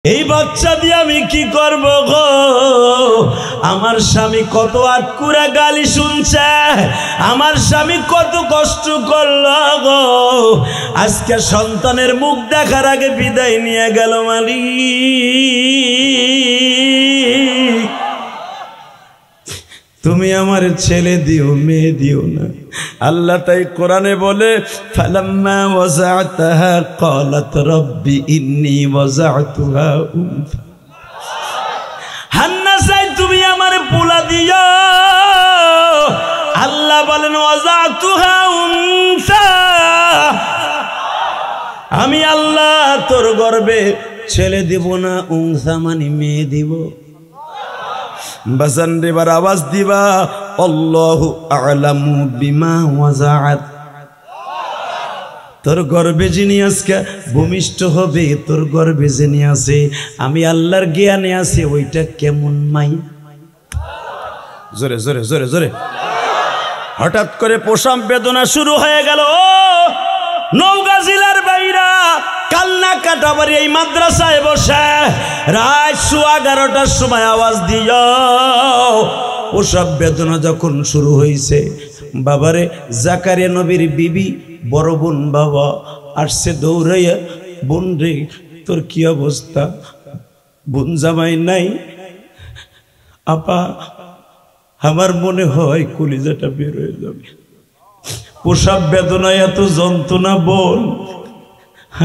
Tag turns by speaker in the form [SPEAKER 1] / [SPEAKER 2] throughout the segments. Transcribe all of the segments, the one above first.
[SPEAKER 1] এই বাচ্চা দিয়ে আমি কি করব গো? আমার স্বামী কত আটকুরা গালি শুনছে, আমার স্বামী কত কষ্ট করলো গো। আজকে সন্তানের মুখ দেখার আগে বিদায় নিয়ে গেল মালিক। তুমি আমার ছেলে দিও, মেয়ে দিও না। আল্লাহ তাই কোরআনে বলে, ফালাম্মা ওয়াজাতাহা ক্বালাত রব্বি ইন্নী ওয়াজাতুহা উনসা। হান্না চাই তুমি আমার পোলা দিও। আল্লাহ বলেন ওয়াজাতুহা উনসা, আমি আল্লাহ তোর গর্ভে ছেলে দিব না, উনসা মানে মেয়ে দিব। বাজান দেবার আওয়াজ দিবা, আল্লাহু আ'লামু বিমা ওয়াজাআত। তোর গর্ভে যিনি আজকে ভূমিষ্ঠ হবে, তোর গর্ভে যিনি আছে, আমি আল্লাহর জ্ঞানে আছে ওইটা কেমন মাই। জোরে জোরে জোরে জোরে। হঠাৎ করে প্রসব বেদনা শুরু হয়ে গেল। নওগাঁ জেলার বাইরা কালনা কাটাবাড়ি এই মাদ্রাসায় বসে রাত 11:30টার সময় আওয়াজ দিও। প্রসব বেদনা যখন শুরু হয়েছে, বাবারে জাকারিয়া নবীর বিবি বড় বোন বাবা আসছে দৌড়াইয়া, বোন রে তোর কি অবস্থা? বোন জামাই নাই। আপা আমার মনে হয় কলিজাটা বের হয়ে যাবে, প্রসব বেদনায় এত যন্ত্রণা। বোন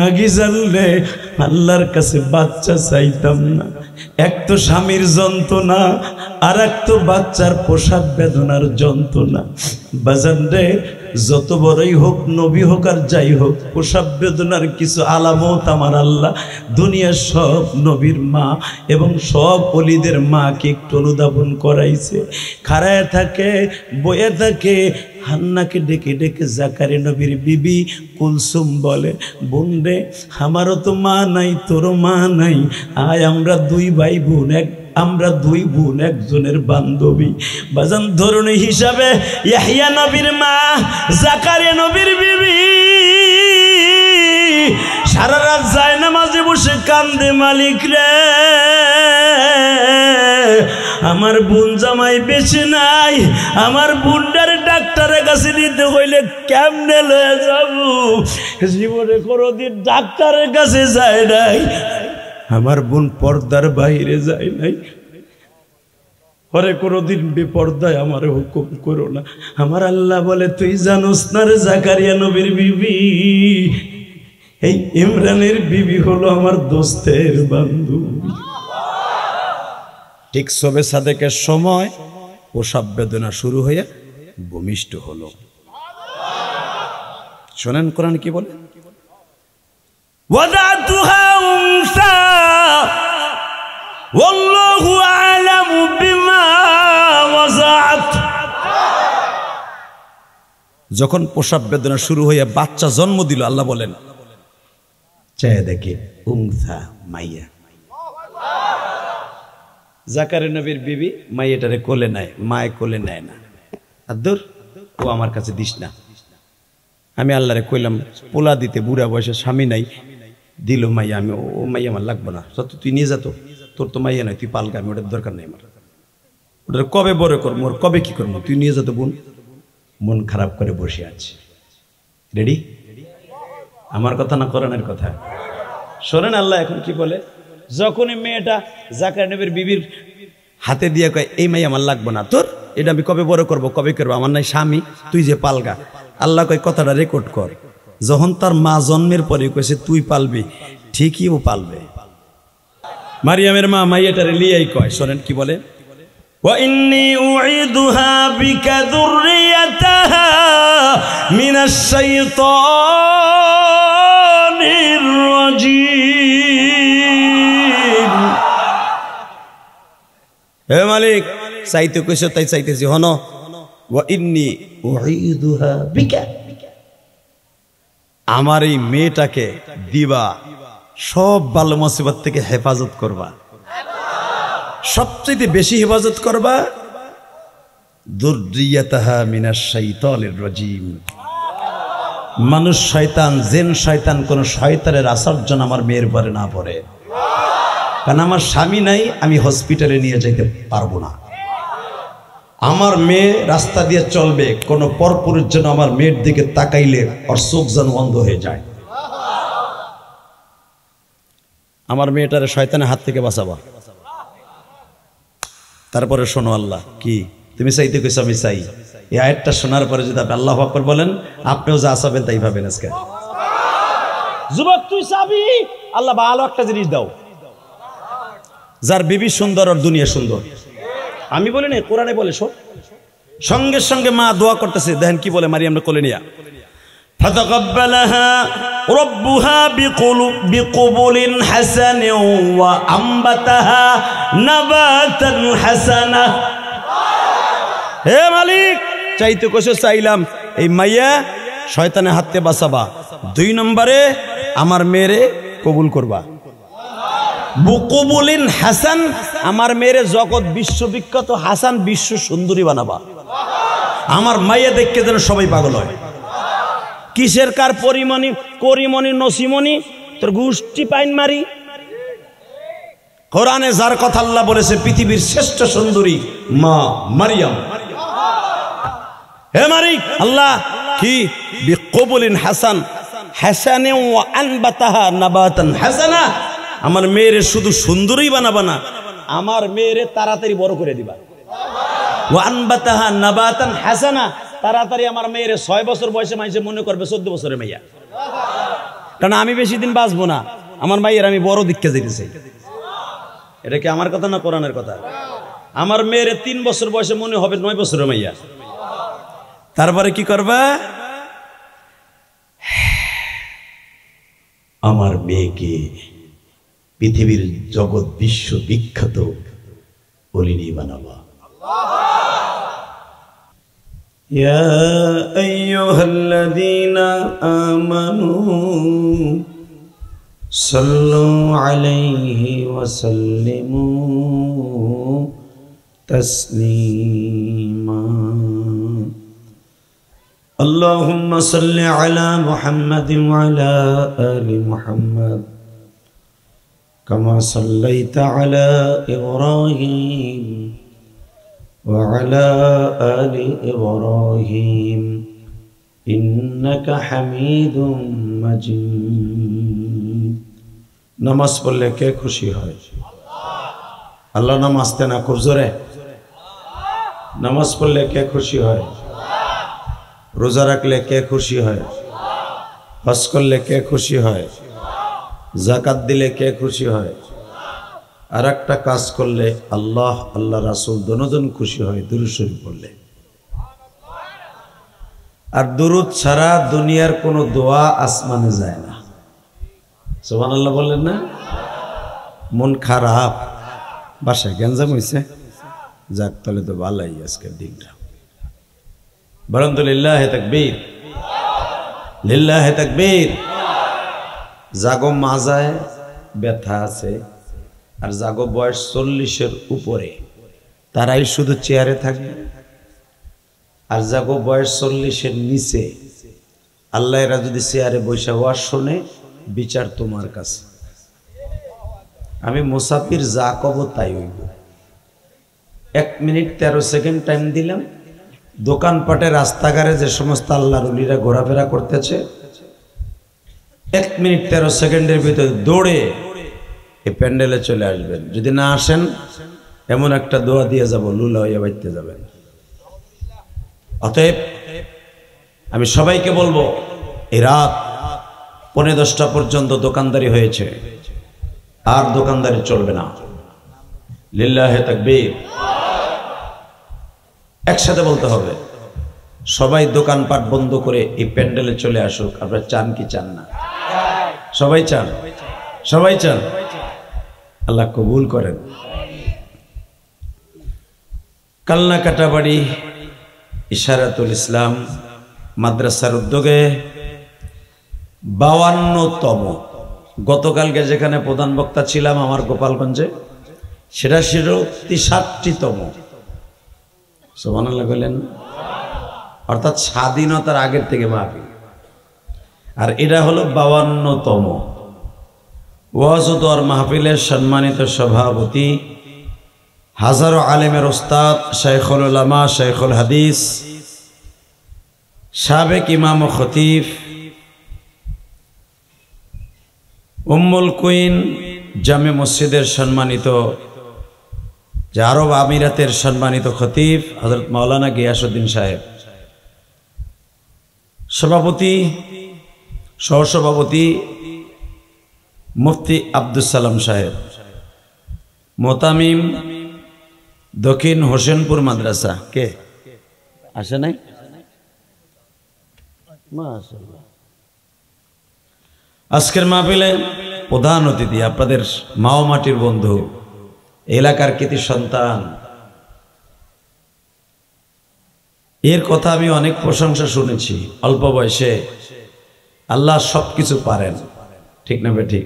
[SPEAKER 1] আগে জানলে আল্লাহর কাছে বাচ্চা চাইতাম না। এক তো স্বামীর যন্ত্রণা, আর এক তো বাচ্চার প্রসব বেদনার যন্ত্রণা। বাজান রে, যত বড়ই হোক, নবী হোক আর যাই হোক, প্রসব বেদনার কিছু আলামত আমার আল্লাহ দুনিয়ার সব নবীর মা এবং সব ওলিদের মাকে একটু অনুধাবন করাইছে। খাড়ায় থাকে, বয়ে থাকে, হান্নাকে ডেকে ডেকে জাকারিয়া নবীর বিবি কুলসুম বলে, বোন রে আমারও তো মা নাই, তোরও মা নাই, আয় আমরা দুই ভাই বোন, আমরা দুই বোন একজনের বান্ধবী। বাজান ধরুন হিসাবে ইয়াহইয়া নবীর মা জাকারিয়া নবীর বিবি সারা রাত যায় নামাজে বসে কান্দে, মালিক রে আমার বোন জামাই বেঁচে নাই, আমার বোনটার ডাক্তারের কাছে নিতে হইলে কেমনে লয়ে যাব? জীবনে কোনোদিন ডাক্তারের কাছে যায় নাই, আমার বোন পর্দার বাইরে যায় নাই। পরে কোনোদিন বেপর্দায় আমার হুকুম করো না। আমার আল্লাহ বলে, তুই জানোস না রে জাকারিয়া নবীর বিবি, এই ইমরানের বিবি হলো আমার দোস্তের বান্ধবী। ঠিক সবে সাদেকের সময় প্রসব বেদনা শুরু হয়ে ভূমিষ্ঠ হলো। শোনেন কোরআন কি বলে, ওয়াদাতুহা উনসা ওয়াল্লাহু আ'লামু বিমা ওয়াজাআত। যখন প্রসব বেদনা শুরু হয়ে বাচ্চা জন্ম দিল, আল্লাহ বলেন চায় দেখে উনসা, মাইয়া। জাকারিয়া নবীর বিবি মাইয়াটারে কোলে নেয়, মায়ে কোলে নেয় না। আর দূর, ও আমার কাছে দিস না। আমি আল্লাহরে কইলাম পোলা দিতে, বুড়া বয়সে স্বামী নাই, দিল মাইয়া। আমি ও মাইয়া আমার লাগবো না, সত্য তুই নিয়ে যা, তো তোর তো মাইয়া নাই, তুই পালকা, আমি ওটার দরকার নেই আমার। ওটা কবে বড় করবো, ওর কবে কি করবো, তুই নিয়ে যা তো বোন। মন খারাপ করে বসে আছে। রেডি? আমার কথা না কোরআনের কথা। শোনেন আল্লাহ এখন কি বলে, যখনই মেয়েটা জাকারিয়া নবীর বিবির হাতে দিয়ে কয় এই মাই আমার লাগবো না, তোর এটা আমি কবে বড় করবো, কবে করবো, আমার নাই স্বামী, তুই যে পালগা। আল্লাহ কয় কথাটা রেকর্ড কর। যখন তার মা জন্মের পরে কয়েছে তুই পালবি, ঠিকই ও পালবে। মারিয়ামের মা মাইয়াটারে লিয়াই কয়, শোনেন কি বলে, ওয়া ইন্নী উঈদুহা বিকা যুররিয়াতাহা মিনাশ শাইতানির রাজীম। হে মালিক, চাইতে কইছো তাই চাইতেছি, হনো ওয়া ইন্নী উঈদুহা বিকা, আমার এই মেয়েটাকে দিবা, সব বালা মুসিবত থেকে হেফাজত করবা, সবচেয়ে বেশি হেফাজত করবা, যুররিয়াতাহা মিনাশ শাইতানির রাজীম। মানুষ শয়তান, জিন শয়তান, কোন শয়তানের আশ্রয় যেন আমার মেয়ের পরে না পড়ে। কারণ আমার স্বামী নাই, আমি হসপিটালে নিয়ে যাইতে পারবো না। আমার মেয়ে রাস্তা দিয়ে চলবে, কোনো পরপুরুষ যেন আমার মেয়ের দিকে তাকাইলে ওর চোখ যেন বন্ধ হয়ে যায়। আমার মেয়েটারে শয়তানের হাত থেকে বাঁচাবা। তারপরে শোনো, আল্লাহ কি তুমি চাইতে কইছো আমি চাই, এই আয়াতটা শোনার পরে যদি আপনি আল্লাহু আকবার বলেন, আপনিও যা চাবেন তাই পাবেন। আজকে যুবক তুই চাবি, আল্লাহ ভালো একটা জিনিস দাও, যার বিবি সুন্দর আর দুনিয়া সুন্দর। আমি বলি না, কোরআনে বলে। সঙ্গে সঙ্গে মা দোয়া করতেছে, দেখেন কি বলে মারিয়াম কোলে নিয়া, ফাতাকাব্বালাহা রাব্বুহা বিকবুলিন হাসানিন ওয়া আমবাতাহা নাবাতান হাসানা। হে মালিক, চাইতে কইছো চাইলাম, এই মাইয়া শয়তানের হাত থেকে বাঁচাবা। 2 নম্বরে আমার মেয়েরে কবুল করবা। বুকবুলিন হাসান, আমার মেয়েরে জগৎ বিশ্ববিখ্যাত হাসান বিশ্ব সুন্দরী বানাবা। আমার মাইয়া দেখকে যেন সবাই পাগল হয়। কিসের কার পরিমণি করিমণি নসিমণি তোর গুষ্টি পাইন মারি। কোরআনে যার কথা আল্লাহ বলেছে পৃথিবীর শ্রেষ্ঠ সুন্দরী মা মারিয়াম। হে মালিক আল্লাহ কি বিকবুলিন হাসান হাসানে ওয়া আনবাতাহা নাবাতান হাসানা, আমার মেয়েরে শুধু সুন্দরী বানাবা না, আমার মেয়েরে তাড়াতাড়ি বড় করে দিবা। ওয়া আনবাতাহা নাবাতান হাসানা, তাড়াতাড়ি আমার মেয়েরে 6 বছর বয়সে মাইসে মনে করবে 14 বছরের মাইয়া। কারণ আমি বেশি দিন বাঁচবো না, আমার মাইয়ের আমি বড় দীক্ষা যেতে চাই। এটা কি আমার কথা না কোরআনের কথা? আমার মেয়েরে 3 বছর বয়সে মনে হবে 9 বছরের মাইয়া। তারপরে কি করবা? আমার মেয়েকে পৃথিবীর জগৎ বিশ্ব বিখ্যাত বলিনি বানাবা। ইয়া আইয়ুহাল্লাযীনা আমানু সাল্লু আলাইহি ওয়া সাল্লিমু তাসলিমা। আল্লাহুম্মা সাল্লি আলা মুহাম্মাদিন ওয়া আলা আলি মুহাম্মাদ কামা সাল্লাইতা আলা ইব্রাহিম ওয়া আলা আলি ইব্রাহিম ইন্নাকা হামিদুম মাজিদ। নামাজ পড়লে কে খুশি হয়? আল্লাহ নামাজ তেনা খুব জোরে। নামাজ পড়লে কে খুশি হয়? রোজা রাখলে কে খুশি হয়? হজ করলে কে খুশি হয়? যাকাত দিলে কে খুশি হয়? আর একটা কাজ করলে আল্লাহ আল্লাহ রাসূল দুজন খুশি হয়, দুরূদ শরীফ পড়লে। আর দুরূদ ছাড়া দুনিয়ার কোনো দোয়া আসমানে যায় না। সুবহানাল্লাহ বললেন না? মন খারাপ, বাসায় গ্যাঞ্জাম হয়েছে, যাক তাহলে তো ভালোই আজকের দিনটা। বলেন তো লিল্লাহি তাকবীর, লিল্লাহি তাকবীর। জাগো মাজায় ব্যথা আছে, আর জাগো বয়স 40-এর উপরে, তারাই শুধু চেয়ারে থাকবে। আর জাগো বয়স 40-এর নিচে, আল্লাহ এরা যদি চেয়ারে বৈশা ওয়াজ শোনে, বিচার তোমার কাছে। আমি মুসাফির যা কব তাই হইব। 1 মিনিট 13 সেকেন্ড টাইম দিলাম। দোকানপাটে রাস্তাঘাটে যে সমস্ত আল্লাহর ওলিরা ঘোরাফেরা করতেছে, 1 মিনিট 13 সেকেন্ডের ভিতরে দৌড়ে এই প্যান্ডেলে চলে আসবেন। যদি না আসেন, এমন একটা দোয়া দিয়ে যাব, লুলা হইয়া বাইতে যাবেন। অতএব আমি সবাইকে বলবো, এই রাত 9:45 পর্যন্ত দোকানদারি হয়েছে, আর দোকানদারি চলবে না। লিল্লাহি তাকবীর। একসাথে বলতে হবে, সবাই দোকানপাট বন্ধ করে এই প্যান্ডেলে চলে আসুক। আপনারা চান কি চান না? সবাই চান, সবাই চান। আল্লাহ কবুল করেন। কালনা কাটাবাড়ি ইশারাতুল ইসলাম মাদ্রাসার উদ্যোগে 52তম, গতকালকে যেখানে প্রধান বক্তা ছিলাম আমার গোপালগঞ্জে, সেটা ছিল 63তম। সুবহানাল্লাহ বলেন। অর্থাৎ স্বাধীনতার আগের থেকে মাহফিল, আর এটা হলো 52তম। ওয়াজ ও দোয়ার মাহফিলের সম্মানিত সভাপতি, হাজারো আলেমের ওস্তাদ, শাইখুল উলামা, শাইখুল হাদিস, সাবেক ইমাম ও খতিব, উম্মুল কুইন জামে মসজিদের সম্মানিত, যে আরব আমিরাতের সম্মানিত খতিব হযরত মাওলানা গিয়াসউদ্দিন সাহেব, সভাপতি সহসভাপতি মুফতি আব্দুস সালাম সাহেব, মোতামিম দক্ষিণ হোসেনপুর মাদ্রাসা, কে আসে নাই? মাশাআল্লাহ। আজকের মাহফিলে প্রধান অতিথি আপনাদের মা ও মাটির বন্ধু, এলাকার কৃতি সন্তান। এর কথা আমি অনেক প্রশংসা শুনেছি। অল্প বয়সে আল্লাহ সবকিছু পারেন, ঠিক না ঠিক?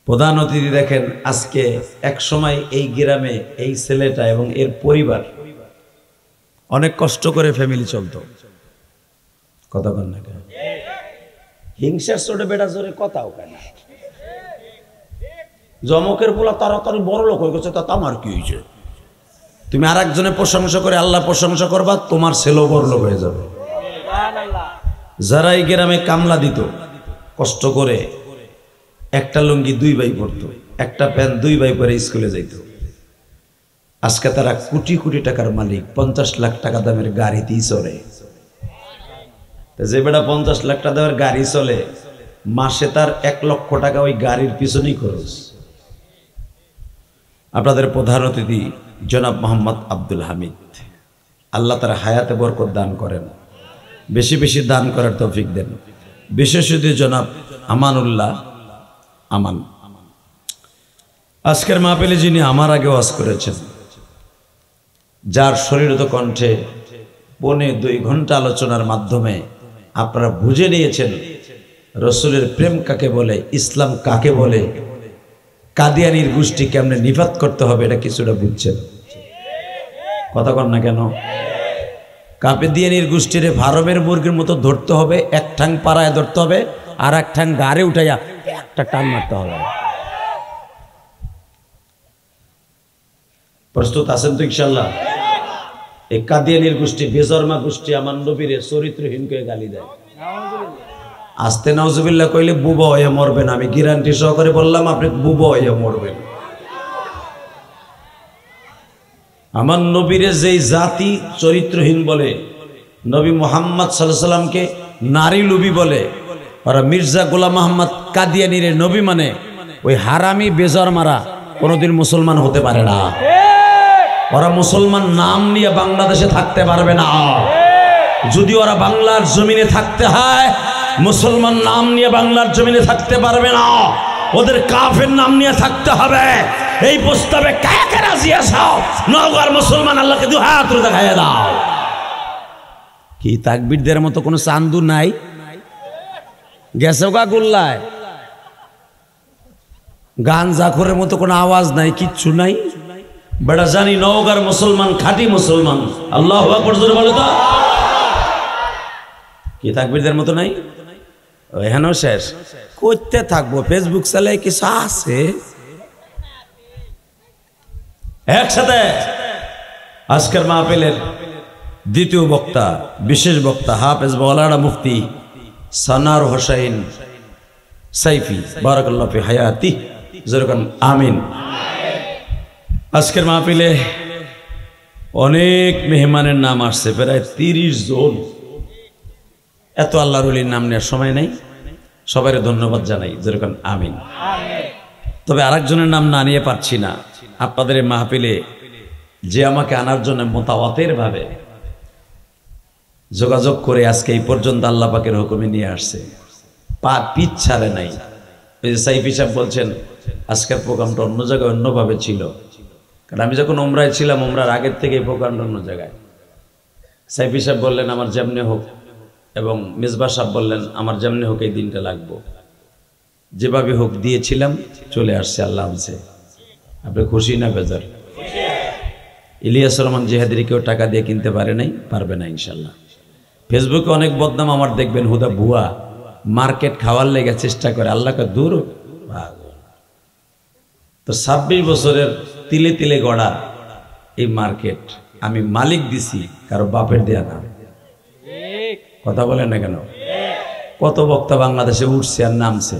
[SPEAKER 1] প্রধান অতিথি দেখেন, আজকে এক সময় এই গ্রামে এই ছেলেটা এবং এর পরিবার অনেক কষ্ট করে ফ্যামিলি চলতো। কথা বল না কেন? হিংসার চোটে বেটা জোরে কথাও কেন? জমকের পোলা তাড়াতাড়ি বড় লোক হয়ে গেছে, তা আমার কি হয়েছে? তুমি আর একজনের প্রশংসা করে আল্লাহ প্রশংসা করবা, তোমার ছেলেও বড় লোক হয়ে যাবে। যারা এই গ্রামে কামলা দিত কষ্ট করে, একটা লুঙ্গি 2 ভাই পরতো, একটা প্যান্ট 2 ভাই পরে স্কুলে যাইত, আজকে তারা কোটি কোটি টাকার মালিক, 50 লাখ টাকা দামের গাড়িতেই চলে। যে বেটা 50 লাখ টাকা দামের গাড়ি চলে, মাসে তার 1 লক্ষ টাকা ওই গাড়ির পিছনেই খরচ। আপনাদের প্রধান অতিথি জনাব মোহাম্মদ আব্দুল হামিদ, আল্লাহ তার হায়াতে বরকত দান করেন, বেশি বেশি দান করার তৌফিক দেন। বিশেষ অতিথি জনাব আমানুল্লাহ আমান, আজকের মাহফিলে যিনি আমার আগে ওয়াজ করেছেন, যার শরীরত কণ্ঠে 2.25 ঘন্টা আলোচনার মাধ্যমে আপনারা বুঝে নিয়েছেন রসুলের প্রেম কাকে বলে, ইসলাম কাকে বলে, কাদিয়ানির গোষ্ঠী কেমনে নিপাত করতে হবে, এটা কিছুটা বুঝছেন। কথা কন না কেন? কাদিয়ানির গোষ্ঠীরে ভারবের মুরগির মতো ধরতে হবে, এক ঠাং পাড়ায় ধরতে হবে, আর এক ঠাং গাড়ে উঠাইয়া একটা টান মারতে হবে। প্রস্তুত আছেন তো ইনশাল্লাহ? এই কাদিয়ানির গোষ্ঠী, বেজরমা গোষ্ঠী আমার নবীরে চরিত্রহীন করে গালি দেয়। আস্তে নাউজুবিল্লাহ কইলে বুবা হয়ে মরবেন। আমি গ্যারান্টি সহকারে বললাম, আপনি বুবা হয়ে মরবেন। আমার নবীরে যেই জাতি চরিত্রহীন বলে, নবী মুহাম্মদ সাল্লাল্লাহু আলাইহি সাল্লামকে নারী লুবি বলে, ওরা মির্জা গোলাম আহমদ কাদিয়ানিরে নবী মানে, ওই হারামি বেজরমারা কোনোদিন মুসলমান হতে পারে না। ওরা মুসলমান নাম নিয়ে বাংলাদেশে থাকতে পারবে না। যদি ওরা বাংলার জমিনে থাকতে হয়, মুসলমান নাম নিয়ে বাংলার জমিনে থাকতে পারবে না, ওদের কাফের নাম নিয়ে থাকতে হবে। এই প্রস্তাবে কাকে রাজি আছো? নওগাঁর মুসলমান আল্লাহকে 2 হাত তুলে দেখাইয়া দাও। কি তাকবীরদের মতো কোনো চান্দু নাই? গেছে গা গোল্লায় গান জাখরের মতো কোনো আওয়াজ নাই, কিচ্ছু নাই। বেটা জানি নওগাঁর মুসলমান খাঁটি মুসলমান। আল্লাহু আকবার জোরে বলো তো। কি তাকবীরদের মতো নাই? এখানেও শেষ করতে থাকবো। ফেসবুক চালায় কিছু আছে একসাথে। আজকের মাহফিলের দ্বিতীয় বক্তা, বিশেষ বক্তা, হাফেজ মাওলানা মুফতি সানার হোসেন সাইফি, বারাকাল্লাহু ফি হায়াতি, যেরকম আমিন। আজকের মাহফিলে অনেক মেহমানের নাম আসছে, প্রায় 30 জন। এত আল্লাহর ওলির নাম নেওয়ার সময় নেই, সবাই ধন্যবাদ জানাই, যেরকম আমিন। তবে আরেকজনের নাম না নিয়ে পারছি না। আপনাদের এই মাহফিলে যে আমাকে আনার জন্য মোতাওয়াতের ভাবে যোগাযোগ করে আজকে এই পর্যন্ত আল্লাহ পাকের হুকুমে নিয়ে আসছে, পা পিছ ছাড়ে নাই। ওই যে সাইফি সাহেব বলছেন আজকের প্রোগ্রামটা অন্য জায়গায় অন্যভাবে ছিল, কারণ আমি যখন ওমরায় ছিলাম, ওমরার আগের থেকে এই প্রোগ্রামটা অন্য জায়গায়। সাইফি সাহেব বললেন আমার যেমনি হোক, এবং মিসবাহ সাহেব বললেন আমার যেমনি হোক এই দিনটা লাগবো। যেভাবে হোক দিয়েছিলাম, চলে আসছে, আল্লাহ আনছে। আপনি খুশি না বেজার? ইলিয়াস রহমান জিহাদির কেউ টাকা দিয়ে কিনতে পারে নাই, পারবে না ইনশাল্লাহ। ফেসবুকে অনেক বদনাম আমার দেখবেন, হুদা ভুয়া মার্কেট খাওয়ার লেগে চেষ্টা করে। আল্লাহকে দূর, তো 26 বছরের তিলে তিলে গড়া এই মার্কেট আমি মালিক দিছি, কারো বাপের দেয়া না। কথা বলেন না কেন? কত বক্তা বাংলাদেশে উঠছে আর নামছে,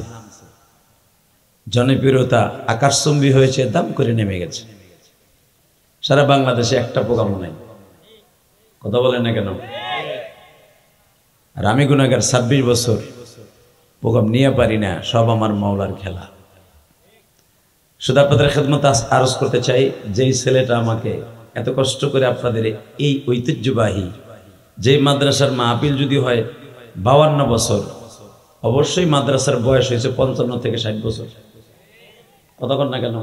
[SPEAKER 1] জনপ্রিয়তা আকাশচুম্বী হয়েছে, দাম করে নেমে গেছে। সারা বাংলাদেশে একটা প্রোগ্রামও নাই। কথা বলেন না কেন? আর আমি গুনাহগার, 26 বছর প্রোগ্রাম নিয়ে পারি না, সব আমার মাওলার খেলা। শুধু আপনাদের খেদমত আরজ করতে চাই, যেই ছেলেটা আমাকে এত কষ্ট করে আপনাদের এই ঐতিহ্যবাহী যেই মাদ্রাসার মাহফিল যদি হয় 52 বছর, অবশ্যই মাদ্রাসার বয়স হয়েছে 55 থেকে 60 বছর। কতক্ষণ না কেন?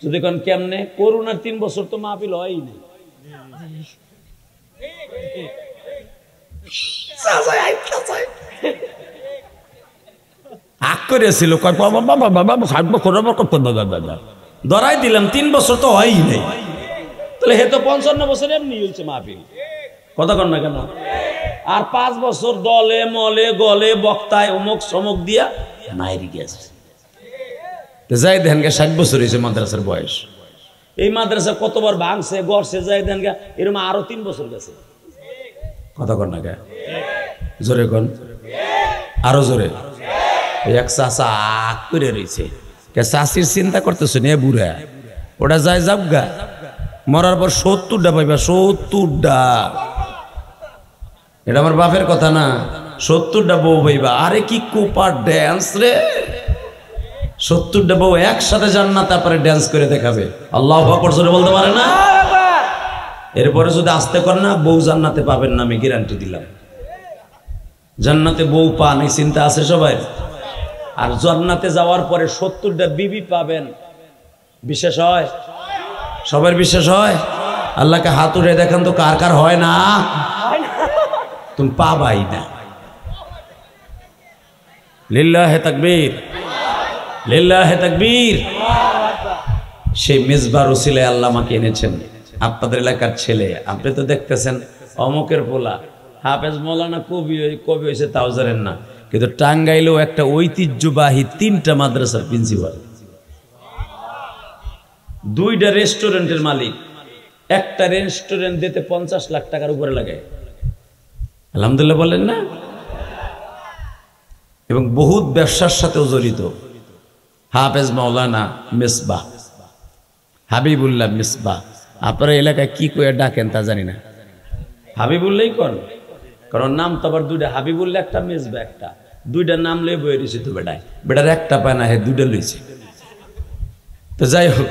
[SPEAKER 1] যদি কোন কেমনে করোনার 3 বছর তো মাহফিল হয়ই না। আগ করেছিল ধরাই দিলাম, 3 বছর তো হয়ই নাই, তাহলে হে তো 55 বছর এমনি হয়েছে মাহফিল। কতক্ষণ না কেন? আর 5 বছর দলে মলে গলে বক্তায় অমুক সমক দিয়া মাইরি গেছে। যাই দেন গা 60 বছর হয়েছে মাদ্রাসার বয়স। এই মাদ্রাসা কতবার ভাঙছে গড়ছে, যাই দেন গা এরকম আরো 3 বছর গেছে। কতক্ষণ না গে? জোরে কোন, আরো জোরে। এক চাষা আগ করে রয়েছে, চাষির চিন্তা করতেছে নে বুড়া, ওটা যায় যাক গা, মরার পর 70টা পাইবা, 70টা। এটা আমার বাপের কথা না, 70টা বউ পাইবা। আরে কি কোপার ড্যান্স রে, 70টা বউ একসাথে জান্নাত তারপরে ড্যান্স করে দেখাবে। আল্লাহু আকবার জোরে বলতে পারে না? এরপরে যদি আসতে করে না, বউ জান্নাতে পাবেন না, আমি গ্যারান্টি দিলাম। জান্নাতে বউ পান এই চিন্তা আছে সবাই। আর জান্নাতে যাওয়ার পরে 70টা বিবি পাবেন, বিশেষ হয়? সবার বিশেষ হয়? আল্লাহকে হাত উঠে দেখেন তো কার কার হয় না? তুমি পাবাই না। লিল্লাহে তাকবীর, লিল্লাহে তাকবীর। সেই মিসবার উসিলায় আল্লাহ আমাকে এনেছেন, আপনাদের এলাকার ছেলে। আপনি তো দেখতেছেন অমুকের পোলা হাফেজ মৌলানা কবি হয়েছে, তাও জানেন না। কিন্তু টাঙ্গাইলেও একটা ঐতিহ্যবাহী 3টা মাদ্রাসার প্রিন্সিপাল, 2টা রেস্টুরেন্টের মালিক। একটা রেস্টুরেন্ট দিতে 50 লাখ টাকার উপরে লাগে। আলহামদুলিল্লাহ বলেন না? এবং বহুত ব্যবসার সাথেও জড়িত। হাফেজ মাওলানা মিসবাহ, হাবিবুল্লাহ মিসবাহ। আপনারা এলাকায় কি করে ডাকেন তা জানি না, হাবিবুল্লাহই কন, কারণ নাম তো আবার 2টা, হাবিবুল্লাহ একটা, মিসবাহ একটা। 2টা নাম লয়ে বয়ে দিয়েছে তো বেটায়, বেটার একটা পায় না, হে 2টা লইছে। তো যাই হোক,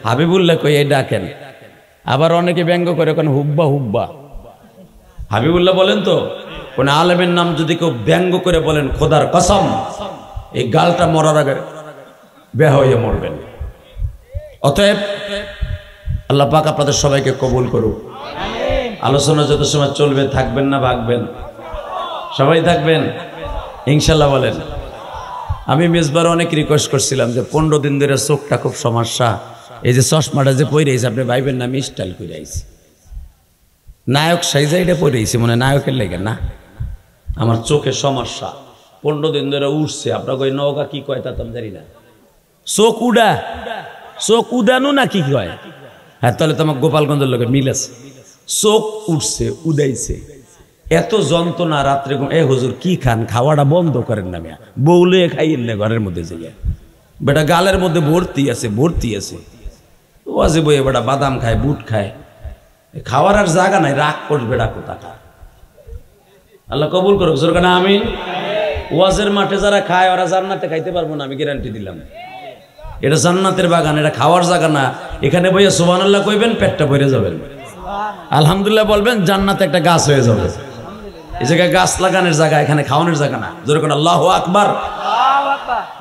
[SPEAKER 1] হাবিবুল্লাহ কই এই ডাকেন। আবার অনেকে ব্যঙ্গ করে কোন হুব্বা হুব্বা। হাবিবুল্লাহ বলেন তো, কোন আলেমের নাম যদি কেউ ব্যঙ্গ করে বলেন, খোদার কসম এই গালটা মরার আগে বের হয়ে মরবেন। অতএব আল্লাহ পাক আপনাদের সবাইকে কবুল করুক। আলোচনা যত সময় চলবে, থাকবেন না ভাগবেন? সবাই থাকবেন ইনশাল্লাহ বলেন। আমি মেজবার অনেক রিকোয়েস্ট করছিলাম যে 15 দিন ধরে চোখটা খুব সমস্যা, এই যে চশমাটা যে পরে আইছে, আপনি ভাইবেন না আমি স্টাইল করে আইছি, নায়ক সাইজা এটা পরে আইছি, মনে নায়কের লেগে না। আমার চোখের সমস্যা 15 দিন ধরে উঠছে। আপনাকে ওই নৌকা কি কয় তা তো আমি জানি না। চোখ উডা, চোখ উদানো না কি কয়? হ্যাঁ, তাহলে তো আমার গোপালগঞ্জের লোকের মিল আছে। চোখ উঠছে, উদাইছে, এত যন্ত্রণা। রাত্রে এ হুজুর কি খান, খাওয়াটা বন্ধ করেন না, মিয়া বউলে খাইয়েন না ঘরের মধ্যে যাইয়া। বেটা গালের মধ্যে ভর্তি আছে, ভর্তি আছে। ওয়াজে বইয়ে বেটা বাদাম খায়, বুট খায়, খাওয়ার আর জায়গা নাই, রাগ করবে বেটা কোথাকা। আল্লাহ কবুল করুক জোর না আমি। ওয়াজের মাঠে যারা খায় ওরা জান্নাতে খাইতে পারবো না, আমি গ্যারান্টি দিলাম। এটা জান্নাতের বাগান, এটা খাওয়ার জায়গা না। এখানে বইয়া সুবহানাল্লাহ কইবেন, পেটটা ভরে যাবেন, আলহামদুলিল্লাহ বলবেন, জান্নাতে একটা গাছ হয়ে যাবে। এই জায়গায় গাছ লাগানোর জায়গা, এখানে খাওয়ানোর জায়গা না। যেরকম আল্লাহু আকবার।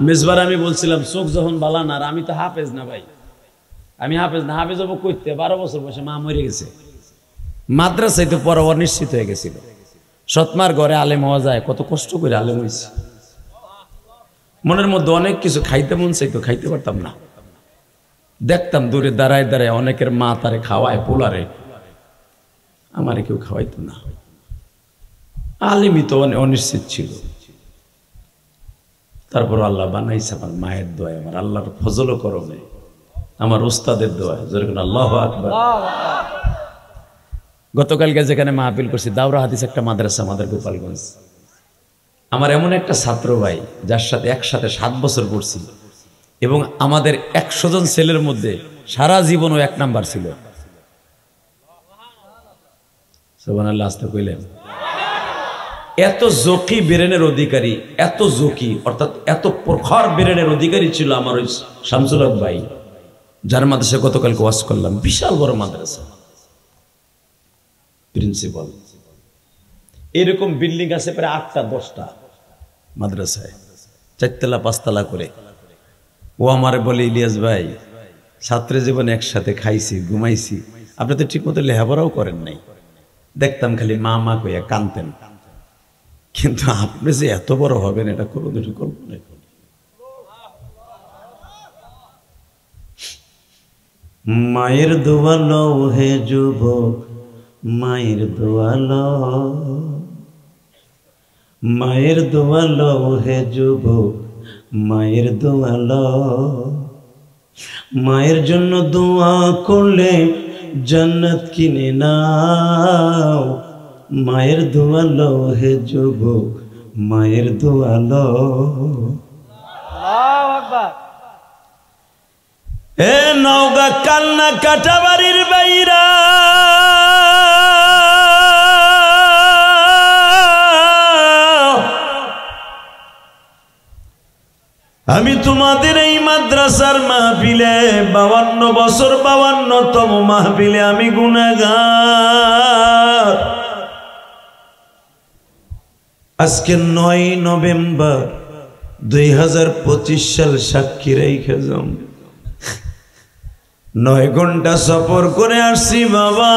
[SPEAKER 1] মেজবার আমি বলছিলাম চোখ যখন বালা না, আর আমি তো হাফেজ না ভাই, আমি হাফেজ না। হাফেজ হবো কইতে 12 বছর বয়সে মা মরে গেছে, মাদ্রাসায় তো পড়া নিশ্চিত হয়ে গেছিল। সৎমার ঘরে আলেম হওয়া যায়, কত কষ্ট করে আলেম হয়েছে। মনের মধ্যে অনেক কিছু খাইতে মন চাইতো, খাইতে পারতাম না। দেখতাম দূরে দাঁড়ায় দাঁড়ায় অনেকের মা তারে খাওয়ায় পোলারে, আমারে কেউ খাওয়াইতো না। আলেমই তো অনিশ্চিত ছিল। তারপর আল্লাহ বানাইছে আমার মায়ের দোয়ায়, আমার আল্লাহর ফজল করমে, আমার উস্তাদের দোয়ায়। যেরকম আল্লাহু আকবার। গতকালকে যেখানে মাহফিল করছি দাওরা হাদিস একটা মাদ্রাসা আমাদের গোপালগঞ্জ, আমার এমন একটা ছাত্র ভাই যার সাথে একসাথে 7 বছর পড়ছি এবং আমাদের 100 জন ছেলের মধ্যে সারা জীবনও 1 নাম্বার ছিল। সুবহানাল্লাহ, আস্তে কইলেন। এত জকি ব্রেনের অধিকারী, এত জকি অর্থাৎ এত প্রখর ব্রেনের অধিকারী ছিল আমার ওই শামসুল হক ভাই, যার মাদ্রাসায় গতকালকে ওয়াজ করলাম। বিশাল বড় মাদ্রাসা, প্রিন্সিপাল। এরকম বিল্ডিং আছে প্রায় 8টা 10টা মাদ্রাসায়, 4 তলা 5 তলা করে। ও আমারে বলে, ইলিয়াস ভাই, ছাত্র জীবনে একসাথে খাইছি, ঘুমাইছি, আপনি তো ঠিক মতো লেখাপড়াও করেন নাই, দেখতাম খালি মা মা কইয়া কানতেন, কিন্তু আপনি যে এত বড় হবেন এটা কোনোদিনই কল্পনা করি। মায়ের দোয়া লও হে যুবক, মায়ের দোয়া লও, মায়ের দোয়া লও হে যুবক, মায়ের দোয়া লও। মায়ের জন্য দোয়া করলে জান্নাত কিনে নাও। মায়ের দোয়া লও হে যুবক, মায়ের দোয়া লও। আল্লাহু আকবার। এ নওগাঁ কান্না কাটাবাড়ির বাইরা, আমি তোমাদের এই মাদ্রাসার মাহফিলে 52 বছর 52তম মাহফিলে আমি গুনাহগার। আজকে 9 নভেম্বর 2025 সাল সাক্ষী রেখে যাও। 9 ঘন্টা সফর করে আসছি বাবা।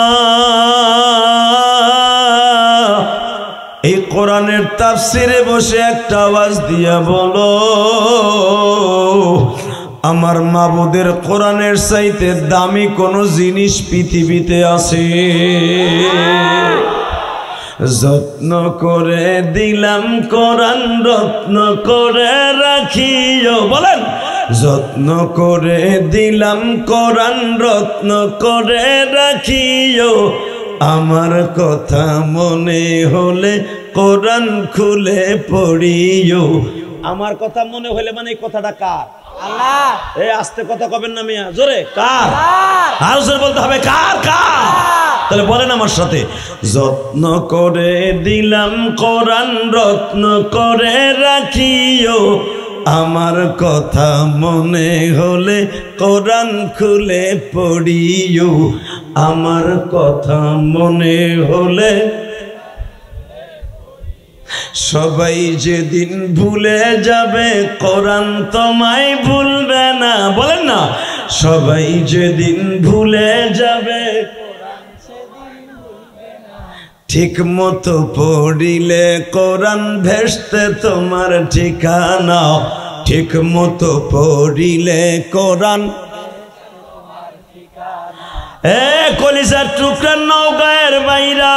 [SPEAKER 1] এই কোরআনের তাফসিরে বসে একটা আওয়াজ দিয়া বলো, আমার মাবুদের কোরআনের চাইতে দামি কোন জিনিস পৃথিবীতে আছে? যত্ন করে দিলাম কোরআন, রত্ন করে রাখিও। বলেন, যত্ন করে দিলাম কোরআন, রত্ন করে রাখিও। আমার কথা মনে হলে কোরআন খুলে পড়িও। আমার কথা মনে হলে মানে এই কথাটা কার? আল্লাহ। এই আস্তে কথা কবেন না মিয়া, জোরে কার? আর জোরে বলতে হবে কার কার। তাহলে বলেন আমার সাথে, যত্ন করে দিলাম কোরআন, রত্ন করে রাখিও। আমার কথা মনে হলে কোরআন খুলে পড়িও। আমার কথা মনে হলে। সবাই যেদিন ভুলে যাবে কোরআন তোমায় ভুলবে না। বলেন না, সবাই যেদিন ভুলে যাবে ঠিক মতো পড়িলে কোরআন ভেস্তে তোমার ঠিকানা। ঠিক মতো পড়িলে কোরআন। এ কলিজার টুকরা নওগাঁয়ের বাইরা,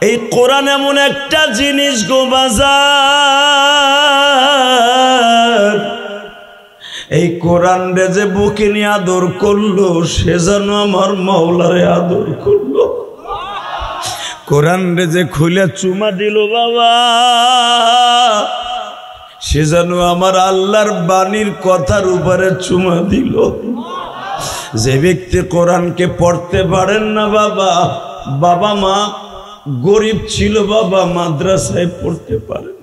[SPEAKER 1] এই কোরআন এমন একটা জিনিস গো বাজার। এই কোরআন রে যে বুকে নিয়ে আদর করলো, সে যেন আমার মাওলারে আদর করলো। কোরআন রে যে খুলে চুমা দিল বাবা, সে যেন আমার আল্লাহর বাণীর কথার উপরে চুমা দিল। যে ব্যক্তি কোরআনকে পড়তে পারেন না বাবা, বাবা মা গরিব ছিল বাবা, মাদ্রাসায় পড়তে পারেন,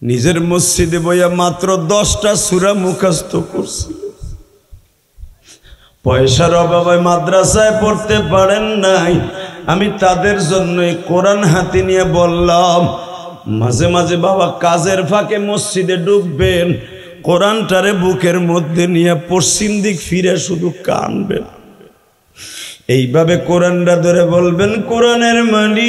[SPEAKER 1] নিজের মসজিদে বইয়া মাত্র 10টা সূরা মুখস্থ করছিল। পয়সার অভাবে মাদ্রাসায় পড়তে পারেন নাই। আমি তাদের জন্য কোরআন হাতে নিয়ে বললাম, মাঝে মাঝে বাবা কাজের ফাঁকে মসজিদে ঢুকবেন, কোরআনটারে বুকের মধ্যে নিয়ে পশ্চিম দিক ফিরে শুধু কানবেন। এইভাবে কোরআনটা ধরে বলবেন, কোরআনের মালিক,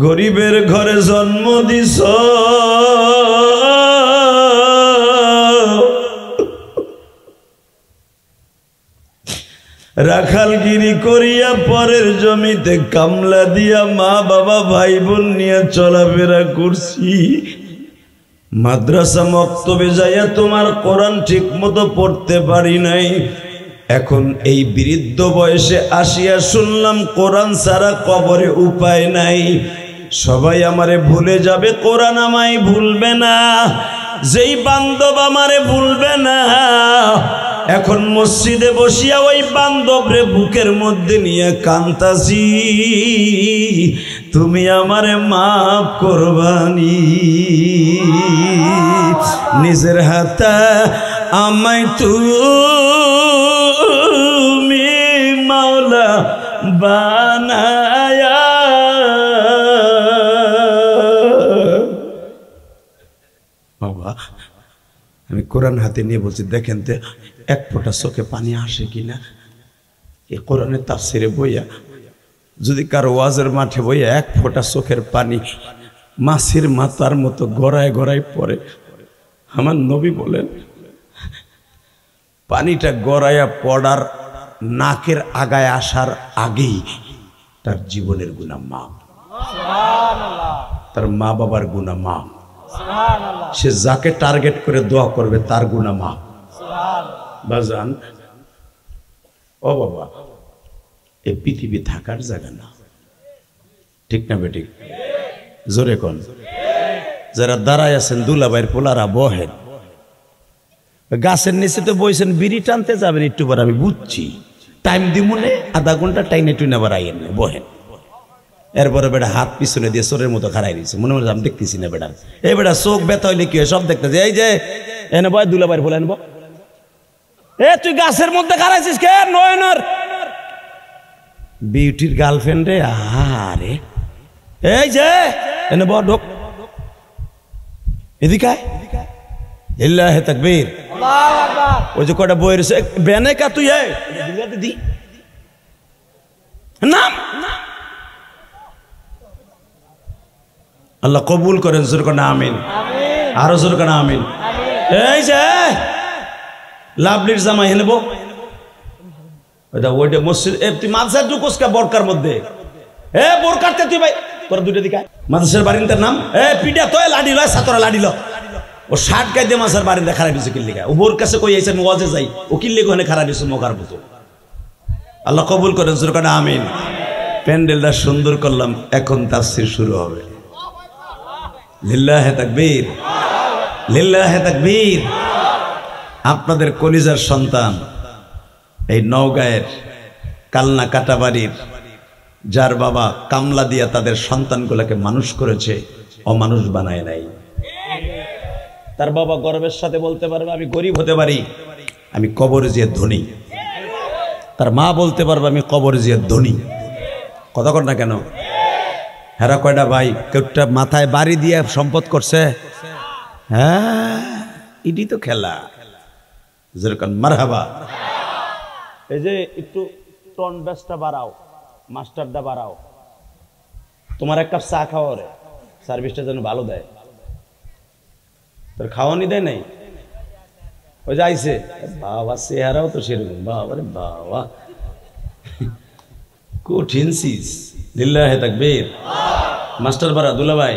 [SPEAKER 1] গরিবের ঘরে জন্ম দিছ, রাখালগিরি করিয়া পরের জমিতে কামলা দিয়া মা বাবা ভাই বোন নিয়ে চলাফেরা করছি। মাদ্রাসা মক্তবে যাইয়া তোমার কোরআন ঠিক মতো পড়তে পারি নাই। এখন এই বৃদ্ধ বয়সে আসিয়া শুনলাম কোরআন ছাড়া কবরে উপায় নাই। সবাই আমারে ভুলে যাবে, কোরআন আমায় ভুলবে না। যেই বান্ধব আমারে ভুলবে না, এখন মসজিদে বসিয়া ওই বান্ধবরে বুকের মধ্যে নিয়ে কান্তাছি, তুমি আমারে মাফ করবানি। নিজের হাতে আমায় তুমি মাওলা বানায়া। বাবা আমি কোরআন হাতে নিয়ে বলছি, দেখেন তো এক ফোঁটা চোখে পানি আসে কিনা। এই কোরআনের তাফসিরে বইয়া যদি কারো ওয়াজের মাঠে বইয়া এক ফোঁটা চোখের পানি মাছের মাথার মতো গড়ায় গড়ায় পড়ে, আমার নবী বলেন পানিটা গড়াইয়া পড়ার নাকের আগায় আসার আগেই তার জীবনের গুনাহ মাফ, তার মা বাবার গুনাহ মাফ, সে যাকে টার্গেট করে দোয়া করবে তার গুনাহ মাফ। বাজান ও বাবা, এই পৃথিবী থাকার জায়গা না, ঠিক না বেঠিক? জোরে কোন। যারা দাঁড়ায় আছেন দুলাভাইয়ের পোলারা বহেন, গাছের নিচে তো বইছেন, বিড়ি টানতে যাবেন একটু পর, আমি বুঝছি টাইম দিমুনে আধা ঘন্টা টাইনে টুইনে আবার আইয়েন বহেন। এরপরে বেটা হাত পিছনে দিয়ে চোরের মতো খাড়াই দিয়েছে, মনে মনে আমি দেখতেছি না বেটার। এই বেটা চোখ ব্যথা হইলে কি হয় সব দেখতেছে। এই যে এনে বয় দুলাভাইয়ের পোলা এনে, এ তুই গাছের মধ্যে খাড়াইছিস কে? নয়নার বিউটির গার্লফ্রেন্ড রে। আরে এই যে এনে বড় ঢোক, এদিকে লিল্লাহে তাকবীর। ওই যে কটা বই রয়েছে বেনে কা তুই দিদি নাম আল্লাহ কবুল করেন। জোর করে আমিন, আরো জোর করে আমিন। এই যে লাভলির জামাই হেনব ওইটা মসজিদ, তুই মাদ্রাসা ঢুকোস কা বরকার মধ্যে? এ বরকারতে তুই ভাই তোর দুইটা দিকে মাদ্রাসার বারিন্দার নাম এ পিডা তো লাডি লয় ছাত্রা লাডি ল। ও শার্ট গাই দিয়ে মাছের বারিন্দা খারাপ দিছে কিল্লিগা। ও বোর কাছে কই আইছে ওয়াজে যাই, ও কিল্লিগা ওখানে খারাপ দিছে মকার মতো। আল্লাহ কবুল করেন, জোর করে আমিন। প্যান্ডেলটা সুন্দর করলাম, এখন তাফসীর শুরু হবে। লিল্লাহে তাকবীর, লিল্লাহে তাকবীর। আপনাদের কলিজার সন্তান এই নওগাঁয়ের কালনা কাটাবাড়ির, যার বাবা কামলা দিয়া তাদের সন্তানগুলোকে মানুষ করেছে, অমানুষ বানায় নাই। তার বাবা গর্বের সাথে বলতে পারবে আমি গরিব হতে পারি, আমি কবরে যেয়ে ধনী। তার মা বলতে পারবে আমি কবরে যেয়ে ধনী। কথা কর না কেন? হেরা কয়টা ভাই, কেউটা মাথায় বাড়ি দিয়ে সম্পদ করছে। হ্যাঁ এটি তো খেলা। যেরকম মারহাবা। এই যে একটু টন ব্যাসটা বাড়াও, মাস্টারটা বাড়াও, তোমার এক কাপ চা খাওয়া রে, সার্ভিসটা যেন ভালো দেয়। তোর খাওয়ানি দেয় নাই? ওই যে আইসে বাবা, চেহারাও তো সেরকম। বাবা রে বাবা, কঠিন সিস। লিল্লাহে তাকবীর। মাস্টার বাড়া দুলাভাই,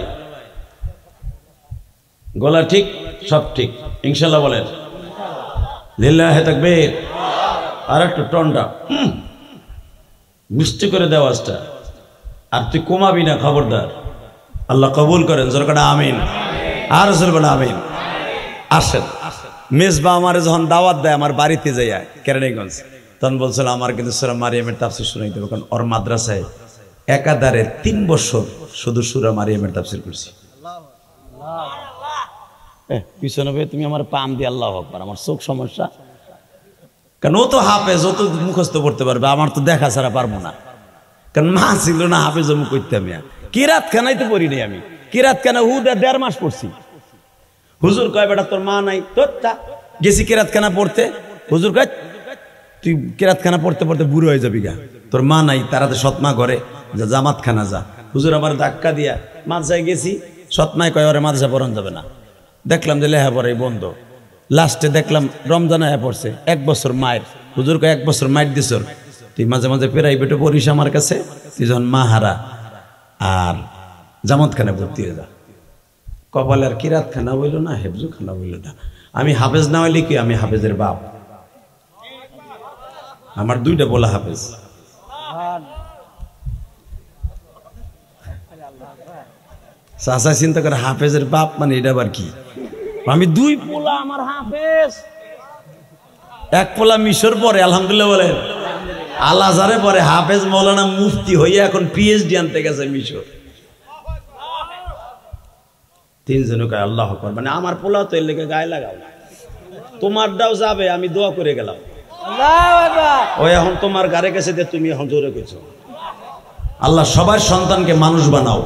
[SPEAKER 1] গলা ঠিক, সব ঠিক ইনশাল্লাহ বলেন। লিল্লাহে তাকবীর। আর একটু টনটা মিষ্টি করে দেওয়াজটা, আর তুই কমাবি না, খবরদার। আল্লাহ কবুল করেন, জোর করে আমিন, আর জোর করে আমিন। আসেন, মেজবা আমারে যখন দাওয়াত দেয় আমার বাড়িতে যাইয়া কেরানীগঞ্জ, তখন বলছিল আমার কিন্তু সূরা মারিয়ামের তাফসীর শুনাইতে হবে, কারণ ওর মাদ্রাসায় একাধারে 3 বছর শুধু সূরা মারিয়ামের তাফসীর করছি। পিছনে ভাই তুমি আমার পাম দিয়ে আল্লাহু আকবার, আমার চোখ সমস্যা, কারণ ও তো হাফেজ, ও তো মুখস্থ পড়তে পারবে, আমার তো দেখা ছাড়া পারবো না। কারণ মা ছিল না, হাফেজ মুখ করতাম। কিরাত খানাই তো পড়ি নাই আমি, কিরাত খানা 1.5 মাস পড়ছি। হুজুর কয় বেটা তোর মা নাই? তোর গেছি কিরাত খানা পড়তে, হুজুর কয় তুই কিরাত খানা পড়তে পড়তে বুড়ো হয়ে যাবি গা, তোর মা নাই, তারাতে সৎমা ঘরে যা, জামাত খানা যা। হুজুর আমার ধাক্কা দিয়া মাদ্রাসায় গেছি, সৎমায় কয় ওরে মাদ্রাসা পড়ানো যাবে না। দেখলাম যে লেখাপড়াই বন্ধ। লাস্টে দেখলাম রমজান আয়া পড়ছে, 1 বছর মায়ের। হুজুর কয় 1 বছর মায়ের দিছর, তুই মাঝে মাঝে প্রাইভেটে পড়িস আমার কাছে, তুই যখন মাহারা আর জামাত খানা ভর্তি হয়ে যা। কপালে আর কিরাত খানা বইল না, হেফজু খানা বইল না। আমি হাফেজ না হইলে কি, আমি হাফেজের বাপ। আমার দুইটা বলা হাফেজ। চাচা চিন্তা করে হাফেজের বাপ মানে এটা আবার কি? আমি দুই পোলা আমার হাফেজ, এক পোলা মিশর পরে আলহামদুলিল্লাহ বলেন, আল আজহারে পরে হাফেজ মৌলানা মুফতি হইয়া এখন পিএইচডি আনতে গেছে মিশর। তিনজনে কয় আল্লাহ আকবার, মানে আমার পোলা তো এর লেগে গায়ে লাগাও, তোমারটাও যাবে, আমি দোয়া করে গেলাম। ওই এখন তোমার গাড়ি কাছে দিয়ে তুমি এখন জোরে কইছো। আল্লাহ সবার সন্তানকে মানুষ বানাও,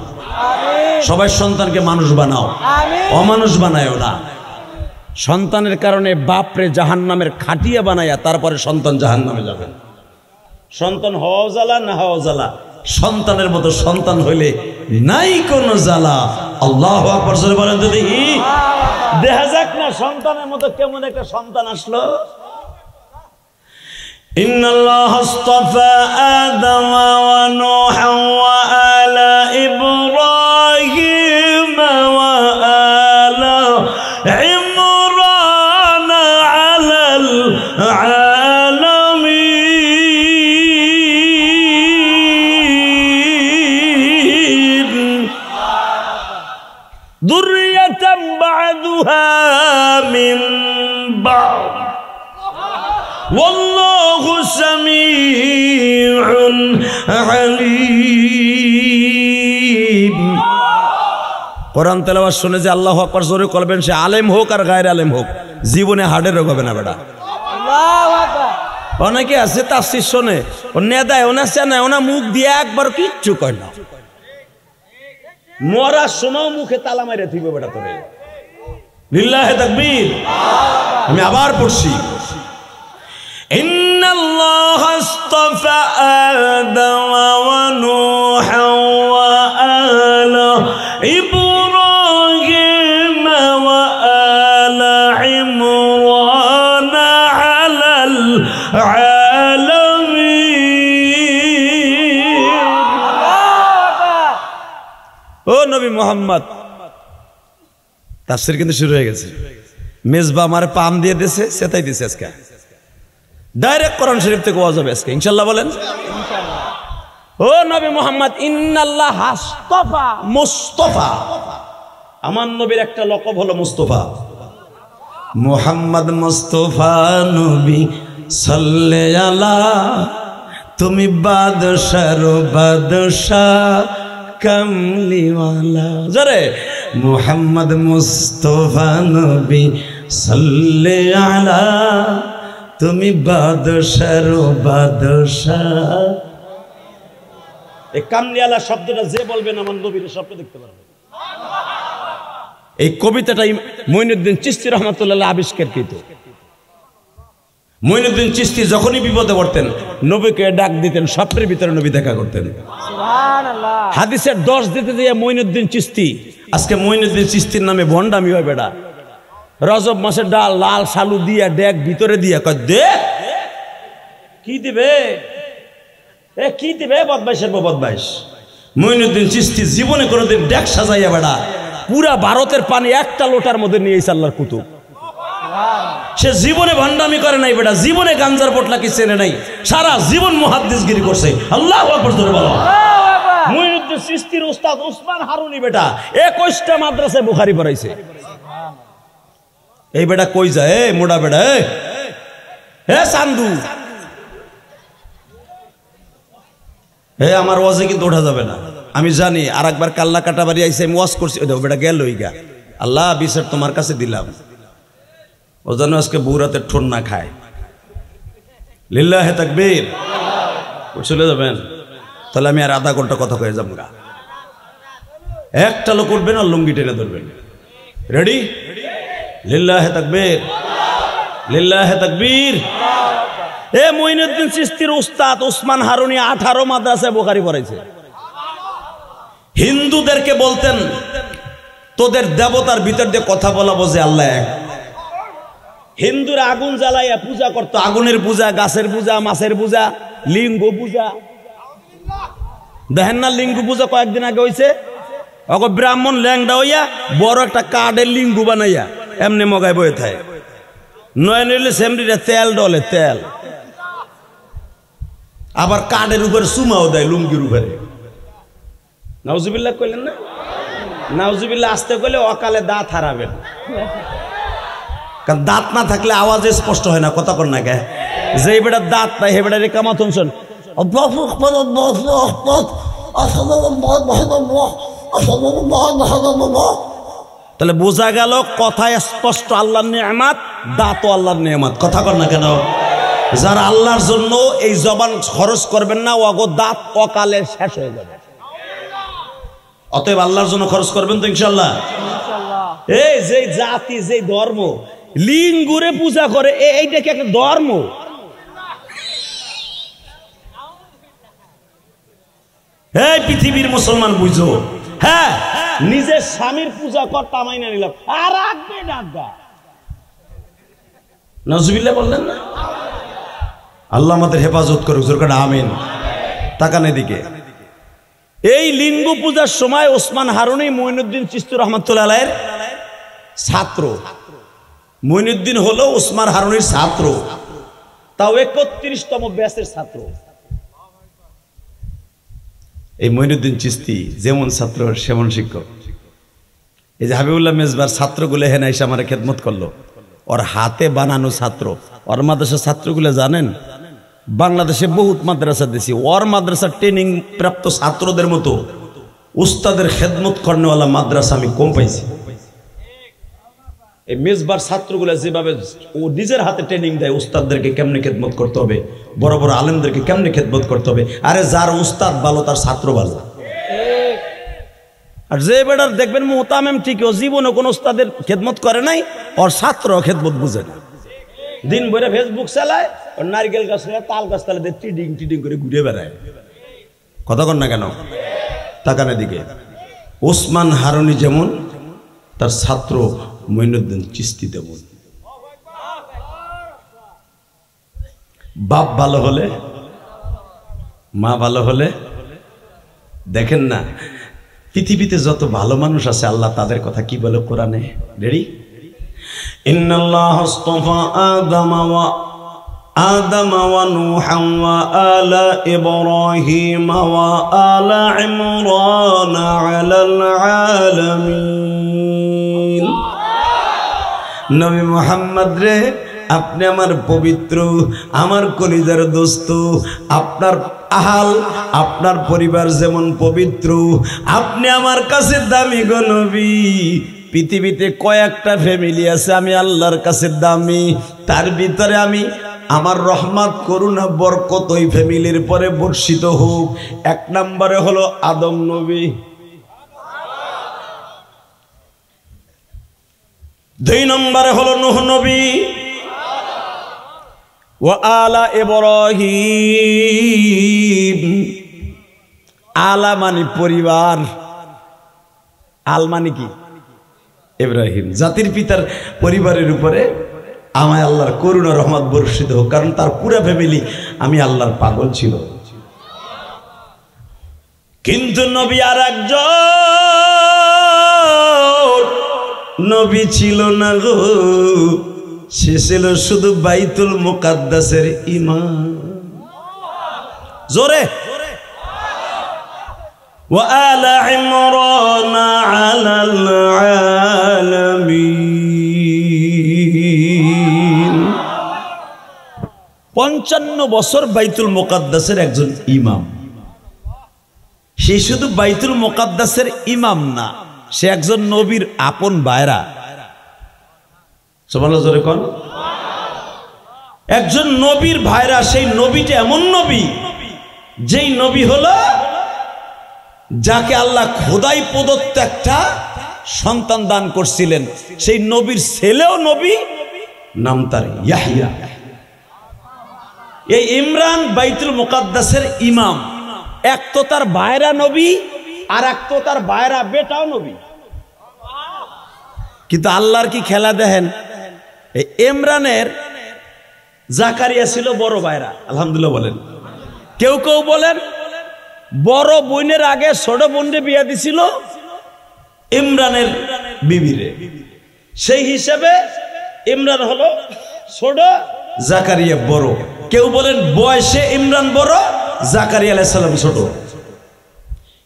[SPEAKER 1] সবার সন্তানকে মানুষ বানাও, অমানুষ বানায়ও না। সন্তানের কারণে বাপরে জাহান্নামের খাটিয়া বানাইয়া তারপরে সন্তান জাহান্নামে যাবেন। সন্তান হওয়া জ্বালা না হওয়া জ্বালা, সন্তানের মতো সন্তান হইলে নাই কোন জ্বালা। আল্লাহু আকবার জোরে বলেন তো দেখি, দেখা যাক না সন্তানের মতো কেমন একটা সন্তান আসলো। ইন্নাল্লাহা আস্তাফা আদম ওয়া নূহা ওয়া আলা ইব্রাহিম ওয়া আলা ইমরান আলাল আলামিন যুররিয়াতাম বা'দুহা মিন বা'দ والله سميع عليم। কোরআন তেলাওয়াত শুনে যে আল্লাহু আকবার জোরে করবেন, সে আলেম হোক আর গায়ের আলেম হোক, জীবনে হার্টের রোগ হবে না বেটা। আল্লাহু আকবার। অনেকে আছে তাফসীর শুনে ও নেদায় ওনা চেনে ওনা মুখ দিয়ে একবার কিচ্ছু কয় না, মরার সময় মুখে তালা মেরে থিবে বেটা তোরে। লিল্লাহি তাকবীর। আমি আবার পড়ছি, إن الله اصطفى آدم ونوحا وآل إبراهيم وآل عمران على العالمين। ও নবী মুহাম্মদ, তাফসীর কিন্তু শুরু হয়ে গেছে। মেজবা আমার পাম দিয়ে দিয়েছে, সেটাই দিয়েছে আজকে ডাইরেক্ট কোরআন শরীফ থেকে ওয়াজ হবে আজকে ইনশাআল্লাহ বলেন ইনশাআল্লাহ। ও নবী মুহাম্মদ, ইন্নাল্লাহ আস্তাফা, মুস্তাফা, আমার নবীর একটা লকব হলো মুস্তাফা। মুহাম্মদ মুস্তাফা নবী সাল্লাল্লাহু আলা, তুমি বাদশার বাদশাহ কামলিওয়ালা। জোরে মুহাম্মদ মুস্তাফা নবী সাল্লাল্লাহু আলা, তুমি বাদশার বাদশাহ। এই কামলিওয়ালা শব্দটা যে বলবেন আমার নবীর স্বপ্ন দেখতে পারবেন। এই কবিতাটাই মঈনুদ্দিন চিশতি রহমাতুল্লাহ আবিষ্কারকৃত। মঈনুদ্দিন চিশতি যখনই বিপদে পড়তেন নবীকে ডাক দিতেন, স্বপ্নের ভিতরে নবী দেখা করতেন। সুবহানাল্লাহ। হাদিসের 10 দিতে দিয়ে মঈনুদ্দিন চিশতি, আজকে মঈনুদ্দিন চিশতির নামে ভণ্ডামি হয় বেটা। রজব মাসের ডাল লাল সালু দিয়া ডেক ভিতরে দিয়া কয় দে, কি দিবে এ কি দিবে, বদমাইশের বদমাইশ। মঈনুদ্দিন চিশতি জীবনে কোনোদিন ডেক সাজাইয়া বেড়া পুরা ভারতের পানি একটা লোটার মধ্যে নিয়ে এসে আল্লাহর কুতুব। সে জীবনে ভণ্ডামি করে নাই বেটা, জীবনে গাঞ্জার পটলা কি চেনে নাই, সারা জীবন মুহাদ্দিসগিরি করছে। আল্লাহু আকবার জোরে বলো। মঈনুদ্দিন চিশতির উস্তাদ উসমান হারুনি বেটা 21টা মাদ্রাসায় বুখারী পড়াইছে। এই বেটা কই যায় মোড়া বেটা, হে চান্দু, হে আমার ওয়াজে কিন্তু ওঠা যাবে না। আমি জানি আর একবার কাল্লা কাটা বাড়ি আইসে আমি ওয়াজ করছি, বেটা গেল ওইগা। আল্লাহ বিচার তোমার কাছে দিলাম, ও যেন আজকে বউরাতে ঠোন না খায়। লিল্লাহি তাকবীর। চলে যাবেন তাহলে আমি আর আধা ঘন্টা কথা কয়ে যাবো গা। একটা লোক উঠবেন আর লুঙ্গি টেনে ধরবেন। রেডি? লিল্লাহি তাকবীর, লিল্লাহি তাকবীর। এ মঈনুদ্দিন চিশতির উস্তাদ উসমান হারুনি 18 মাদ্রাসায় বুখারী পড়াইছে। হিন্দুদেরকে বলতেন তোদের দেবতার ভিতর দিয়ে কথা বলা বোঝে আল্লাহ এক। হিন্দুরা আগুন জ্বালাইয়া পূজা করতো, আগুনের পূজা, গাছের পূজা, মাছের পূজা, লিঙ্গ পূজা দেখেন না, লিঙ্গ পূজা কয়েকদিন আগে হয়েছে। অগ ব্রাহ্মণ ল্যাংডা হইয়া বড় একটা কাঠের লিঙ্গ বানাইয়া এমনি মগায় বয়ে থাকে, নয় নইলে সেমরিটা তেল ডলে তেল, আবার কাঠের উপরে সুমাও দেয় লুঙ্গির উপরে। নাউজুবিল্লাহ কইলেন না? নাউজুবিল্লাহ আসতে কইলে অকালে দাঁত হারাবেন, কারণ দাঁত না থাকলে আওয়াজে স্পষ্ট হয় না, কথা কর না কে। যে বেটার দাঁত নাই হে বেটার কামা শুনছেন, তাহলে বোঝা গেল কথায় স্পষ্ট আল্লাহর নিয়ামত, দাঁতও আল্লাহর নিয়ামত, কথা কর না কেন। যারা আল্লাহর জন্য এই জবান খরচ করবেন না, ওগো দাঁত অকালে শেষ হয়ে যাবে। অতএব আল্লাহর জন্য খরচ করবেন তো ইনশাল্লাহ। এই যে জাতি, যে ধর্ম লিঙ্গুরে পূজা করে, এইটা কি একটা ধর্ম? এই পৃথিবীর মুসলমান বুঝো, হ্যাঁ নিজের স্বামীর পূজা কর তামাই না নিলাম, আর রাখবে ডাকবা। নাউজুবিল্লাহ বললেন না? আল্লাহ আমাদের হেফাজত করুক, জোর করে আমিন। তাকান এদিকে। এই লিঙ্গ পূজার সময় ওসমান হারুনি মঈনুদ্দিন চিশতি রহমাতুল্লাহ আলাইহির ছাত্র। মঈনুদ্দিন হলো ওসমান হারুনির ছাত্র, তাও ৩১তম ব্যাচের ছাত্র। এই মঈনুদ্দিন চিশতি যেমন ছাত্র সেমন শিক্ষক। এই যে হাবিবুল্লাহ মেজবার ছাত্রগুলো হেনা এসে আমার খেদমত করলো, ওর হাতে বানানো ছাত্র। ওর মাদ্রাসার ছাত্রগুলো জানেন, বাংলাদেশে বহুত মাদ্রাসা দিছি, ওর মাদ্রাসার ট্রেনিং প্রাপ্ত ছাত্রদের মতো উস্তাদের খেদমত করেওয়ালা মাদ্রাসা আমি কম পাইছি। এই মেজবার ছাত্রগুলো যেভাবে ও নিজের হাতে ট্রেনিং দেয়, উস্তাদদেরকে কেমনে খেদমত করতে হবে, বড় বড় আলেমদেরকে কেমনে খেদমত করতে হবে। আরে যার উস্তাদ ভালো তার ছাত্র ভালো। আর যে বেটার দেখবেন মুহতামিম ঠিক, ও জীবনে কোন উস্তাদের খেদমত করে নাই, ওর ছাত্র খেদমত বুঝে না। দিন ভরে ফেসবুক চালায়, ওর নারকেল গাছ তাল গাছ তালে টিডিং টিডিং করে ঘুরে বেড়ায়, কথা কর না কেন। তাকানের দিকে ওসমান হারুনি যেমন, তার ছাত্র মঈনুদ্দিন চিশতি তেমন। বাপ ভালো হলে, মা ভালো হলে, দেখেন না পৃথিবীতে যত ভালো মানুষ আছে আল্লাহ তাদের কথা কি বলে কোরআনে। রেডি? ইন্নাল্লাহ আস্তাফা আদামা ওয়া নূহান ওয়া আলা ইব্রাহিম ওয়া আলা ইমরান আলাল আলামিন। নবী মুহাম্মদ রে, আপনি আমার পবিত্র, আমার কলিজার দোস্ত, আপনার আহাল, আপনার পরিবার যেমন পবিত্র, আপনি আমার কাছে দামি গো নবী। পৃথিবীতে কয়েকটা ফ্যামিলি আছে আমি আল্লাহর কাছে দামি, তার ভিতরে আমি আমার রহমত করুণা বরকত ওই ফ্যামিলির পরে বর্ষিত হোক। এক নম্বরে হলো আদম নবী, ২ নম্বরে হলো নূহ নবী, ওয়া আলা ইব্রাহিম। আলা মানে পরিবার, আল মানে কি? ইব্রাহিম। জাতির পিতার পরিবারের উপরে আমায় আল্লাহর করুণা রহমত বর্ষিত হোক, কারণ তার পুরো ফ্যামিলি আমি আল্লাহর পাগল ছিল। কিন্তু নবী আর একজন নবী ছিল না গো, সে ছিল শুধু বাইতুল মুকাদ্দাসের ইমাম। জোরে ওয়া আলা ইমরান আলাল আলামিন। ৫৫ বছর বাইতুল মুকাদ্দাসের একজন ইমাম। সে শুধু বাইতুল মুকাদ্দাসের ইমাম না, সে একজন নবীর আপন ভাইরা। সুবহানাল্লাহ, জোরে কোন। একজন নবীর ভাইরা, সেই নবীটা এমন নবী, যেই নবী হলো যাকে আল্লাহ খোদাই প্রদত্ত একটা সন্তান দান করছিলেন। সেই নবীর ছেলেও নবী, নাম তার ইয়াহইয়া। এই ইমরান বাইতুল মুকাদ্দাসের ইমাম। এক তো তার ভাইরা নবী, আর এক তো তার ভাইরা বেটাও নবী। কিন্তু আল্লাহর কি খেলা দেখেন, এই ইমরানের জাকারিয়া ছিল বড় ভাইরা, আলহামদুলিল্লাহ বলেন। কেউ কেউ বলেন বড় বোনের আগে ছোট বোনকে বিয়া দিছিল ইমরানের বিবিরে, সেই হিসাবে ইমরান হলো ছোট, জাকারিয়া বড়। কেউ বলেন বয়সে ইমরান বড়, জাকারিয়া আলাইহিস সালাম ছোট।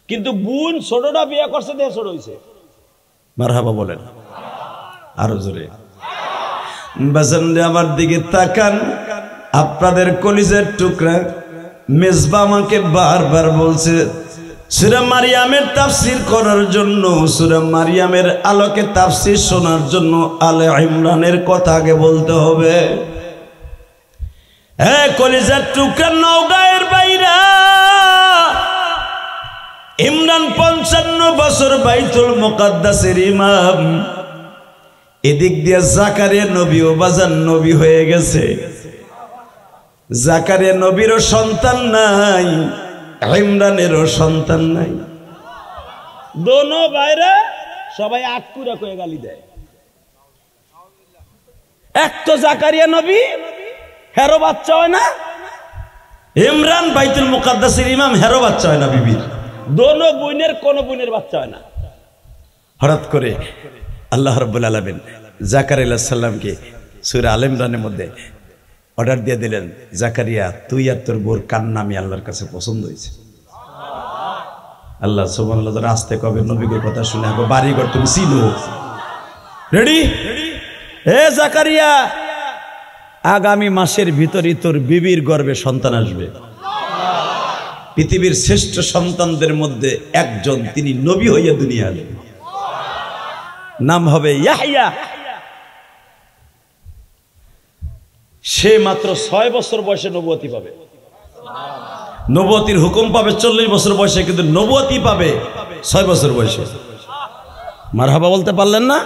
[SPEAKER 1] কিন্তু বোন ছোটটা বিয়ে করছে দেহ ছোট হইছে। মারহাবা বলেন আরো জোরে। বাজানরে আমার দিকে তাকান, আপনাদের কলিজার টুকরা মেজবা আমাকে বারবার বলছে সূরা মারিয়ামের তাফসীর করার জন্য, সূরা মারিয়ামের আলোকে তাফসীর শোনার জন্য আলে ইমরানের কথা আগে বলতে হবে। হ্যাঁ কলিজার টুকরা নওগাঁয়ের বাইরা, ইমরান 55 বছর বাইতুল মুকাদ্দাসের ইমাম। এদিক দিয়ে জাকারিয়া নবীও বাজান নবী হয়ে গেছে। জাকারিয়া নবীরও সন্তান নাই, ইমরানেরও সন্তান নাই। দোনো বাইরে সবাই আটকুরা কয়ে গালি দেয়। এক তো জাকারিয়া নবী, হেরো বাচ্চা হয় না। ইমরান বাইতুল মুকাদ্দাসের ইমাম, হেরো বাচ্চা হয় না বিবির। দোনো বোনের কোন বোনের বাচ্চা হয় না। হঠাৎ করে আল্লাহ রাব্বুল আলামিন জাকারিয়া আলাইহিস সালামকে সূরা আলে ইমরানের মধ্যে অর্ডার দিয়ে দিলেন, জাকারিয়া তুই আর তোর বোর কান্না আমি আল্লাহর কাছে পছন্দ হয়েছে। আল্লাহ সুবহানাল্লাহ আস্তে কবে নবীর কথা শুনে আগে বাড়ি ঘর তুমি চিনো। রেডি? হে জাকারিয়া, আগামী মাসের ভিতরই তোর বিবির গর্ভে সন্তান আসবে। পৃথিবীর শ্রেষ্ঠ সন্তানদের মধ্যে একজন, তিনি নবী হইয়া দুনিয়া আসবে। নাম হবে ইয়াহইয়া। সে মাত্র 6 বছর বয়সে নবুয়তি পাবে। নবুয়তির হুকুম পাবে 40 বছর বয়সে, কিন্তু নবুয়তি পাবে 6 বছর বয়সে। মারহাবা বলতে পারলেন না?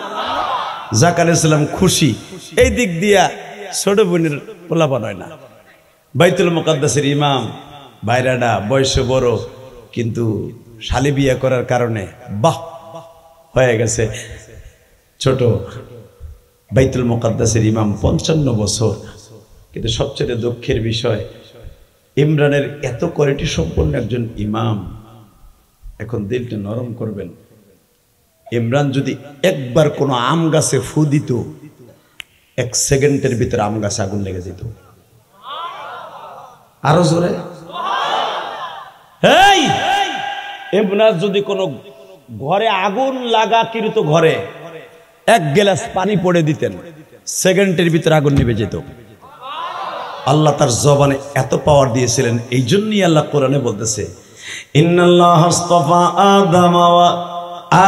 [SPEAKER 1] জাকারিয়া আলাইহিস সালাম খুশি। এই দিক দিয়া ছোট বোনের পোলাপান হয় না। বাইতুল মুকাদ্দাসের ইমাম, বাইরাডা বয়সে বড়, কিন্তু শালি বিয়ে করার কারণে বাহ হয়ে গেছে ছোট। বাইতুল মুকাদ্দাসের ইমাম 55 বছর। কিন্তু সবচেয়ে দুঃখের বিষয়, ইমরানের এত কোয়ালিটি সম্পন্ন একজন ইমাম। এখন দিলটা নরম করবেন, ইমরান যদি একবার কোনো আম গাছে ফু দিত, 1 সেকেন্ডের ভিতরে আম গাছে আগুন লেগে যেত। আরো জোরে। এই ইমরান যদি কোনো ঘরে আগুন লাগাকৃত ঘরে 1 গ্লাস পানি পড়ে দিতেন, সেকেন্ডের ভিতরে আগুন নিভে যেত। আল্লাহ তার জবানে এত পাওয়ার দিয়েছিলেন। এই জন্যই আল্লাহ কোরআনে বলতেছে, ইন্নাল্লাহ আস্তাফা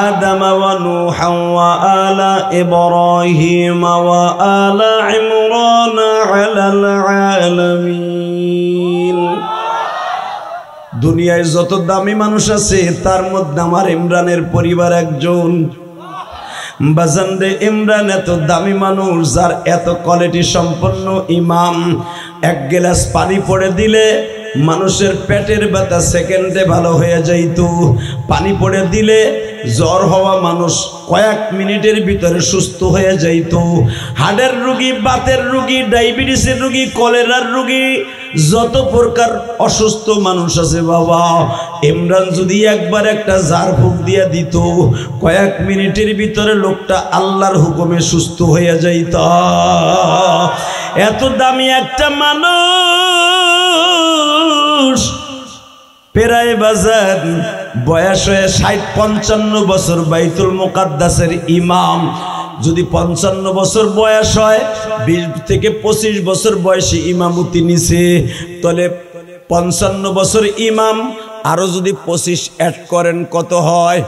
[SPEAKER 1] আদামা ওয়া নূহা ওয়া আলা ইব্রাহিম ওয়া আলা ইমরান আলাল আলামিন। দুনিয়ায় যত দামি মানুষ আছে তার মধ্যে আমার ইমরানের পরিবার একজন। বাজান রে, ইমরান এত দামি মানুষ, যার এত কোয়ালিটি সম্পন্ন ইমাম। 1 গ্লাস পানি পড়ে দিলে মানুষের পেটের ব্যথা সেকেন্ডে ভালো হয়ে যাইত। পানি পড়ে দিলে জ্বর হওয়া মানুষ কয়েক মিনিটের ভিতরে সুস্থ হয়ে যাইত। হার্টের রোগী, বাতের রোগী, ডায়াবেটিসের রোগী, কলেরার রোগী, যত প্রকার অসুস্থ মানুষ আছে বাবা, ইমরান যদি একবার একটা জার ফুঁক দিয়ে দিত, কয়েক মিনিটের ভিতরে লোকটা আল্লাহর হুকুমে সুস্থ হয়ে যাইত। এত দামি একটা মানুষ প্রায় বাজার বয়স হয়ে 60-55 বছর বাইতুল মুকাদ্দাসের ইমাম। যদি 55 বছর বয়স হয়, 20 থেকে 25 বছর বয়সে ইমামতি নিছে, তাহলে 55 বছর ইমাম, আরো যদি 25 অ্যাড করেন কত হয়?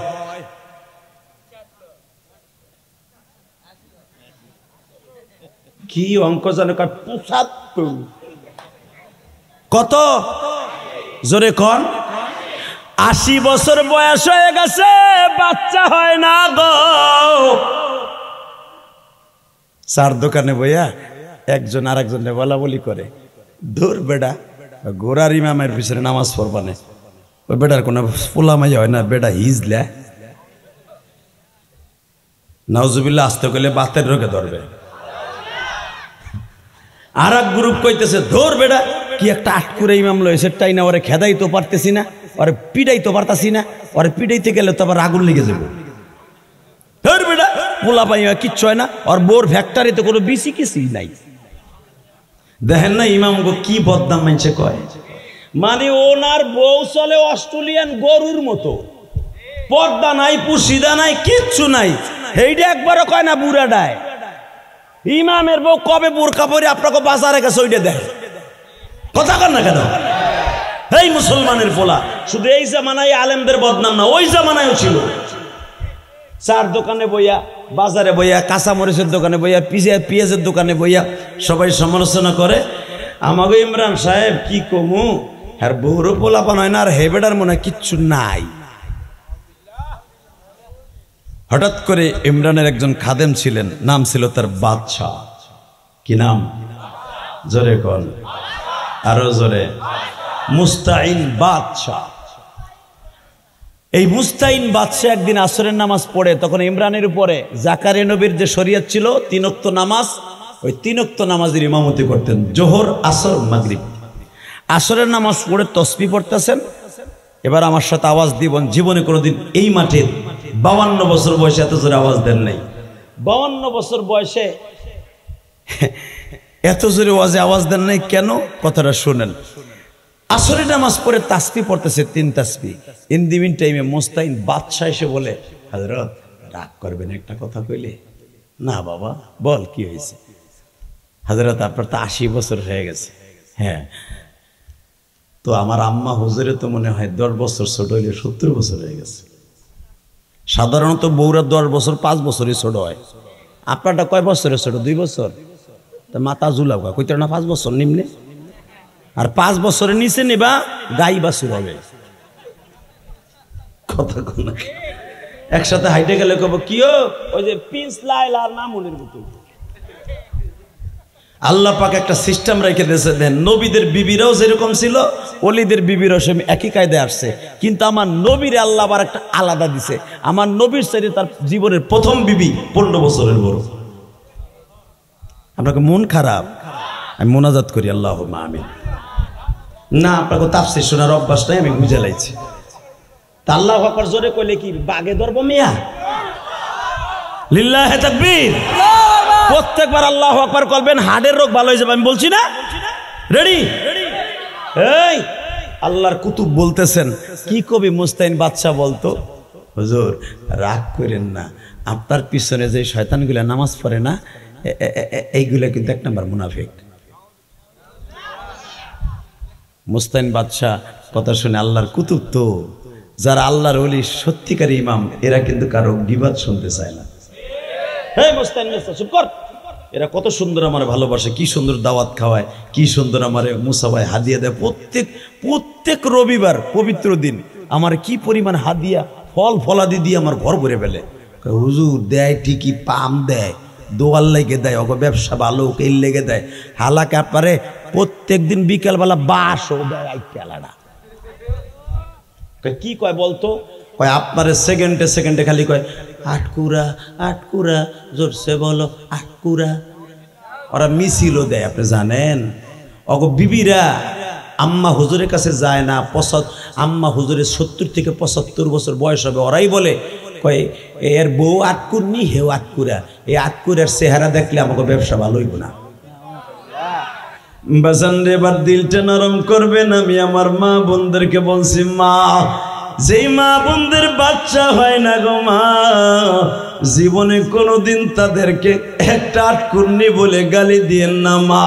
[SPEAKER 1] কি অঙ্ক জানো? 75। কত জোরে কন? 80 বছর বয়স হয়ে গেছে, বাচ্চা হয় না গো। 4 দোকানে বইয়া একজন আর একজনে বলা বলি করে, দূর বেটা, গোড়ার ইমামের পিছনে নামাজ পড়বানে, ওই বেটার কোনো পোলা মাইয়া হয় না, বেটা হিজলা। নাউজুবিল্লাহ, আসতে গেলে বাতের রোগে ধরবে। আর এক গ্রুপ কইতেছে, ধর বেটা, কি একটা আটকুরে ইমাম লয়েছে তাই না, ওরে খেদাই তো পারতেছি না, ওরে পিটাই তো পারতাছি না, ওরে পিটাইতে গেলে তো আবার আগুন লেগে যাবো। বেটা পোলা পাইয়া কিচ্ছু হয় না, ওর বোর ফ্যাক্টরিতে কোনো বিসি কিছুই নাই। দেখেন না ইমাম গো কি বদনাম মানছে কয়, মানে ওনার বউ চলে অস্ট্রেলিয়ান গরুর মতো, পর্দা নাই, পুশিদা নাই, কিচ্ছু নাই। এইটা একবারও কয় না বুড়াডায়। ইমামের বউ কবে বোরকা পরে আপনাকে বাজারে গেছে ওইটা দেয়, কথা কন না কেন? এই মুসলমানের পোলা শুধু এই জামানায় আলেমদের বদনাম না, ওই জামানায়ও ছিল। চার দোকানে বইয়া, বাজারে বইয়া, কাঁচামরিচের দোকানে বইয়া, পেঁয়াজের দোকানে বইয়া সবাই সমালোচনা করে। আমাকে ইমরান সাহেব কি কমু, আর বউরও পোলাপান হয় না, আর হেবেটার মনে হয় কিচ্ছু নাই। হঠাৎ করে ইমরানের একজন খাদেম ছিলেন, নাম ছিল তার বাদশাহ। কি নাম? জোরে কন, আরো জোরে। মুস্তাইন বাদশাহ। এই মুস্তাইন বাদশাহ একদিন আসরের নামাজ পড়ে, তখন ইমরানের উপরে জাকারিয়া নবীর যে শরীয়ত ছিল 3 ওয়াক্ত নামাজ, ওই 3 ওয়াক্ত নামাজের ইমামতি করতেন, জোহর, আসর, মাগরিব। আসরের নামাজ পড়ে তসবিহ পড়তেছেন। এবার আমার সাথে আওয়াজ দিবেন, জীবনে কোনোদিন এই মাঠে 52 বছর বয়সে এত জোরে আওয়াজ দেন নাই। 52 বছর বয়সে এত জোরে আওয়াজ দেন নাই কেন? কথাটা শুনেন। আসরের নামাজ পড়ে তাসবিহ পড়তেছে, 3 তাসবিহ। ইন দি মিন টাইমে মুস্তাইন বাদশাহ এসে বলে, হযরত রাগ করবেন একটা কথা কইলে? না বাবা বল, কি হয়েছে? হযরত আপনার তো 80 বছর হয়ে গেছে। হ্যাঁ, তো আমার আম্মা হুজুরে তো মনে হয় 10 বছর ছোট হইলে 70 বছর হয়ে গেছে। সাধারণত বউরা 10 বছর 5 বছরই ছোট হয়। আপনারটা কয় বছরের ছোট? 2 বছর। তা মাথা জুলাবা কইতে না 5 বছর নিম্নে, আর 5 বছরের নিচে নেবা গাই বাছুর হবে। কথা কন না, একসাথে হাইটে গেলে কব কি ওই যে পিন্স লাইলা আর মামুনের মতো। আল্লাহ পাক একটা সিস্টেম রেখে দিয়েছে, দেন নবীদের বিবিরাও যেরকম ছিল, ওলিদের বিবিরাও সে একই কায়দায় আসছে। কিন্তু আমার নবীর আল্লাহ আবার একটা আলাদা দিছে। আমার নবীর সাথে তার জীবনের প্রথম বিবি 15 বছরের বড়। আপনাকে মন খারাপ, আমি মোনাজাত করি আল্লাহুম্মা আমিন। না আপনাকে তাফসীর শোনার অভ্যাস নাই, আমি বুঝে লাইছি। তা আল্লাহু আকবার জোরে কইলে কি বাগে ধরবো মিয়া? লিল্লাহি তাকবীর। প্রত্যেকবার আল্লাহু আকবার বলবেন, হার্টের রোগ ভালো হয়ে যাবে। আমি বলছি না, রেডি? এই আল্লাহর কুতুব বলতেছেন, কি কবি মুস্তাইন বাদশাহ বলতো, হুজুর রাগ করেন না, আপনার পিছনে যে শয়তানগুলা নামাজ পড়ে না, এইগুলা কিন্তু 1 নম্বর মুনাফিক। মুস্তাইন বাদশাহ কথা শুনে আল্লাহর কুতুব তো, যারা আল্লাহর ওলি সত্যিকার ইমাম, এরা কিন্তু কারো গীবত শুনতে চায় না। হে মুস্তাইন চুপ কর, এরা কত সুন্দর আমার ভালোবাসে, কি সুন্দর দাওয়াত খাওয়ায়, কি সুন্দর আমার মুসাফায় হাদিয়া দেয়। প্রত্যেক রবিবার পবিত্র দিন আমার কি পরিমাণ হাদিয়া, ফল ফলাদি দিয়ে আমার ঘর ভরে ফেলে। হুজুর দেয় ঠিকই, পাম দেয়, দোয়াল লেগে দেয়, ওকে ব্যবসা ভালো, কেল লেগে দেয়। হালাকে আপনারে প্রত্যেক দিন বিকালবেলা বাসও দেয়। খেলাটা কি কয় বলতো, কয় আপনারে সেকেন্ডে সেকেন্ডে খালি কয় আটকুরা আটকুরা, জোরসে বলো আটকুরা। ওরা মিছিলও দেয়, আপনি জানেন। ওগো বিবিরা আম্মা হুজুরের কাছে যায় না, আম্মা হুজুরের 70 থেকে 75 বছর বয়স হবে, ওরাই বলে কয় এর বউ আটকুরনি, হেও আটকুরা। এই আটকুরার চেহারা দেখলে আমাকে ব্যবসা ভালো হইব না। বাজান রে, এবার দিলটা নরম করবেন। আমি আমার মা বোনদেরকে বলছি, মা যেই মা বোনদের বাচ্চা হয় না গো মা, জীবনে কোনোদিন তাদেরকে একটা আটকুর্নি বলে গালি দিয়েন না মা,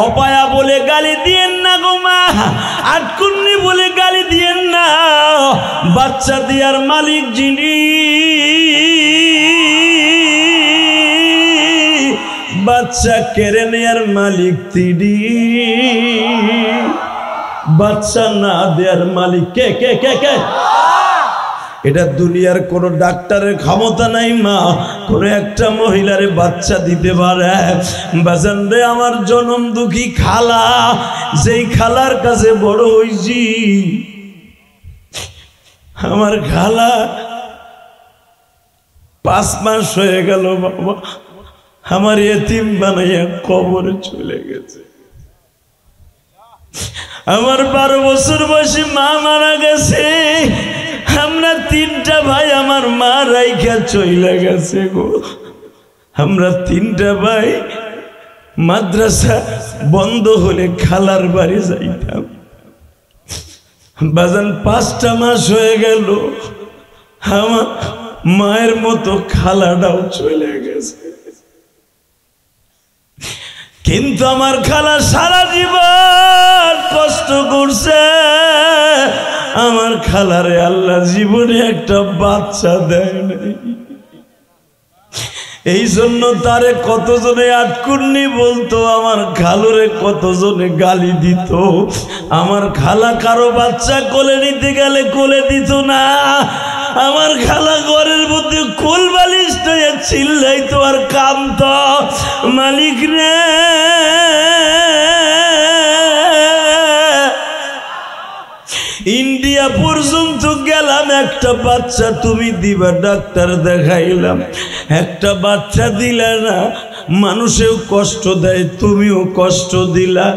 [SPEAKER 1] অপায়া বলে গালি দিয়েন না গো মা, আটকুর্নি বলে গালি দিয়েন না। বাচ্চা দেওয়ার মালিক যিনি, বাচ্চা কেড়ে নেয়ার মালিক তিনি, বাচ্চা না দেয়ার মালিক কে কে কে কে? এটা দুনিয়ার কোন ডাক্তারের ক্ষমতা নাই মা কোন একটা মহিলারে বাচ্চা দিতে পারে। বাজান রে, আমার জনম দুঃখী খালা, যেই খালার কাছে বড় হইছি, আমার খালা 5 মাস হয়ে গেল বাবা, আমার এতিম বানাইয়া কবরে চলে গেছে। আমার 12 বছর বয়সী মা মারা গেছে। আমরা 3টা ভাই আমার মা রাইখা চইলা গেছে গো। আমরা 3টা ভাই মাদ্রাসা বন্ধ হলে খালার বাড়ি যাইতাম। বাজান 5টা মাস হয়ে গেল, আমার মায়ের মতো খালাটাও চলে গেছে। কিন্তু আমার খালা সারা জীবন কষ্ট করছে। আমার খালারে আল্লাহ জীবনে একটা বাচ্চা দেয় নাই। এই জন্য তারে কতজনে আটকুন্নি বলতো, আমার খালুরে কতজনে গালি দিত। আমার খালা কারো বাচ্চা কোলে নিতে গেলে কোলে দিত না। আমার খালা ঘরের মধ্যে কোল বালিশ নিয়ে চিল্লাইতো আর কাঁদতো, মালিক রে ইন্ডিয়া পর্যন্ত গেলাম, একটা বাচ্চা তুমি দিবা, ডাক্তার দেখাইলাম, একটা বাচ্চা দিলা না। মানুষেও কষ্ট দেয়, তুমিও কষ্ট দিলা,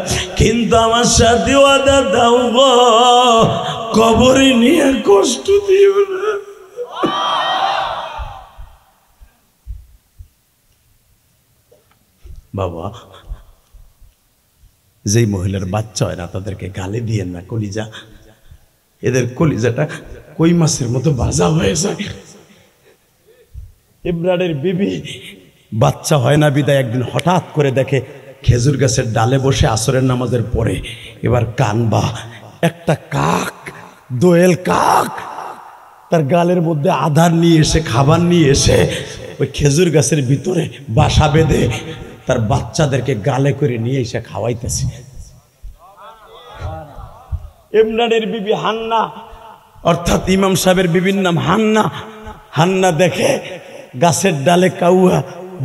[SPEAKER 1] কিন্তু আমার সাথে ওয়াদা দাও গো, কবরে নিয়ে কষ্ট দিও না। বাবা, যেই মহিলার বাচ্চা হয় না তাদেরকে গালি দিয়েন না, কলিজা, এদের কলিজাটা কই মাছের মতো ভাজা হয়ে যায়। ইমরানের বিবি বাচ্চা হয় না বিদায় একদিন হঠাৎ করে দেখে খেজুর গাছের ডালে বসে আসরের নামাজের পরে এবার কানবা একটা কাক, দোয়েল কাক তার গালের মধ্যে আধার নিয়ে এসে খাবার নিয়ে এসে ওই খেজুর গাছের ভিতরে বাসা বেঁধে তার বাচ্চাদেরকে গালে করে নিয়ে এসে খাওয়াইতেছে। ইমরানের বিবি হান্না, অর্থাৎ ইমাম সাহেবের বিবির নাম হান্না। হান্না দেখে গাছের ডালে কাউয়া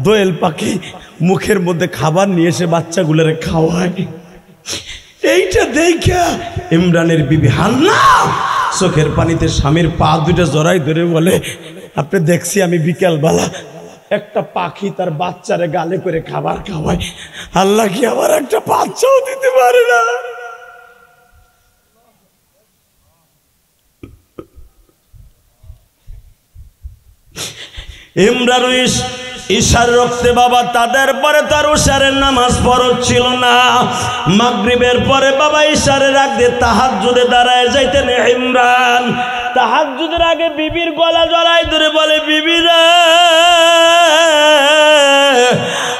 [SPEAKER 1] দোয়েল পাখি মুখের মধ্যে খাবার নিয়ে এসে বাচ্চাগুলোরে খাওয়ায়। এইটা দেখা ইমরানের বিবি হান্না চোখের পানিতে স্বামীর পা দুটো জড়াই ধরে বলে, আপনি দেখছি আমি বিকেলবেলা একটা পাখি তার বাচ্চারে গালে করে খাবার খাওয়ায়, আল্লাহ কি আমার একটা বাচ্চাও দিতে পারে না? ইমরান ঈশার রক্তে বাবা, তাদের পরে তার উশারের নামাজ ফরজ ছিল না। মাগরিবের পরে বাবা ঈশারের আগে তাহাজ্জুদে দাঁড়ায় যাইতেন ইমরান। তাহাজ্জুদের আগে বিবির গলা জড়াই ধরে বলে, বিবিরা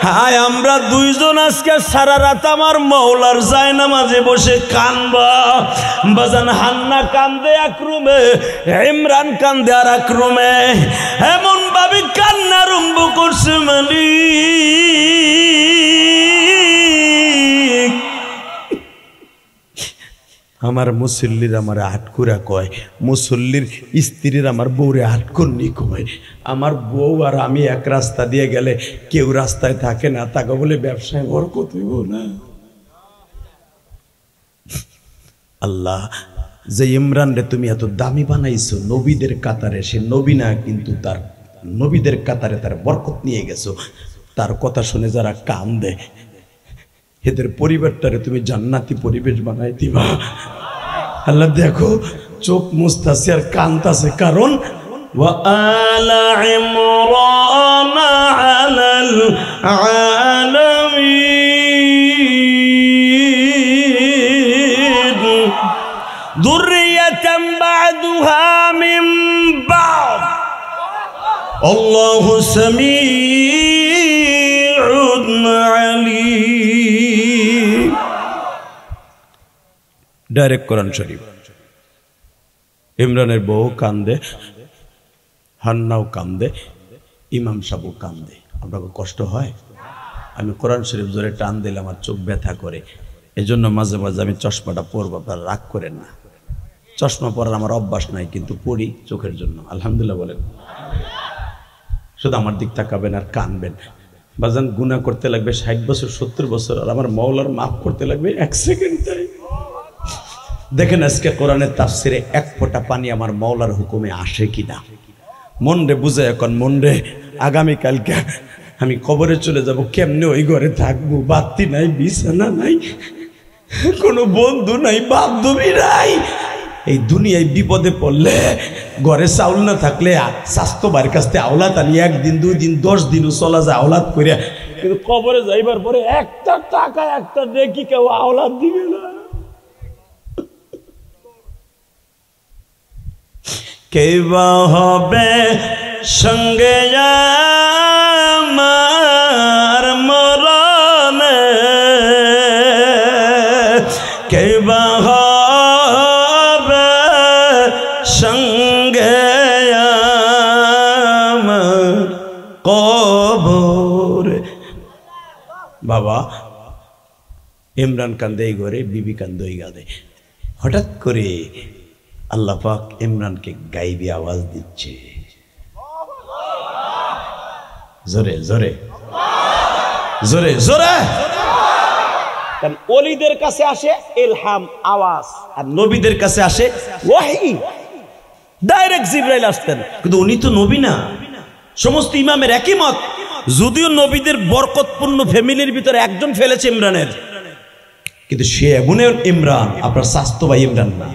[SPEAKER 1] হায়, আমরা দুইজন আজকে সারা রাত আমার মওলার জায়নামাজে বসে কানবা। বাজান হান্না কান্দে এক রুমে, ইমরান কান্দে আর এক রুমে। এমন ভাবে কান্না আরম্ভ করছে মালিক। আমার মুসল্লির আমার আটকুরা কয়, মুসল্লির স্ত্রীর আমার বউরে আটকুন্নি কয়। আমার বউ আর আমি এক রাস্তা দিয়ে গেলে কেউ রাস্তায় থাকে না, তাকে বলে ব্যবসায় বরকত হইব না। আল্লাহ, যে ইমরান রে তুমি এত দামি বানাইছো নবীদের কাতারে, সে নবী না কিন্তু তার নবীদের কাতারে তার বরকত নিয়ে গেছো। তার কথা শুনে যারা কান্দে এদের পরিবারটারে তুমি জান্নাতি পরিবেশ বানাই দিবা। আল্লাহ দেখো চোখ মুস্তাছে আর কান্দাছে, কারণ ওয়া আলা ইমরান আলাল আলামিন যুররিয়াতান বা'দুহা মিন বা'দ আল্লাহু সামিউন আলীম। ডাইরেক্ট কোরআন শরীফ। ইমরানের বউ কান্দে, হান্নাও কান্দে, ইমাম সাহেবও কান্দে। আপনাকে কষ্ট হয়? আমি কোরআন শরীফ জোরে টান দিলে আমার চোখ ব্যথা করে, এজন্য মাঝে মাঝে আমি চশমাটা পরবো, আপনারা রাগ করেন না। চশমা পরার আমার অভ্যাস নাই, কিন্তু পড়ি চোখের জন্য। আলহামদুলিল্লাহ বলেন। শুধু আমার দিক তাকাবেন আর কানবেন। বাজান গুনাহ করতে লাগবে 60 বছর 70 বছর, আর আমার মাওলার মাফ করতে লাগবে 1 সেকেন্ড টাইম। দেখেন আজকে কোরআনের তাফসিরে এক ফোঁটা পানি আমার মাওলার হুকুমে আসে কিনা। মন রে বুঝে, এখন মন রে আগামীকালকে আমি কবরে চলে যাব, কেমনে ওই ঘরে থাকবো? বাতি নাই, বিছানা নাই, কোনো বন্ধু নাই, বান্ধবী নাই। এই দুনিয়ায় বিপদে পড়লে ঘরে চাউল না থাকলে স্বাস্থ্য বাড়ির কাছ থেকে আওলাদ আনি 1 দিন 2 দিন 10 দিনও চলা যায় আওলাদ করে, কিন্তু কবরে যাইবার পরে একটা টাকা একটা দেখি কেউ আওলাদ দিবে না। কেবা হবে সঙ্গে আমার মরণে, কেবা হবে সঙ্গে আমার কবরে। বাবা ইমরান কান্দে এই ঘরে, বিবি কান্দে ওই গাদে। হঠাৎ করে আল্লাহ পাক ইমরানকে গাইবি আওয়াজ দিচ্ছে, জোরে জোরে জোরে জোরে। কারণ ওলিদের কাছে আসে ইলহাম আওয়াজ, আর নবীদের কাছে আসে ওয়াহি। ডাইরেক্ট জিবরাইল আসতেন, কিন্তু উনি তো নবী না। সমস্ত ইমামের একই মত, যদিও নবীদের বরকতপূর্ণ ফ্যামিলির ভিতরে একজন ফেলেছে ইমরানের, কিন্তু সে এমন ইমরান, আপনার স্বাস্থ্য ভাই ইমরান না,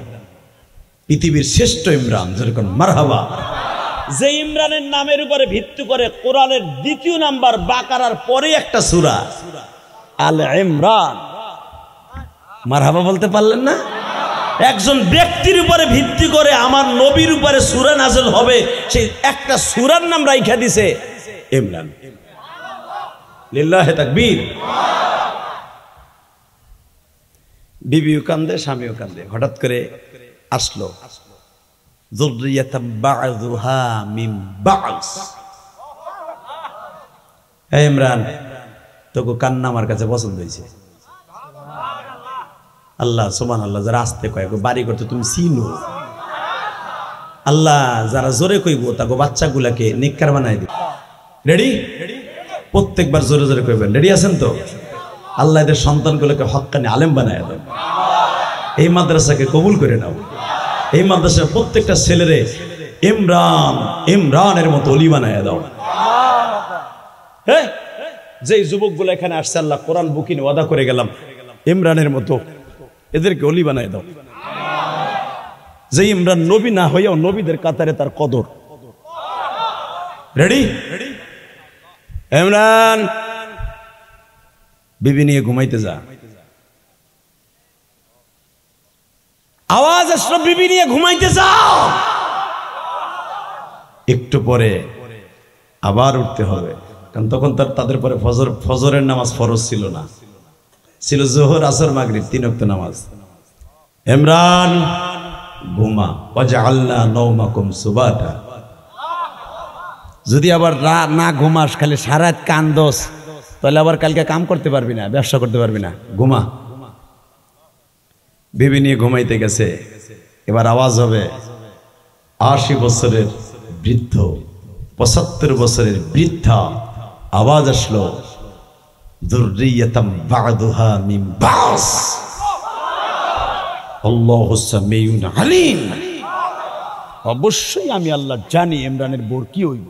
[SPEAKER 1] পৃথিবীর শ্রেষ্ঠ ইমরান, যেরকম মারহাবা। যে ইমরানের নামের উপরে ভিত্তি করে কোরআনের 2য় নাম্বার বাকারার পরে একটা সূরা আল ইমরান। মারহাবা বলতে পারলেন না? একজন ব্যক্তির উপরে ভিত্তি করে আমার নবীর উপরে সূরা নাযিল হবে, সেই একটা সূরার নাম রাইখা দিছে ইমরান। লিল্লাহি তাকবীর। বিবিও কান্দে, স্বামীও কান্দে। হঠাৎ করে আসলো যুররিয়াতাম বা'যুহা মিন বা'স। হে ইমরান, তোকে কান্না আমার কাছে পছন্দ হয়েছে। আল্লাহ সুবহানাল্লাহ। যারা আসতে কয় বাড়ি করতে তুমি চিনো, আল্লাহ যারা জোরে কইব তাকে বাচ্চাগুলাকে নেককার বানাই দিবে। রেডি? প্রত্যেকবার জোরে জোরে কইবেন। রেডি আছেন তো? আল্লাহ এদের সন্তানগুলোকে হক্কানি আলেম বানায় দাও। এই মাদ্রাসাকে কবুল করে নাও। এই মাদ্রাসার প্রত্যেকটা ছেলেরে ইমরানের মতো অলি বানায় দাও। হ্যাঁ, যে যুবকগুলো এখানে আসছে আল্লাহ কোরআন বুকিন ওয়াদা করে গেলাম, ইমরানের মতো এদেরকে অলি বানায় দাও। যে ইমরান নবী না হইয়াও নবীদের কাতারে তার কদর। রেডি? ইমরান বিবি নিয়ে ঘুমাইতে যা। আওয়াজ আসলো বিবি নিয়ে ঘুমাইতে যাও। একটু পরে আবার উঠতে হবে, কারণ তখন তাদের পরে ফজরের নামাজ ফরজ ছিল না, ছিল যোহর আসর মাগরিব 3 ওয়াক্ত নামাজ। ইমরান ঘুমা, ওয়াজআলনা নওমাকুম সুবাতা। যদি আবার না ঘুমাস, খালি সারা রাত কান্দস, তাহলে আবার কালকে কাম করতে পারবি না, ব্যবসা করতে পারবি না। ঘুমা। বিবি নিয়ে ঘুমাইতে গেছে। এবার আওয়াজ হবে 80 বছরের বৃদ্ধ, 75 বছরের বৃদ্ধা। আওয়াজ আসলো যুররিয়াতাম বা'দুহা মিন বা'স। আল্লাহু সামিউন আলিম। অবশ্যই আমি আল্লাহ জানি ইমরানের বোর কি হইব।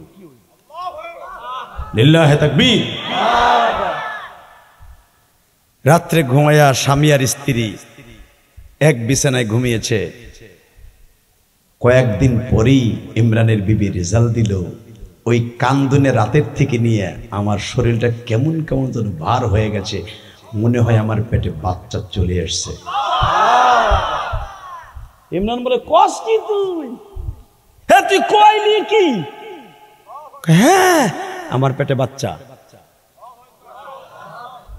[SPEAKER 1] লিল্লাহি তাকবীর। রাত্রে ঘুমায়া স্বামী আর স্ত্রী এক বিছানায় ঘুমিয়েছে। কয়েকদিন পরেই ইমরানের বিবি রেজাল্ট দিল। ওই কান্দনে রাতের থেকে নিয়ে আমার শরীরটা কেমন কেমন যেন ভার হয়ে গেছে, মনে হয় আমার পেটে বাচ্চা চলে আসছে। ইমরান বলে, কস কি তুই? হ্যাঁ তুই কইলি কি? হ্যাঁ আমার পেটে বাচ্চা।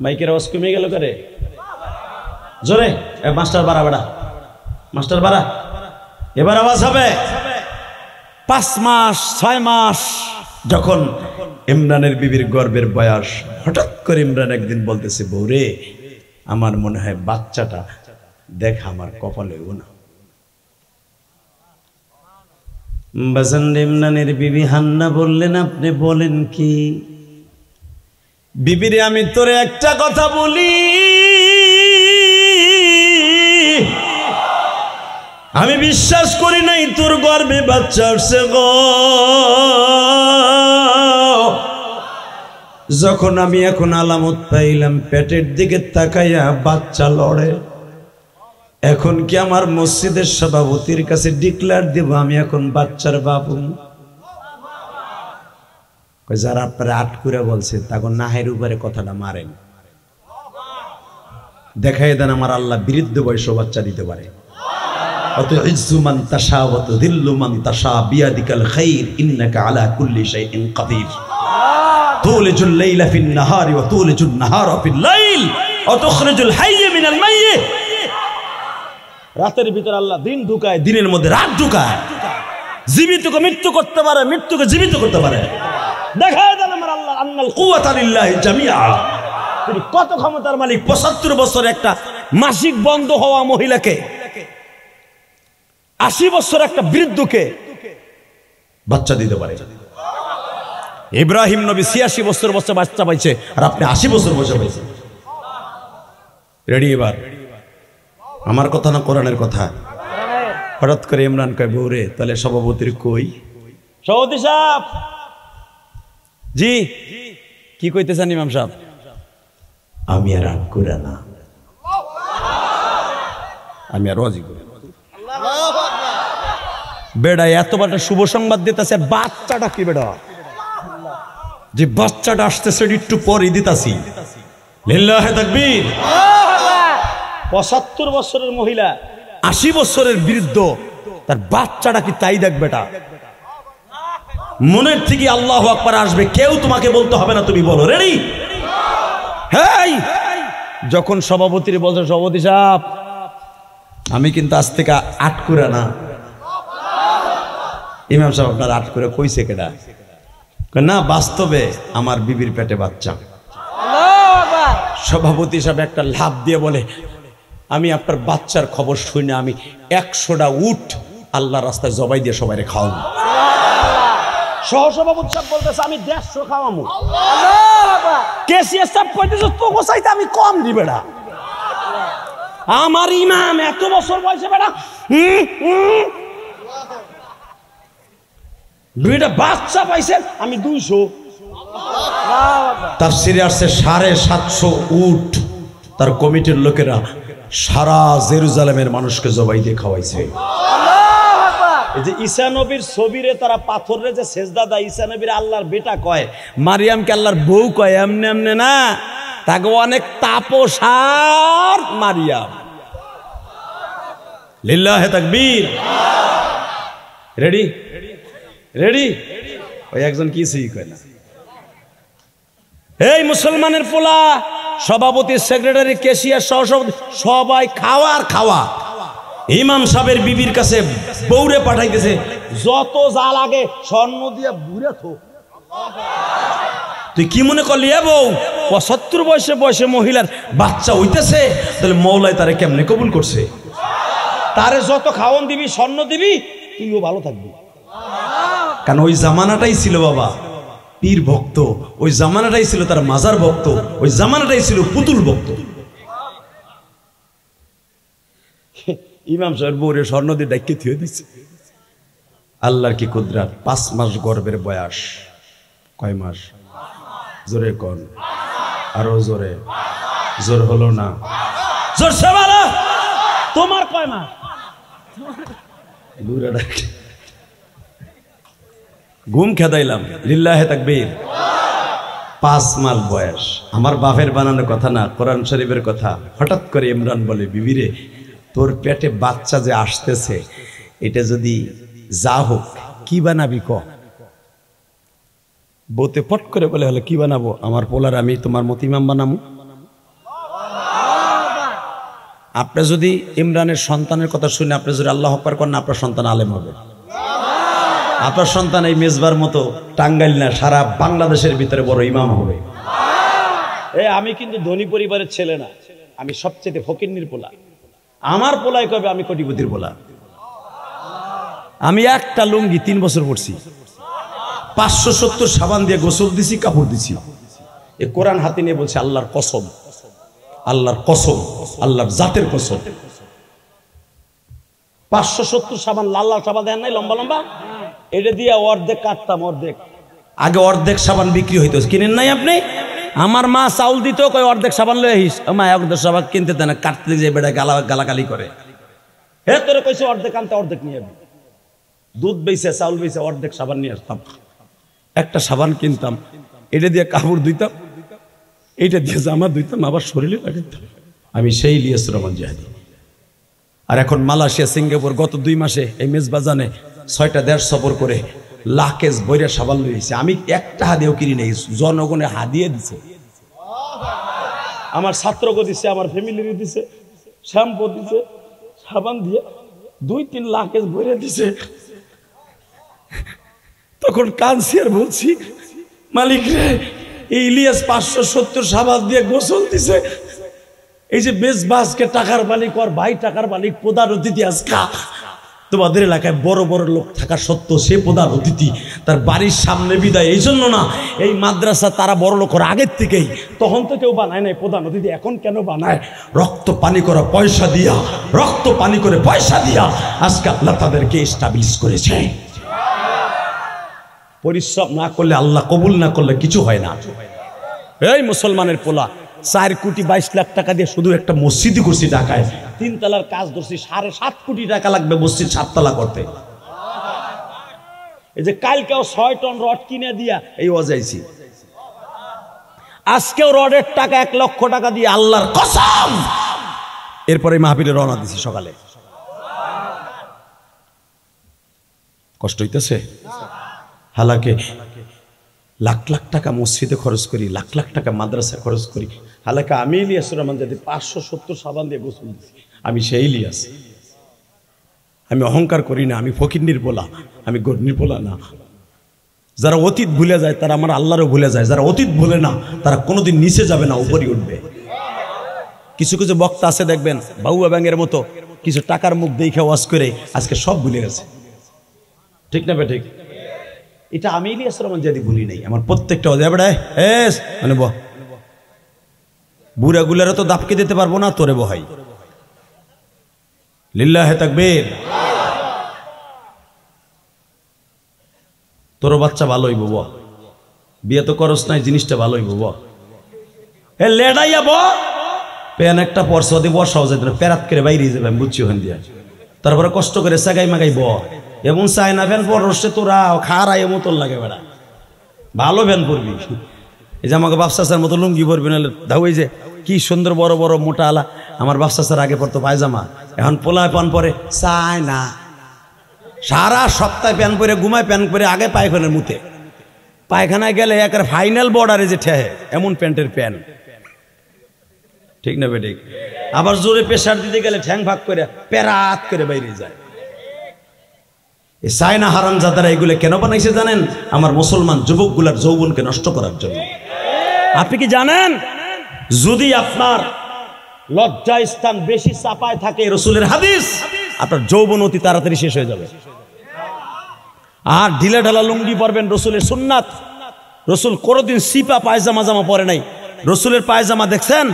[SPEAKER 1] মাইকের আওয়াজ কমে গেল করে জোরে। মাস্টার বাড়া, বেড়া মাস্টার বাড়া। এবার আওয়াজ হবে 5 মাস 6 মাস যখন ইমরানের বিবির গর্ভের বয়স। হঠাৎ করে ইমরান একদিন বলতেছে, বউরে আমার মনে হয় বাচ্চাটা দেখা আমার কপালে না। ইমরানের বিবি হান্না বললেন, আপনি বলেন কি? বিবিরে আমি তোরে একটা কথা বলি, আমি বিশ্বাস করি নাই তোর গর্ভে বাচ্চা আসছে গো। যখন আমি এখন আলামত পাইলাম পেটের দিকে তাকাইয়া বাচ্চা লড়ে, এখন কি আমার মসজিদের সভাপতির কাছে ডিক্লার দেব আমি এখন বাচ্চার বাবু? যারা আপনারা আট করে বলছে তখন নাহের উপরে কথাটা মারেন, দেখাই দেন আমার আল্লাহ বিরুদ্ধ বয়স বাচ্চা দিতে পারে। অত ইজ্জু মান তাশা ওয়া তুযিল্লু মান তাশা বিয়াদিকাল খাইর ইন্নাকা আলা কুল্লি শাইইন কাদির। তুলিজুল লাইলা ফিন নাহারি ওয়া তুলিজুন নাহারা ফিল লাইল ওয়া তুখরিজুল হাইয়্য মিনাল মাইয়্যিত। রাতের ভিতর আল্লাহ দিন ঢুকায়, দিনের মধ্যে রাত ঢুকায়। জীবিতকে মৃত্যু করতে পারে, মৃত্যুকে জীবিত করতে পারে। দেখায় দেন আমার আল্লাহ আন্নাল কুওয়াতা লিল্লাহি জামিআ। তিনি কত ক্ষমতার মালিক। ৭৫ বছর একটা মাসিক বন্ধ হওয়া মহিলাকে, ৮০ বছর একটা বৃদ্ধকে বাচ্চা দিতে পারে। ইব্রাহিম নবী ৮৬ বছর বছর বাচ্চা পাইছে, আর আপনি ৮০ বছর বয়সে পাইছেন। রেডি? এবার আমার কথা না কোরআনের কথা। হঠাৎ করে ইমরান কয় বউরে তাহলে সভাপতির কই? সভাপতি সাহেব জি কি কইতেছেন ইমাম সাহেব? আমি আর রাগ করে না, আমি আর রাজি করি না। বেড়া এতবার শুভ সংবাদ দিতেছে, বাচ্চাটা কি বেড়া? যে বাচ্চাটা আসতেছে একটু পরই দিতাছি। লিল্লাহি তাকবীর। ৭৫ বছরের মহিলা, ৮০ বছরের বৃদ্ধ, তার বাচ্চাটা কি তাই দেখ বেটা। মনের থেকে আল্লাহু আকবার আসবে, কেউ তোমাকে বলতে হবে না, তুমি বলো। রেডি? হেই, যখন সভাপতির বলছে সভাপতি সাহেব আমি কিন্তু আজ থেকে আট করে না। ইমাম সাহেব আপনার আট করে কইছে কেডা? না বাস্তবে আমার বিবির পেটে বাচ্চা। সভাপতি সাহেব একটা লাভ দিয়ে বলে আমি আপনার বাচ্চার খবর শুনে আমি ১০০টা উট আল্লাহ রাস্তায় জবাই দিয়ে সবাই খাওয়াবো। সহসভাপতি সাহেব বলতেছে আমি ১৫০ খাওয়াবো। কেসিএস সাহেব কইতেছে তোকে চাইতে আমি কম দিবে না। আমার ইমাম এত বছর বয়সে বেটা দুইটা বাচ্চা পাইছেন, আমি ২০০। তাফসিরে আসছে ৭৫০ উট তার কমিটির লোকেরা সারা জেরুজালেমের মানুষকে জবাই দিয়ে খাওয়াইছে। এই যে ঈসা নবীর ছবিরে তারা পাথরে যে সেজদা দেয়, ঈসা নবীর আল্লাহর বেটা কয়, মারিয়ামকে আল্লাহর বউ কয়, এমনি এমনি না, তাকে অনেক তাপসার মারিয়াম। লিল্লাহি তাকবীর। রেডি? রেডি? ওই একজন কিছুই কয় না। এই মুসলমানের পোলা, সভাপতি, সেক্রেটারি, কেশিয়ার, সহসভাপতি সবাই খাওয়ার খাওয়া। ইমাম সাহেবের বিবির কাছে বউরে পাঠাইতেছে, যত যা লাগে স্বর্ণ দিয়ে বুড়ে থো। তুই কি মনে করলি এ বউ ৭৫ বয়সে মহিলার বাচ্চা হইতেছে, তাহলে মৌলাই তারে কেমনে কবুল করছে? তারে যত খাওয়ান দিবি, স্বর্ণ দিবি, তুইও ভালো থাকবি। কারণ ওই জামানাটাই ছিল বাবা পীর ভক্ত, ওই জামানাটাই ছিল তার মাজার ভক্ত, ওই জামানাটাই ছিল পুতুল ভক্ত। ইমাম সাহেব বউরে স্বর্ণ দিয়ে ডাইকে থুয়ে দিচ্ছে। আল্লাহর কি কুদরত। ৫ মাস গর্ভের বয়স। কয় মাস? জোরে কোন, আরো জোরে। জোর হলো না, জোরছে বলো। তোমার কয় মাস? ঘুম খেদাইলাম। লিল্লাহি তাকবীর। ৫ মাস বয়স। আমার বাপের বানানোর কথা না, কোরআন শরীফের কথা। হঠাৎ করে ইমরান বলে, বিবিরে তোর পেটে বাচ্চা যে আসতেছে, এটা যদি যা হোক কি বানাবি ক? বউতে ফট করে বলে, হলে কি বানাবো? আমার পোলার আমি তোমার মতো ইমাম বানাবো। আপনি যদি ইমরানের সন্তানের কথা শুনে আপনি যদি আল্লাহু আকবার করেন, আপনার সন্তান আলেম হবে। আপনার সন্তান এই মেজবার মতো টাঙ্গাইল না, সারা বাংলাদেশের ভিতরে বড় ইমাম হবে। আমি কিন্তু ধনী পরিবারের ছেলে না, আমি সবচেয়ে ফকিন্নির পোলা। আমার পোলাই কবে আমি কোটিপতির পোলা। আমি একটা লুঙ্গি ৩ বছর পরছি, ৫৭০ সাবান দিয়ে গোসল দিছি, কাপড় দিছি। এ কোরআন হাতে নিয়ে বলছে আল্লাহর কসম, আল্লাহর কসম, আল্লাহর জাতের কসম। ৫৭০ সাবান, লাল লাল সাবান দেন নাই লম্বা লম্বা, এটা দিয়ে অর্ধেক কাটতাম, অর্ধেক। আগে অর্ধেক সাবান বিক্রি হইতো, কিনেন নাই আপনি? আমার মা চাউল দিত, কয় অর্ধেক সাবান লয়ে আহিস। মা অর্ধেক সাবান কিনতে দেয় না, কাটতে যে বেড়া গালাগালি করে। হে তোরে কইছে অর্ধেক আনতে, অর্ধেক নিয়ে যাবি। দুধ বেচে চাউল বেচে অর্ধেক সাবান নিয়ে আসতাম। একটা সাবান কিনতাম, এটা দিয়ে কাপড় ধুইতাম, এইটা দিয়ে জামা ধুইতাম, আবার শরীরে লাগাইতাম। আমি সেই ইলিয়াস রহমান জিহাদি। আর এখন মালয়েশিয়া, সিঙ্গাপুর গত 2 মাসে এই মেজবাজানে 6টা দেশ সফর করে লাকেজ বইরা সাবান লইছে। আমি একটা হাদিয়েও কিনি নেই, জনগণে হাদিয়ে দিছে। আমার ছাত্রকে দিছে, আমার ফ্যামিলির দিছে, শ্যাম্পু দিছে, সাবান দিয়ে 2-3 লাকেজ বইরা দিছে। তখন কাঁদছি আর বলছি, মালিক রে, এই ইলিয়াস 570 সাবান দিয়ে গোসল দিছে। এই যে মেজবাজকে টাকার মালিক, ওর ভাই টাকার মালিক, প্রধান অতিথি আজকা তোমাদের এলাকায় বড় বড় লোক থাকা সত্ত্বেও সে প্রধান অতিথি, তার বাড়ির সামনে বিদায়। এই জন্য না, এই মাদ্রাসা তারা বড় লোক আগের থেকেই, তখন তো কেউ বানায় নাই প্রধান অতিথি, এখন কেন বানায়? রক্ত পানি করা পয়সা দিয়া, রক্ত পানি করে পয়সা দিয়া আজকে আল্লাহ তাদেরকে এস্টাবলিশ করেছে। পরিশ্রম না করলে, আল্লাহ কবুল না করলে কিছু হয় না। এই মুসলমানের পোলা 4 কোটি 22 লাখ টাকা দিয়ে শুধু একটা মসজিদই করছি ঢাকায়, 3 তলার কাজ ধরছি, 7.5 কোটি টাকা লাগবে মসজিদ 7 তলা করতে। এই যে কালকেও 6 টন রড কিনে দিয়া এই ওয়াজাইছি, আজকেও রডের টাকা 1 লক্ষ টাকা দিয়ে, আল্লাহর কসম। এরপরে মাহফিলে রওনা দিছি সকালে। কষ্ট হইতেছে? হালাকে লাখ লাখ টাকা মসজিদে খরচ করি, লাখ লাখ টাকা মাদ্রাসা খরচ করি। হালাকা আমি ইলিয়াস রহমান যদি 570 সাবান দিয়ে গোসল দিচ্ছি, আমি সেই ইলিয়াস। আমি অহংকার করি না, আমি ফকিন্নির বলা, আমি গর্নির বলা না। যারা অতীত ভুলে যায় তারা আমার আল্লাহরও ভুলে যায়, যারা অতীত ভুলে না তারা কোনোদিন নিচে যাবে না, উপরই উঠবে। কিছু কিছু বক্তা আছে দেখবেন বাউয়া ব্যাঙের মতো, কিছু টাকার মুখ দেখে ওয়াজ করে আজকে সব ভুলে গেছে। ঠিক না ঠিক? এটা আমি ইলিয়াস রহমান যদি ভুলি নাই, আমার প্রত্যেকটা মানে বুড়া গুলারও তো দাপকে দিতে পারবো না, তোরে বহাই লিল্লাহে তাকবীর। তোর বাচ্চা ভালো হইব, বিয়ে তো করস নাই, জিনিসটা ভালো হইব। এ লেডাইয়া প্যান একটা পরশা দিয়ে বসাও যেত না, প্যারাত করে বাইরে যাবে, আমি বুঝছি ওখান দিয়ে। তারপরে কষ্ট করে সাগাই মাগাই এবং চায়না ফ্যান পরশে তোরা খারাই মতন লাগে বেড়া, ভালো ফ্যান পরবি। এই যে আমাকে বাপসাচার মতো লুঙ্গি পরবি, নাহলে ধাউই যে কি সুন্দর বড় বড় মোটা আলা। আমার বাপসাচার আগে পরতো পায়জামা, এখন পোলায় পান পরে চায় না। সারা সপ্তাহে প্যান পরে ঘুমায়, প্যান পরে আগে পায়খানার মুতে, পায়খানায় গেলে একের ফাইনাল বর্ডারে যে ঠেহে এমন প্যান্টের প্যান। ঠিক না বেঠিক? আবার জোরে প্রেসার দিতে গেলে ঠ্যাং ভাগ করে প্যারাত করে বাইরে যায়। এই চায়না হারামজাদারা এগুলো কেন বানাইছে জানেন? আমার মুসলমান যুবকগুলার যৌবনকে নষ্ট করার জন্য। আপনি কি জানেন, যদি আপনার লজ্জা স্থান বেশি চাপায় থাকে রসুলের হাদিস, আপনার যৌবন অতি তাড়াতাড়ি শেষ হয়ে যাবে। আর ঢিলা ঢালা লুঙ্গি পরবেন, রসুলের সুন্নাত। রসুল কোনোদিন সিপা পায়জামা জামা পরে নাই। রসুলের পায়জামা দেখছেন?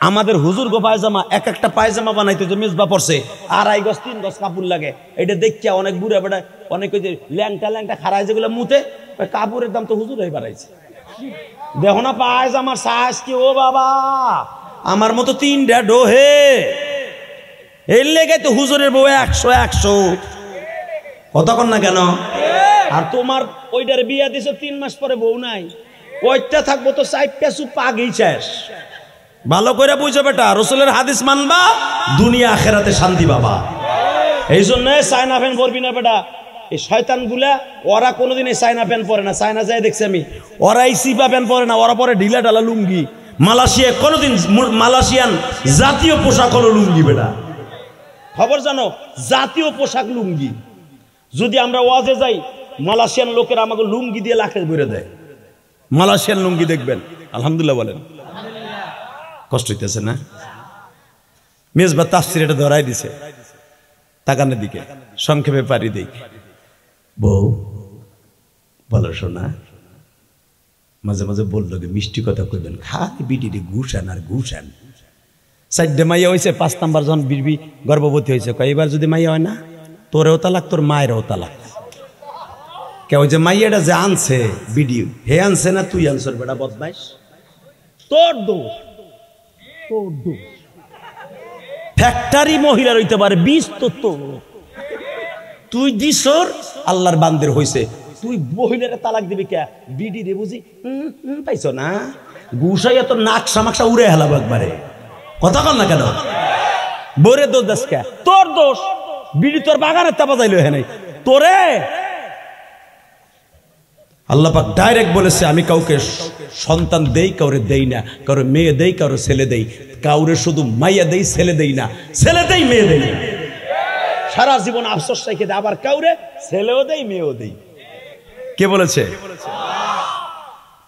[SPEAKER 1] আমাদের হুজুর গো পায়জামা, এক একটা পায়জামা বানাইতে যে মেজবা পড়ছে 2.5 গজ 3 গজ কাপড় লাগে। এটা দেখিয়া অনেক বুড়া বেড়া, অনেক ওই যে ল্যাংটা ল্যাংটা খারায় যেগুলো মুতে, কাপড়ের দাম তো হুজুর হয়ে বাড়াইছে। দেখো না পায়জামার সাইজ কি, ও বাবা, আমার মতো 3টা ডোহে। এর লেগে তো হুজুরের বউ 100 কতক্ষণ না কেন? আর তোমার ওইটার বিয়া দিছে 3 মাস পরে বউ নাই, ওইটা থাকবো তো 4 পেছু পাগেই শেষ। ভালো করে বুঝো বেটা, রসুলের হাদিস মানবা, দুনিয়া আখেরাতে শান্তি পাবা। এই জন্য চায়না প্যান্ট পরবি না বেটা। এই শয়তান গুলা ওরা কোনোদিন এই চায়না প্যান্ট পরে না। চায়না যাই দেখছি আমি, ওরা এই সিপা প্যান্ট পরে না, ওরা পরে ঢিলা ঢালা লুঙ্গি। মালয়েশিয়া কোনোদিন মালয়েশিয়ান জাতীয় পোশাক হলো লুঙ্গি বেটা, খবর জানো? জাতীয় পোশাক লুঙ্গি। যদি আমরা ওয়াজে যাই, মালয়েশিয়ান লোকেরা আমাকে লুঙ্গি দিয়ে লাখে ভরে দেয়। মালয়েশিয়ান লুঙ্গি দেখবেন, আলহামদুলিল্লাহ বলেন। কষ্ট হইতেছে না? মেজবা তাফসির এটা ধরাই দিছে তাকানের দিকে, সংক্ষেপে পারি দেই। বউ বলো শোনা, মাঝে মাঝে বললো মিষ্টি কথা কইবেন, খালি বিটিটি ঘুষান আর ঘুষান। 4টে মাইয়া হয়েছে, 5 নাম্বার জন বিড়বি গর্ভবতী হয়েছে। এবার যদি মাইয়া হয় না, তোরেও তালাক, তোর মায়েরও তালাক। কেউ যে মাইয়াটা যে আনছে বিডি, হে আনছে না তুই আনছর বেটা বদমাইশ, তোর দোষ, তোর দোষ। ফ্যাক্টরি মহিলার হইতে পারে, 20 তো তুই দিছর আল্লাহর বান্দের হইছে, তুই মহিলারে তালাক দিবি কে? বিডি রে বুঝি পাইছো না, গুসাইয়া তোর নাক সামাকসা উড়ে হেলাবো একবারে। কথা কন না কেন? বোরে দোষ দাস কে? তোর দোষ। বিডি তোর বাগানের তাপা যাইলো হ্যাঁ, তোরে আল্লাহ পাক ডাইরেক্ট বলেছে আমি কাউকে সন্তান দেই, কাউরে দেই না, কাউরে মেয়ে দেই, কাউরে ছেলে দেই, কাউরে শুধু মাইয়া দেই, ছেলে দেই না, ছেলে দেই মেয়ে দেই না। সারা জীবন আফসোস রেখে দেয়, আবার কাউরে ছেলেও দেই মেয়েও দেই। কে বলেছে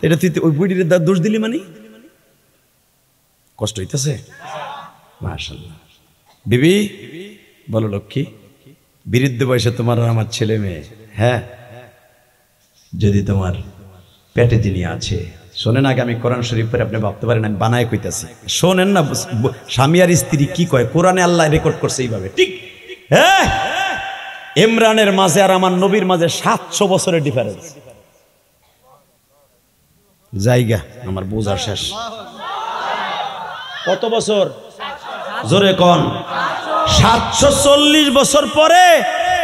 [SPEAKER 1] এটা? তুই ওই বুড়ির দোষ দিলি মানে কষ্ট হইতেছে? মাশাআল্লাহ। বিবি বলো লক্ষ্মী, বিরুদ্ধ বয়সে তোমার আর আমার ছেলে মেয়ে, হ্যাঁ যদি তোমার পেটে যিনি আছে, শোনেন আগে আমি কোরআন শরীফ পড়ে আপনি ভাবতে পারেন আমি বানায় কইতাছি, শোনেন না স্বামী আর স্ত্রী কি কয়, কোরআনে আল্লাহ রেকর্ড করছে এইভাবে, ঠিক? হ্যাঁ, ইমরানের মাঝে আর আমার নবীর মাঝে 700 বছরের ডিফারেন্স। জায়গা আমার বোঝার শেষ। কত বছর? জোরে কোন? 740 বছর পরে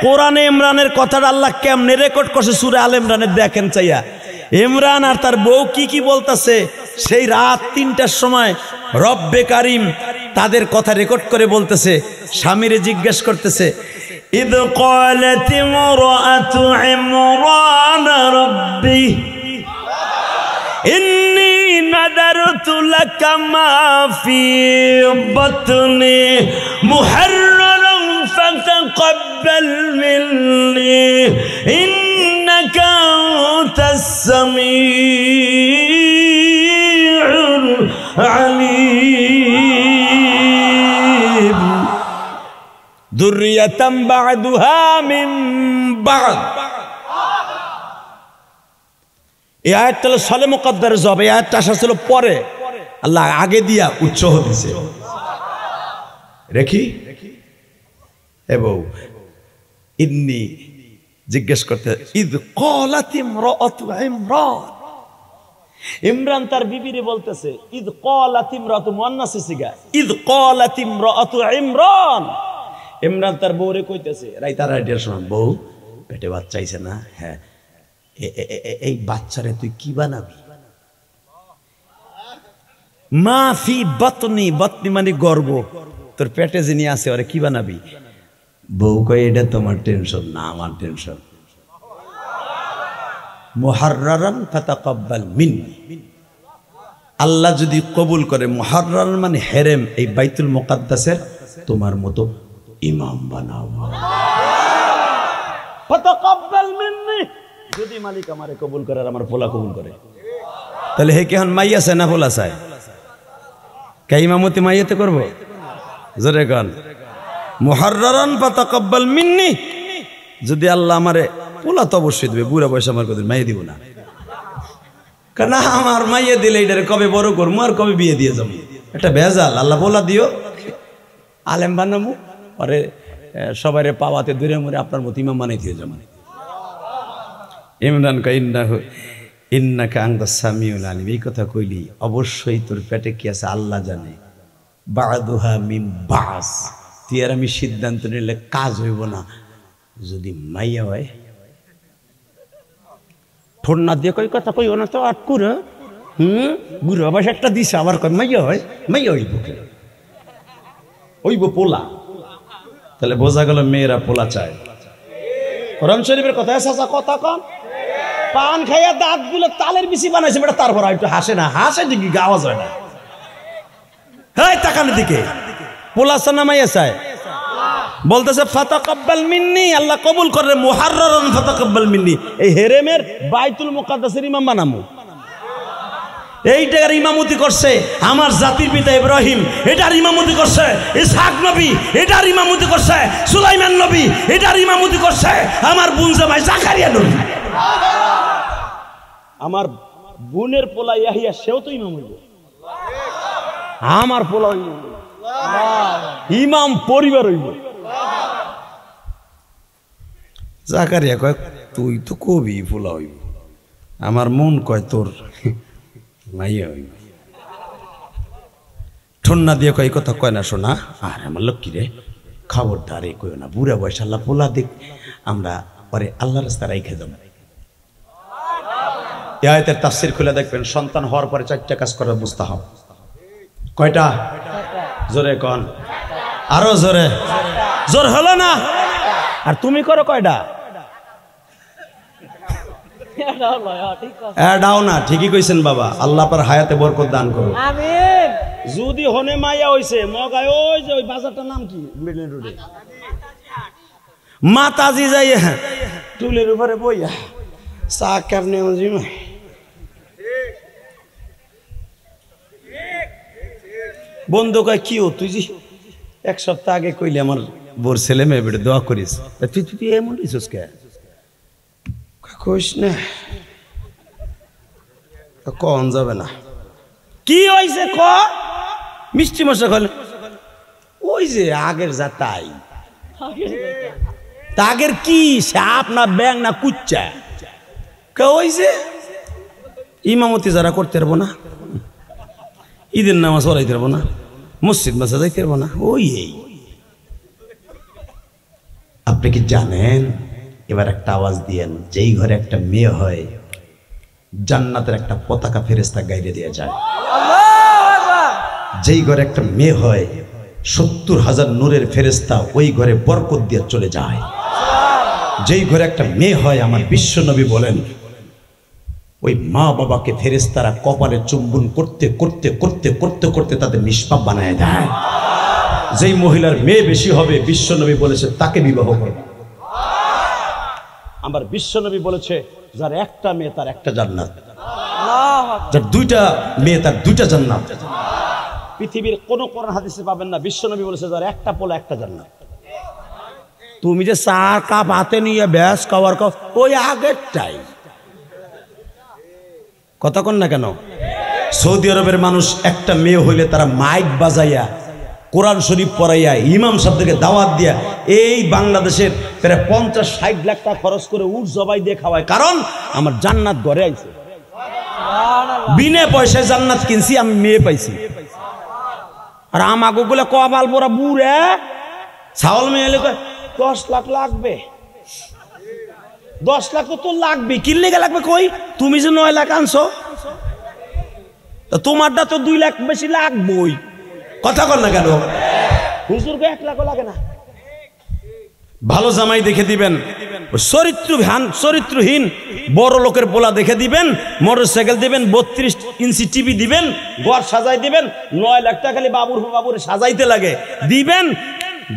[SPEAKER 1] কোরআনে ইমরানের কথাটা আল্লাহ কেমনে রেকর্ড করছে সূরা আল ইমরানে দেখেন চাইয়া। ইমরান আর তার বউ কি বলতেছে, সেই রাত 3টার সময় রব্বে কারিম তাদের কথা রেকর্ড করে বলতেছে, স্বামীরে জিজ্ঞেস করতেছে, ইদ ক্বালাত ইমরাতু ইমরান রাব্বি ইন্নী নাদারতু লাকা মা ফি বাতনি মুহাররারান ফাতাকাব্বাল মিন্নি ইন্নাকা আনতাস সামিউল আলিম যুররিয়াতাম বা'দুহা মিন বা'দ। এই আয়াতটা হলো সালে মুকদ্দারের জবাব। এই আয়াতটা আসা ছিল পরে, আল্লাহ আগে দিয়া উৎসাহ দিছে। রেখি এ বউ, ইন্নি জিজ্ঞেস করতে, ইদ ক্বালাত ইমরাতু ইমরান, ইমরান তার বিবিরে বলতেছে, ইদ ক্বালাত ইমরাতু মুআন্নাস সিগা, ইদ ক্বালাত ইমরাতু ইমরান, ইমরান তার বউরে কইতেছে রাইতার আইডিয়ার সময়, বউ পেটে বাচ্চা আইছে না, হ্যাঁ এই বাচ্চারে তুই কি বানাবি? মা ফি বাতনি, বাতনি মানে গর্ব, তোর পেটে যিনি আছে ওরে কি বানাবি? বউ কয় এটা তোমার টেনশন না, আমার টেনশন। মুহাররারান ফাতাকাব্বাল মিন্নি, আল্লাহ যদি কবুল করে, মুহাররার মানে হেরেম, এই বাইতুল মুকাদ্দাসের তোমার মতো ইমাম বানাবো। ফাতাকাব্বাল মিন্নি, যদি মালিক আমারে কবুল করে আর আমার পোলা কবুল করে, তাহলে হে কেহন মাইয়া চায় না পোলা চায়? কে ইমামতি মাইয়াতে করবো? জোরে গান মুহাররারান ফাতাকাব্বাল মিন্নি, যদি আল্লাহ আমারে পোলা তো অবশ্যই দেবে, বুড়া বয়সে আমার কদিন মাইয়া দিব না, কারণ আমার মাইয়া দিলে এটারে কবে বড় করবো আর কবে বিয়ে দিয়ে যাবো, একটা ভেজাল। আল্লাহ পোলা দিও, আলেম বানাবো, পরে সবাই পাওয়াতে দূরে মরে আপনার মতো ইমাম বানাই দিয়ে যাবো। ইমরান কয় ইন্নাকা আনতাস সামিউল আলিম, এই কথা কইলি অবশ্যই তোর পেটে কি আছে আল্লাহ জানে। বা'দুহা মিন বা'স, তুই আর আমি সিদ্ধান্ত নিলে কাজ হইব না, যদি মাইয়া হয়। ঠোঁট না দিয়ে কই কথা কইও না তো আটকুর, বুড়ো আবার একটা দিছে, আবার কয় মাইয়া হয়, মাইয়া হইব হইব পোলা, তাহলে বোঝা গেল মেয়েরা পোলা চায়। কোরআন শরীফের কথা চাচা কথা কন, পান খাইয়া দাঁত গুলো তালের বিচি বানাইছে বেটা, তারপর একটু হাসে না, হাসে দিকে আওয়াজ হয় না, হ্যাঁ তাকানোর দিকে পোলা চায় না মাইয়া চায়? বলতেছে ফাতাকাব্বাল মিন্নি, আল্লাহ কবুল করে, মুহাররারান ফাতাকাব্বাল মিন্নি, এই হেরেমের বাইতুল মুকাদ্দাসের ইমাম বানামু। এইটার ইমামতি করছে আমার জাতির পিতা ইব্রাহিম, এটার ইমামতি করছে ইসহাক নবী, এটার ইমামতি করছে সুলাইমান নবী, এটার ইমামতি করছে আমার বোন জামাই জাকারিয়া নবী। আমার বোনের পোলা ইয়াহিয়া, সেও তো ইমাম হইব, আমার পোলা ইমাম পরিবার হইব। জাকারিয়া কয় তুই তো কবি পোলা হইব, আমার মন কয় তোর মাইয়া হইব। ঠন্না দিয়ে কয় কথা কয় না শোনা, আর আমার লক্ষ্মী রে খবরদার এ কই না, বুড়া বয়স আল্লাহ পোলা দিক, আমরা পরে আল্লাহ রাস্তা রাইখে দেব। এই আয়াতের তাফসীর খুলে দেখবেন, সন্তান হওয়ার পরে 4টা কাজ করার মুস্তাহাব। কয়টা? জোরে কোন, আরো জোরে। জোর হলো না? আর তুমি করো কয়টা? এটাও না। ঠিকই কইছেন বাবা, আল্লাহ আপনার হায়াতে বরকত দান করুন, আমিন। যদি হনে মাইয়া হইছে মগায়, ওই যে ওই বাজারটার নাম কি, মিডল রোডে মাতাজি যাই, হ্যাঁ টুলের উপরে বইয়া চা কেমনে বন্ধু কয় কি ও তুই যে 1 সপ্তাহ আগে কইলে আমার বোর ছেলে মেয়ে বেটে দোয়া করিস, তুই এমন দিছিস কে? কইস না, কন যাবে না। কি হয়েছে ক? মিষ্টি মশা খলে, ওই যে আগের যা তাই। আগের কি সাপ না ব্যাং না কুচ্চা? ওই যে ইমামতি যারা করতে পারবো না, ঈদের নামাজ পড়াইতে পারবো না, মসজিদ মাসা যাইতে পারবো না, ওই এই। আপনি কি জানেন, এবার একটা আওয়াজ দিয়েন, যেই ঘরে একটা মেয়ে হয় জান্নাতের একটা পতাকা ফেরেশতা গাইরে দিয়ে যায়। যেই ঘরে একটা মেয়ে হয় 70,000 নূরের ফেরেশতা ওই ঘরে বরকত দিয়ে চলে যায়। যেই ঘরে একটা মেয়ে হয়, আমার বিশ্ব নবী বলেন, ওই মা বাবাকে ফেরেশতারা কপালে চুম্বন করতে করতে করতে করতে করতে তাদের নিষ্পাপ বানায় দেয়। যেই মহিলার মেয়ে বেশি হবে, বিশ্ব নবী বলেছে তাকে বিবাহ করবে। আমার বিশ্ব নবী বলেছে, যার একটা মেয়ে তার একটা জান্নাত, যার 2টা মেয়ে তার 2টা জান্নাত। পৃথিবীর কোন কোরআন হাদিসে পাবেন না বিশ্ব নবী বলেছে যার একটা পোলা একটা জান্নাত। তুমি যে 4 কাপ হাতে নিয়ে ব্যাস খাওয়ার খাও, ওই আগেরটাই কথা কন না কেন? সৌদি আরবের মানুষ একটা মেয়ে হইলে তারা মাইক বাজাইয়া কোরআন শরীফ পড়াইয়া ইমাম সাহেবদেরকে দাওয়াত দিয়া এই বাংলাদেশের প্রায় 50-60 লাখ টাকা খরচ করে উট জবাই দিয়ে খাওয়ায়। কারণ আমার জান্নাত ঘরে আইছে, বিনা পয়সায় জান্নাত কিনছি, আমি মেয়ে পাইছি। আর আমাকে গুলো কপাল পোড়া বুড়ে ছাগল মেয়ে 10 লাখ লাগবে। 10 লাখ তো তোর লাগবে, কিনলে লাগবে কই? তুমি যে 9 লাখ আনছো, তোমারটা তো 2 লাখ বেশি লাগবই। কথা কর না কেন? হুজুরকে 1 লাখও লাগে না। ভালো জামাই দেখে দিবেন, চরিত্রহীন বড় লোকের পোলা দেখে দিবেন, মোটরসাইকেল দিবেন, 32 ইঞ্চি টিভি দিবেন, ঘর সাজাই দিবেন, 9 লাখ টাকা খালি বাবুর সাজাইতে লাগে দিবেন।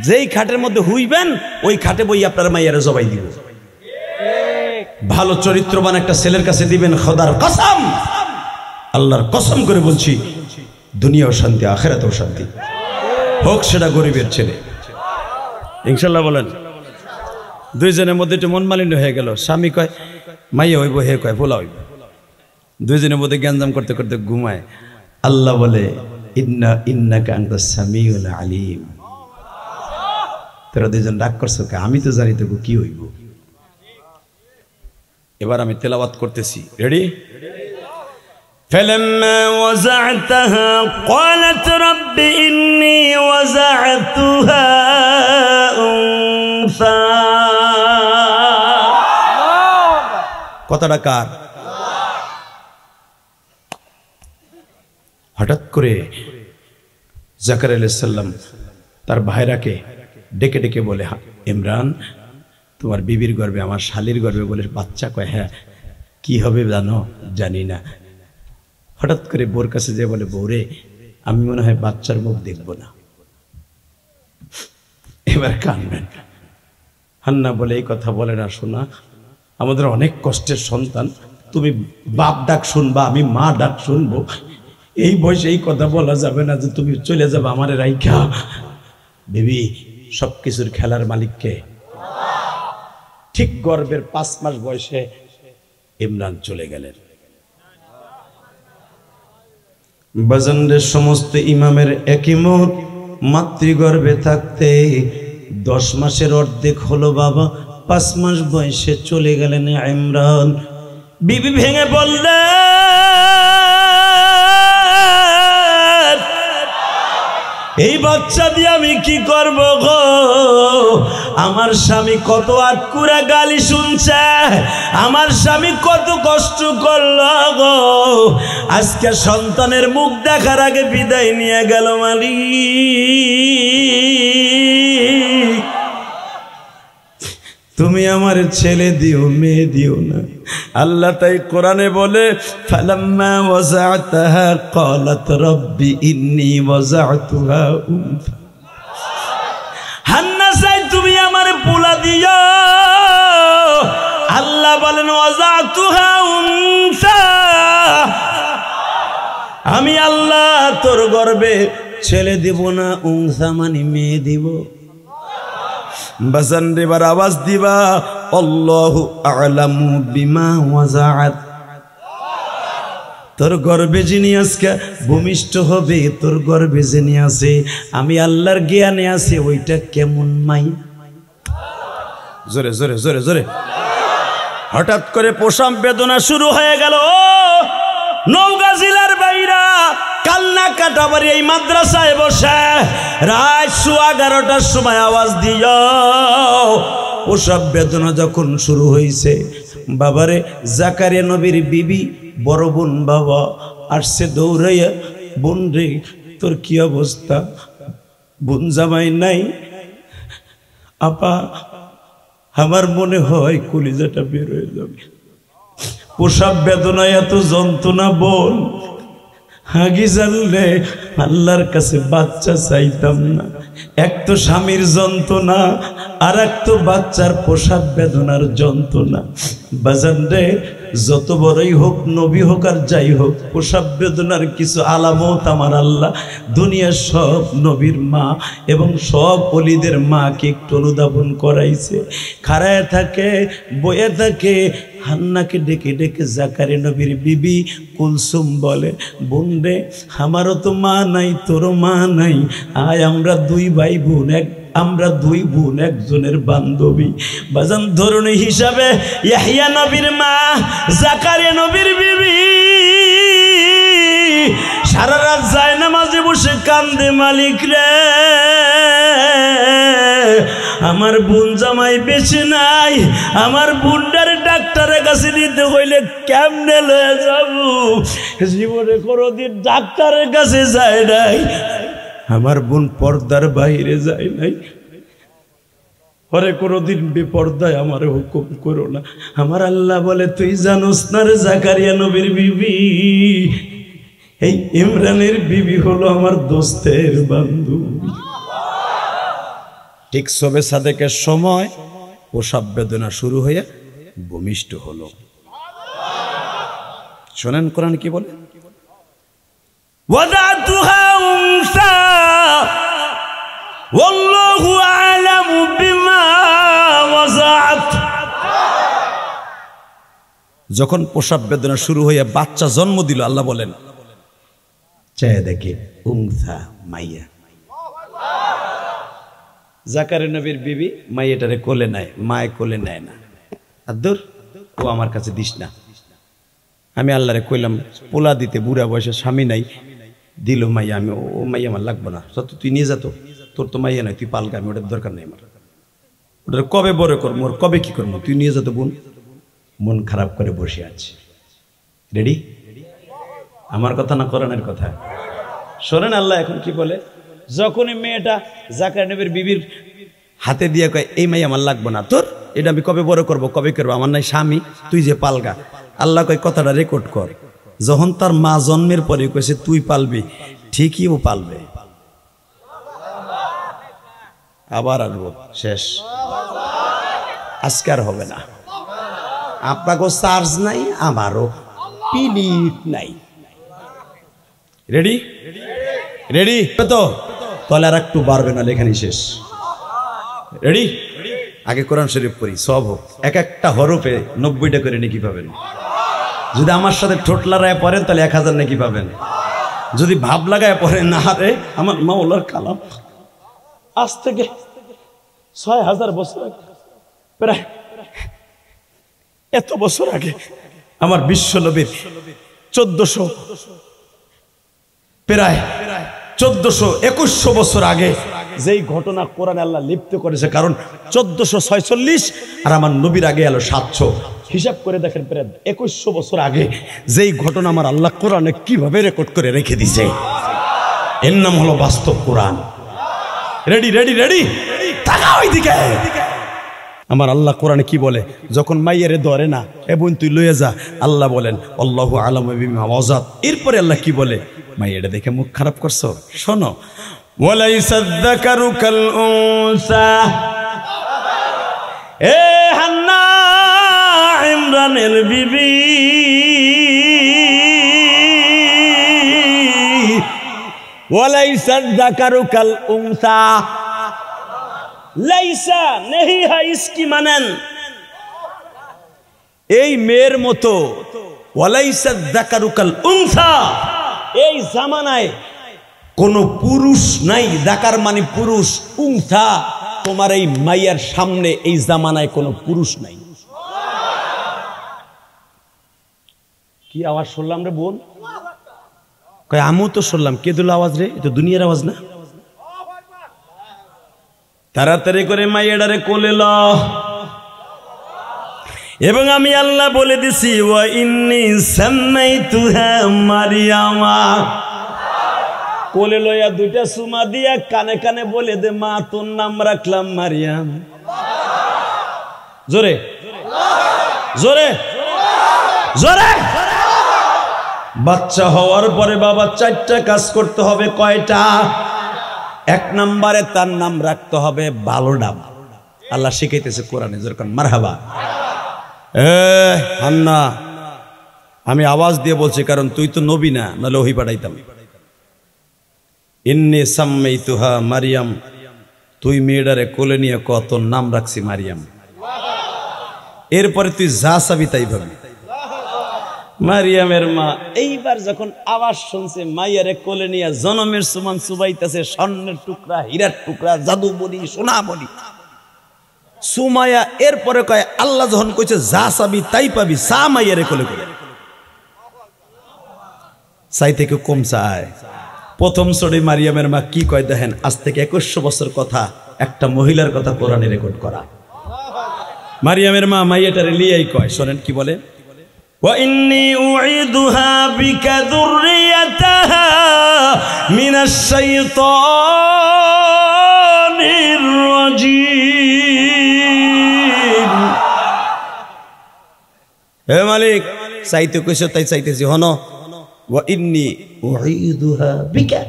[SPEAKER 1] যেই খাটের মধ্যে হুইবেন ওই খাটে বই আপনার মাইয়ারে জবাই দিব। ভালো চরিত্রবান একটা ছেলের কাছে দিবেন, খোদার কসম, আল্লাহর কসম করে বলছি, দুনিয়াও শান্তি আখিরাতেও শান্তি, হোক সেটা গরিবের ছেলে। ইনশাল্লাহ বলেন। 2 জনের মধ্যে একটু মন মালিন্য হয়ে গেল, স্বামী কয় মাইয়া হইব, হে কয় পোলা হইব। 2 জনের মধ্যে গ্যাঞ্জাম করতে করতে ঘুমায়। আল্লাহ বলে, ইন্নাকা আনতাস সামিউল আলিম। তোরা 2 জন রাগ করছো কে? আমি তো জানি তো কি হইব। এবার আমি তেলাওয়াত করতেছি, রেডি? فلما وزعتها قالت رب إني وزعتها أنثى। কথাটা কার? হঠাৎ করে জাকারিয়া আলাইহিস সালাম তার ভাইরাকে ডেকে ডেকে বলে, ইমরান তোমার বিবির গর্ভে, আমার শালীর গর্ভে বলে বাচ্চা। কয় হ্যাঁ, কি হবে জানো? জানি না। হঠাৎ করে বোর কাছে যে বলে, বৌরে আমি মনে হয় বাচ্চার মুখ দেখব না। এবার কানবেন। হান্না বলে, এই কথা বলে না শোনা, আমাদের অনেক কষ্টের সন্তান, তুমি বাপ ডাক শুনবা, আমি মা ডাক শুনবো। এই বয়সে এই কথা বলা যাবে না যে তুমি চলে যাবে আমারে রাইখা। বেবি, সবকিছুর খেলার মালিককে। ঠিক গর্ভের 5 মাস বয়সে ইমরান চলে গেলেন। বাজানদের সমস্ত ইমামের একই মত, মাতৃগর্ভে থাকতে 10 মাসের অর্ধেক হলো বাবা, 5 মাস বয়সে চলে গেলেন ইমরান। বিবি ভেঙে বললেন, এই বাচ্চা দিয়ে আমি কি করব গো? আমার স্বামী কত আটকুরা গালি শুনছে, আমার স্বামী কত কষ্ট করলো গো। আজকে সন্তানের মুখ দেখার আগে বিদায় নিয়ে গেল মালিক। তুমি আমার ছেলে দিও, মেয়ে দিও না। আল্লাহ তাই কোরআনে বলে ফালাম্মা ওয়াজাতাহা ক্বালাত রব্বি ইন্নী ওয়াজাতুহা উনসা। হান্না চাই তুমি আমার পোলা দিও। আল্লাহ বলেন ওয়াজাতুহা উনসা, আমি আল্লাহ তোর গর্ভে ছেলে দিব না, উনসা মানে মেয়ে দিব। বাজান এবার আওয়াজ দিবা আল্লাহু আ'লামু বিমা ওয়াজাআত। তোর গর্ভে যিনি আজকে ভূমিষ্ঠ হবে, তোর গর্ভে যিনি আছে, আমি আল্লাহর জ্ঞানে আছে ওইটা কেমন মাই। জোরে জোরে জোরে জোরে। হঠাৎ করে প্রসব বেদনা শুরু হয়ে গেল। নওগাঁ জেলার বাইরা কালনা কাটাবাড়ি এই মাদ্রাসায় বসে রাত 11:15টার সময় আওয়াজ দিও প্রসব বেদনা যখন শুরু হয়েছে। বাবারে জাকারিয়া নবীর বিবি বড় বোন বাবা আসছে দৌড়াইয়া, বোন রে তোর কি অবস্থা? বোন জামাই নাই। আপা আমার মনে হয় কলিজাটা বের হয়ে যাবে, প্রসব বেদনায় এত যন্ত্রণা। বোন আগে জানলে আল্লাহর কাছে বাচ্চা চাইতাম না। এক তো স্বামীর যন্ত্রণা, আর এক তো বাচ্চার প্রসব বেদনার যন্ত্রণা। বাজান রে যত বড়ই হোক, নবী হোক আর যাই হোক, প্রসব বেদনার কিছু আলামত আমার আল্লাহ দুনিয়ার সব নবীর মা এবং সব ওলিদের মাকে একটু অনুধাবন করাইছে। খাড়ায় থাকে, বয়ে থাকে, হান্নাকে ডেকে ডেকে জাকারিয়া নবীর বিবি কুলসুম বলে, বোন রে আমারও তো মা নাই, তোরও মা নাই, আয় আমরা দুই ভাই বোন, আমরা দুই বোন একজনের বান্ধবী। বাজান ধরুন হিসাবে ইয়াহইয়া নবীর মা জাকারিয়া নবীর বিবি সারা রাত যায় নামাজে বসে কান্দে, মালিক রে আমার বোন জামাই বেঁচে নাই, আমার বোনটার ডাক্তারের কাছে নিতে হইলে কেমনে লয়ে যাব? জীবনে কোনোদিন ডাক্তারের কাছে যায় নাই, আমার বোন পর্দার বাইরে যায় নাই। পরে কোনোদিন বেপর্দায় আমার হুকুম করো না। আমার আল্লাহ বলে তুই জানোস না রে জাকারিয়া নবীর বিবি, এই ইমরানের বিবি হলো আমার দোস্তের বান্ধবী। ঠিক সবে সাদেকের সময় প্রসব বেদনা শুরু হয়ে ভূমিষ্ঠ হলো। শোনেন কোরআন কি বলে, ওয়াদাতুহা উনসা ওয়াল্লাহু আ'লামু বিমা ওয়াজাআত। যখন প্রসব বেদনা শুরু হয়ে বাচ্চা জন্ম দিল, আল্লাহ বলেন চায় দেখে উনসা মাইয়া। জাকারিয়া নবীর বিবি মাইয়াটারে কোলে নেয়, মায়ে কোলে নেয় না। আর দূর ও আমার কাছে দিস না। আমি আল্লাহরে কইলাম পোলা দিতে, বুড়া বয়সে স্বামী নাই, দিল মাইয়া। আমি ও মাইয়া আমার লাগবো না, তুই নিয়ে যা, তো তোর তো মাইয়া নাই, তুই পালকা, আমি ওটার দরকার নেই আমার, ওটা কবে বড় করবো, ওর কবে কি করবো, তুই নিয়ে যা বোন। মন খারাপ করে বসে আছে। রেডি? আমার কথা না কোরআনের কথা। শোনেন আল্লাহ এখন কি বলে, যখনই মেয়েটা জাকারিয়া নবীর বিবির হাতে দিয়ে কয় এই মাই আমার লাগবো না, তোর এটা আমি কবে বড় করবো, কবে করবো, আমার নাই স্বামী, তুই যে পালগা। আল্লাহ কয় কথাটা রেকর্ড কর। যখন তার মা জন্মের পরে কয়েছে তুই পালবি, ঠিকই ও পালবে। আবার আসবো, শেষ, আজকে আর হবে না। আপনাকেও চার্জ নাই, আমারও পিলিট নাই। রেডি? রেডি তো? তাহলে আর একটু বাড়বে না, লেখানি শেষ। রেডি? আগে কোরআন শরীফ পড়ি, সব হোক। এক একটা হরফে 90টা করে নাকি পাবেন। যদি আমার সাথে ঠোঁট লাগায় পড়েন তাহলে 1000 নাকি পাবেন। যদি ভাব লাগায় পড়েন, না রে আমার মাওলার কালাম আজ থেকে 6000 বছর আগে, প্রায় এত বছর আগে আমার বিশ্ব নবীর 1400 প্রায় 1400-2100 বছর আগে যেই ঘটনা কোরআনে আল্লাহ লিপ্ত করেছে, কারণ 1446 আর আমার নবীর আগে এলো 700, হিসাব করে দেখেন প্রায় 2100 বছর আগে যেই ঘটনা আমার আল্লাহ কোরআনে কিভাবে রেকর্ড করে রেখে দিছে। এর নাম হলো বাস্তব কোরআন। রেডি রেডি রেডি, তাকাও ওইদিকে। আমার আল্লাহ কোরআনে কি বলে, যখন মাইয়ারে ধরে না এ বোন তুই লইয়া যা, আল্লাহ বলেন আল্লাহু আলামু বিমা ওয়াজাত। এরপরে আল্লাহ কি বলে, মাইয়াটা দেখে মুখ খারাপ করছো, শোনো, ওয়ালাইসা যাকারু কাল উনসা। এ হান্না ইমরানের বিবি, ওয়ালাইসা যাকারু কাল উনসা, লাইসা নেহি হ্যায় ইসকি মানেন এই মেয়ের মতো, ওয়ালাইসা যাকারু কাল উনসা, এই জামানায় কোন পুরুষ নাই। যাকার মানে পুরুষ, উনসা তোমার এই মাইয়ার সামনে এই জামানায় কোনো পুরুষ নাই। কি আওয়াজ শুনলাম রে বোন? কয় আমিও তো শুনলাম। কে দিল আওয়াজ রে? এটা দুনিয়ার আওয়াজ না? তাড়াতাড়ি করে মাইয়াডারে কোলে ল। এবং আমি আল্লাহ বলে দিছি, ওয়া ইন্নী সাম্মাইতুহা মারিয়ামা। কোলে লইয়া দুইটা সুমা দিয়া কানে কানে বলে দে, মা তোর নাম রাখলাম মারিয়াম। জোরে জোরে জোরে। বাচ্চা হওয়ার পরে বাবা 4টা কাজ করতে হবে। কয়টা? 1 নম্বরে তার নাম রাখতে হবে ভালো নাম। আল্লাহ শিখাইতেছে কোরআনে, যেরকম মারহাবা। হান্না, আমি আওয়াজ দিয়ে বলছি কারণ তুই তো নবী না, নাহলে ওহী পাঠাইতাম। ইন্নী সাম্মাইতুহা মারিয়াম, তুই মেয়েটারে কোলে নিয়ে ক তোর নাম রাখছি মারিয়াম। এরপরে তুই যা চাবি তাই ভাবি। মারিয়ামের মা এইবার যখন আওয়াজ শুনছে, মাইয়ারে কোলে নিয়ে জনমের সমান চুবাইতেছে, স্বর্ণের টুকরা, হীরার টুকরা, জাদু বলি, সোনা বলি সুমায়া। এরপরে কয় আল্লাহ যখন কইছে যা চাবি তাই পাবি, চা মাইয়ারে কোলে করে। চাই থেকে কম চায়। প্রথম ছড়ি মারিয়ামের মা কি কয় দেখেন, আজ থেকে 2100 বছর কথা, একটা মহিলার কথা কোরআনে রেকর্ড করা। মারিয়ামের মা মাইয়াটারে লিয়াই কয়, শোনেন কি বলে, ওয়া ইন্নী উঈদুহা বিকা যুররিয়াতাহা মিনাশ শাইতানির রাজীম। হে মালিক, চাইতে কইছো তাই চাইতেছি, হনো। ওয়া ইন্নী উঈদুহা বিকা,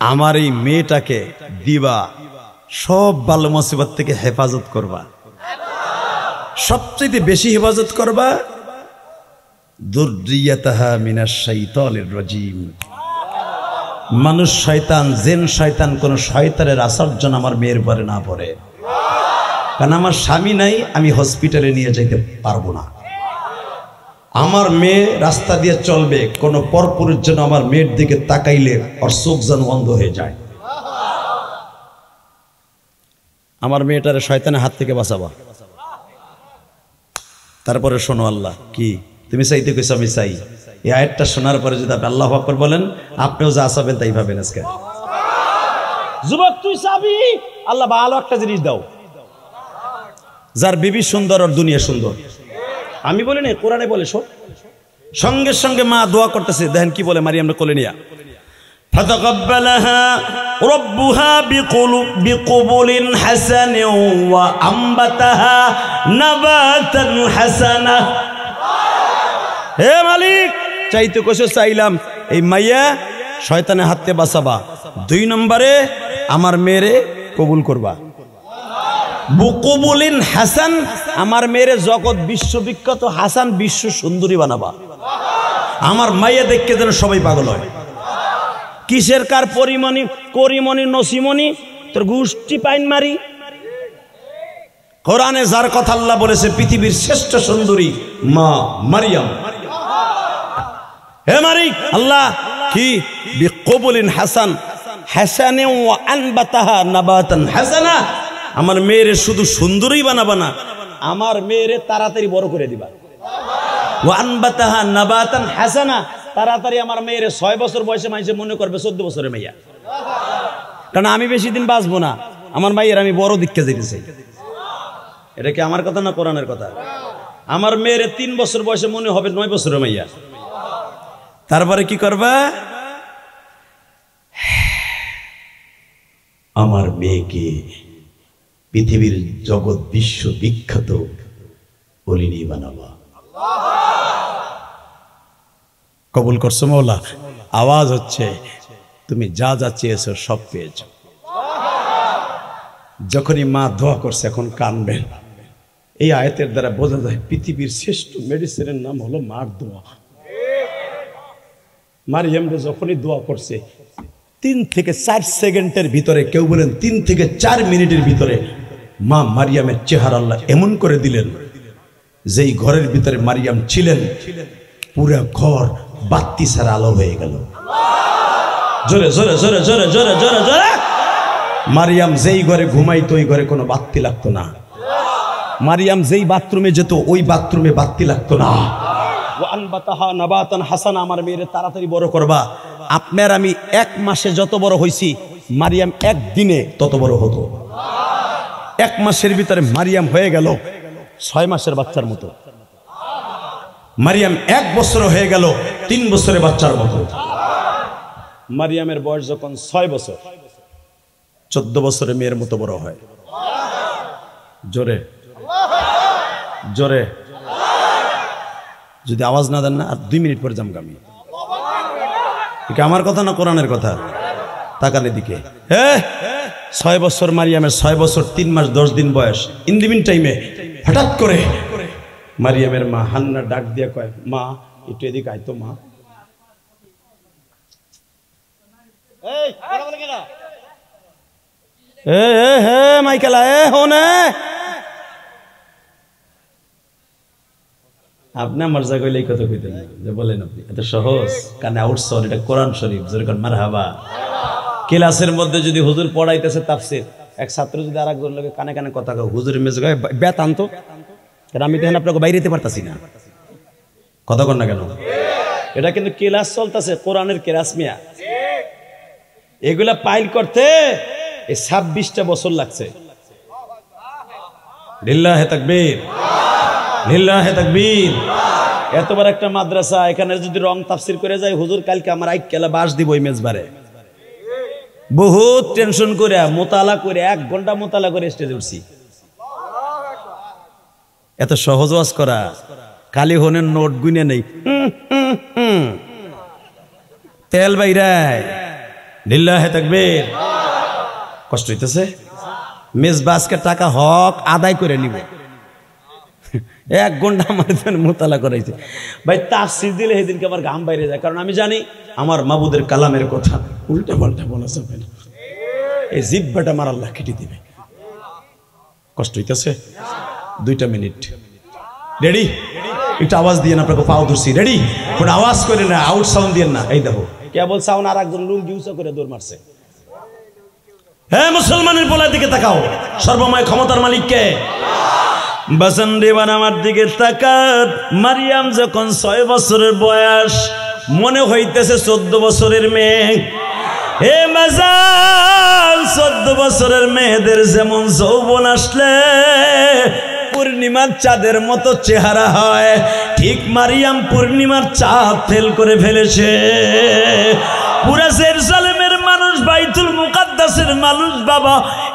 [SPEAKER 1] আমার এই মেয়েটাকে দিবা, সব বালা মুসিবত থেকে হেফাজত করবা, সবচেয়ে বেশি হেফাজত করবা। যুররিয়াতাহা মিনাশ শাইতানির রাজীম, মানুষ শয়তান, জিন শয়তান, কোন শয়তানের আশ্রয় আমার মেয়ের পরে না পড়ে। কারণ আমার স্বামী নাই, আমি হসপিটালে নিয়ে যেতে পারবো না। আমার মেয়ে রাস্তা দিয়ে চলবে, কোন পরপুরুষ যেন আমার মেয়ের দিকে তাকাইলে ওর চোখ যেন অন্ধ হয়ে যায়। আমার মেয়েটারে শয়তানের হাত থেকে বাঁচাবা। তারপরে শোনো, আল্লাহ কি তুমি চাইতে কইছো, আমি চাই। এই আয়াতটা শোনার পরে যদি আপনি আল্লাহু আকবার বলেন, আপনিও যা চাবেন তাই পাবেন। আজকে যুবক তুই চাবি, আল্লাহ ভালো একটা জিনিস দাও। যার বিবি সুন্দর আর দুনিয়া সুন্দর, আমি বলি না, কোরআনে বলে। সঙ্গে সঙ্গে মা দোয়া করতেছে, দেখেন কি বলে মারিয়ামকে কোলে নিয়া, ফাতাকাব্বালাহা রাব্বুহা বিকবুলিন হাসানিন ওয়া আমবাতাহা নাবাতান হাসানা। হে মালিক, চাইতে কইছো চাইলাম, এই মাইয়া শয়তানের হাতে বাঁচাবা। 2 নম্বরে আমার মেয়েরে কবুল করবা। বুকবুলিন হাসান, আমার মেয়েরে জগৎ বিশ্ববিখ্যাত হাসান বিশ্ব সুন্দরী বানাবা। আমার মাইয়া দেখকে যেন সবাই পাগল হয়। কিসের কার পরিমণি, করিমণি, নসিমণি, তোর গুষ্টি পাইন মারি। কোরআনে যার কথা আল্লাহ বলেছে পৃথিবীর শ্রেষ্ঠ সুন্দরী মা মারিয়াম। হে মালিক আল্লাহ, কি বিকবুলিন হাসান, হাসানে ওয়া আনবাতাহা নাবাতান হাসানা, আমার মেয়েরে শুধু সুন্দরী বানাবা না, আমার মেয়েরে তাড়াতাড়ি বড় করে দিবা। ওয়া আনবাতাহা নাবাতান হাসানা, তাড়াতাড়ি আমার মেয়ের 6 বছর বয়সে মাইছে মনে করবে 14 বছরের মেয়া, কারণ আমি বেশি দিন বাঁচবো না, আমার মাইয়ের আমি বড় দীক্ষা যেতে চাই। এটা কি আমার কথা না কোরআনের কথা? আমার মেয়ের 3 বছর বয়সে মনে হবে 9 বছরের মাইয়া। তারপরে কি করবা? আমার মেয়েকে পৃথিবীর জগৎ বিশ্ব বিখ্যাত বলিনি বানাবা। কবুল করছো মওলা? আওয়াজ হচ্ছে তুমি যা যা চেয়েছো সব পেয়েছো। যখনই মা দোয়া করছে এখন কানবেন। এই আয়াতের দ্বারা বোঝা যায় পৃথিবীর শ্রেষ্ঠ মেডিসিনের নাম হলো মার দোয়া। মারিয়াম যখনই দোয়া করছে 3 থেকে 4 সেকেন্ডের ভিতরে, কেউ বলেন 3 থেকে 4 মিনিটের ভিতরে মা মারিয়ামের চেহারা আল্লাহ এমন করে দিলেন, যেই ঘরের ভিতরে মারিয়াম ছিলেন পুরো ঘর বাতি ছাড়া আলো হয়ে গেল। জোরে জোরে জোরে জোরে জোরে জোরে জোরে। মারিয়াম যেই ঘরে ঘুমাইতো ওই ঘরে কোনো বাতি লাগতো না। মারিয়াম যেই বাথরুমে যেত ওই বাথরুমে বাতি লাগতো না। আমার মেয়ের তাড়াতাড়ি বড় করবা। আপনার আমি 1 মাসে যত বড় হইছি মারিয়াম 1 দিনে তত বড় হতো। 1 মাসের ভিতরে মারিয়াম হয়ে গেল 6 মাসের বাচ্চার মতো। মারিয়াম 1 বছর হয়ে গেল 3 বছরের বাচ্চার মতো। মারিয়ামের বয়স যখন 6 বছর, 14 বছরের মেয়ের মতো বড় হয়। জোরে জোরে, যদি আওয়াজ না দেন না আর 2 মিনিট পরে জামগামি। এটা আমার কথা না কোরআনের কথা? তাকালে দিকে। 6 বছর মারিয়ামের, 6 বছর 3 মাস 10 দিন বয়স। ইন দি মিন টাইমে হঠাৎ করে মারিয়ামের মা হান্না ডাক দিয়ে কয়, মা একটু এদিকে আইতো মা। মাইকেলা হোনে আপনি আমার জায়গায় এই কথা কইতেন যে বলেন আপনি এত সহজ কানে আউটসন, এটা কোরআন শরীফ। যেরকম মারহাবা। ক্লাসের মধ্যে যদি হুজুর পড়াইতেছে তাফসীর, এক ছাত্র যদি আরেকজন লোকে কানে কানে কথা কয়, হুজুরের মেজে গায় বেত আনতো, কারণ আমি তো এখন আপনাকে বাইরে যেতে পারতাছি না। কথা কন না কেন? এটা কিন্তু ক্লাস চলতেছে, কোরআনের ক্লাস মিয়া। এগুলা পাইল করতে 26টা বছর লাগছে। লিল্লাহে তাকবীর, লিল্লাহে তাকবীর। এত বড় একটা মাদ্রাসা, এখানে যদি রং তাফসীর করে যায় হুজুর কালকে আমার আইকেলা বাস দিব ওই মেজবারে। বহুত টেনশন করে মোতালা করে 1 ঘন্টা মোতালা করে স্টেজে উঠছি। এত সহজ ওয়াজ করা, কালি হনের নোট গুনে নেই, তেল বাইরায়। লিল্লাহে তাকবীর। কষ্ট হইতেছে? মেজবা আজকে টাকা হক আদায় করে নিব। 1 ঘন্টা আমার মোতালা করাইছে ভাই। তাফসীর দিলে সেদিনকে আমার ঘাম বাইরে যায়, কারণ আমি জানি আমার মাবুদের কালামের কথা উল্টা পাল্টা বলা যাবে না। এই জিহ্বাটা আমার আল্লাহ কেটে দিবে। কষ্ট হইতেছে? 2টা মিনিট। রেডি? একটু আওয়াজ দিয়ে না, আপনাকে পাও ধরছি। রেডি? কোন আওয়াজ করে না, আউট সাউন্ড দিয়ে না। এই দেখো কেবল সাউন্ড, আর একজন লুঙ্গি উঁচা করে দৌড় মারছে। হ্যাঁ মুসলমানের পোলার দিকে তাকাও, সর্বময় ক্ষমতার মালিক কে? বাসান দেবান আমার দিকে তাকাত। মারিয়াম যখন 6 বছরের বয়স, মনে হইতেছে 14 বছরের মেয়ে। হে মাজান, 14 বছরের মেয়েদের যেমন যৌবন আসলে পূর্ণিমার চাঁদের মতো চেহারা হয়, ঠিক মারিয়াম পূর্ণিমার চাঁদ ফেল করে ফেলেছে। পুরা জেরুজালেমের মানুষ, বাইতুল মুকাদ্দাসের মানুষ বাবা,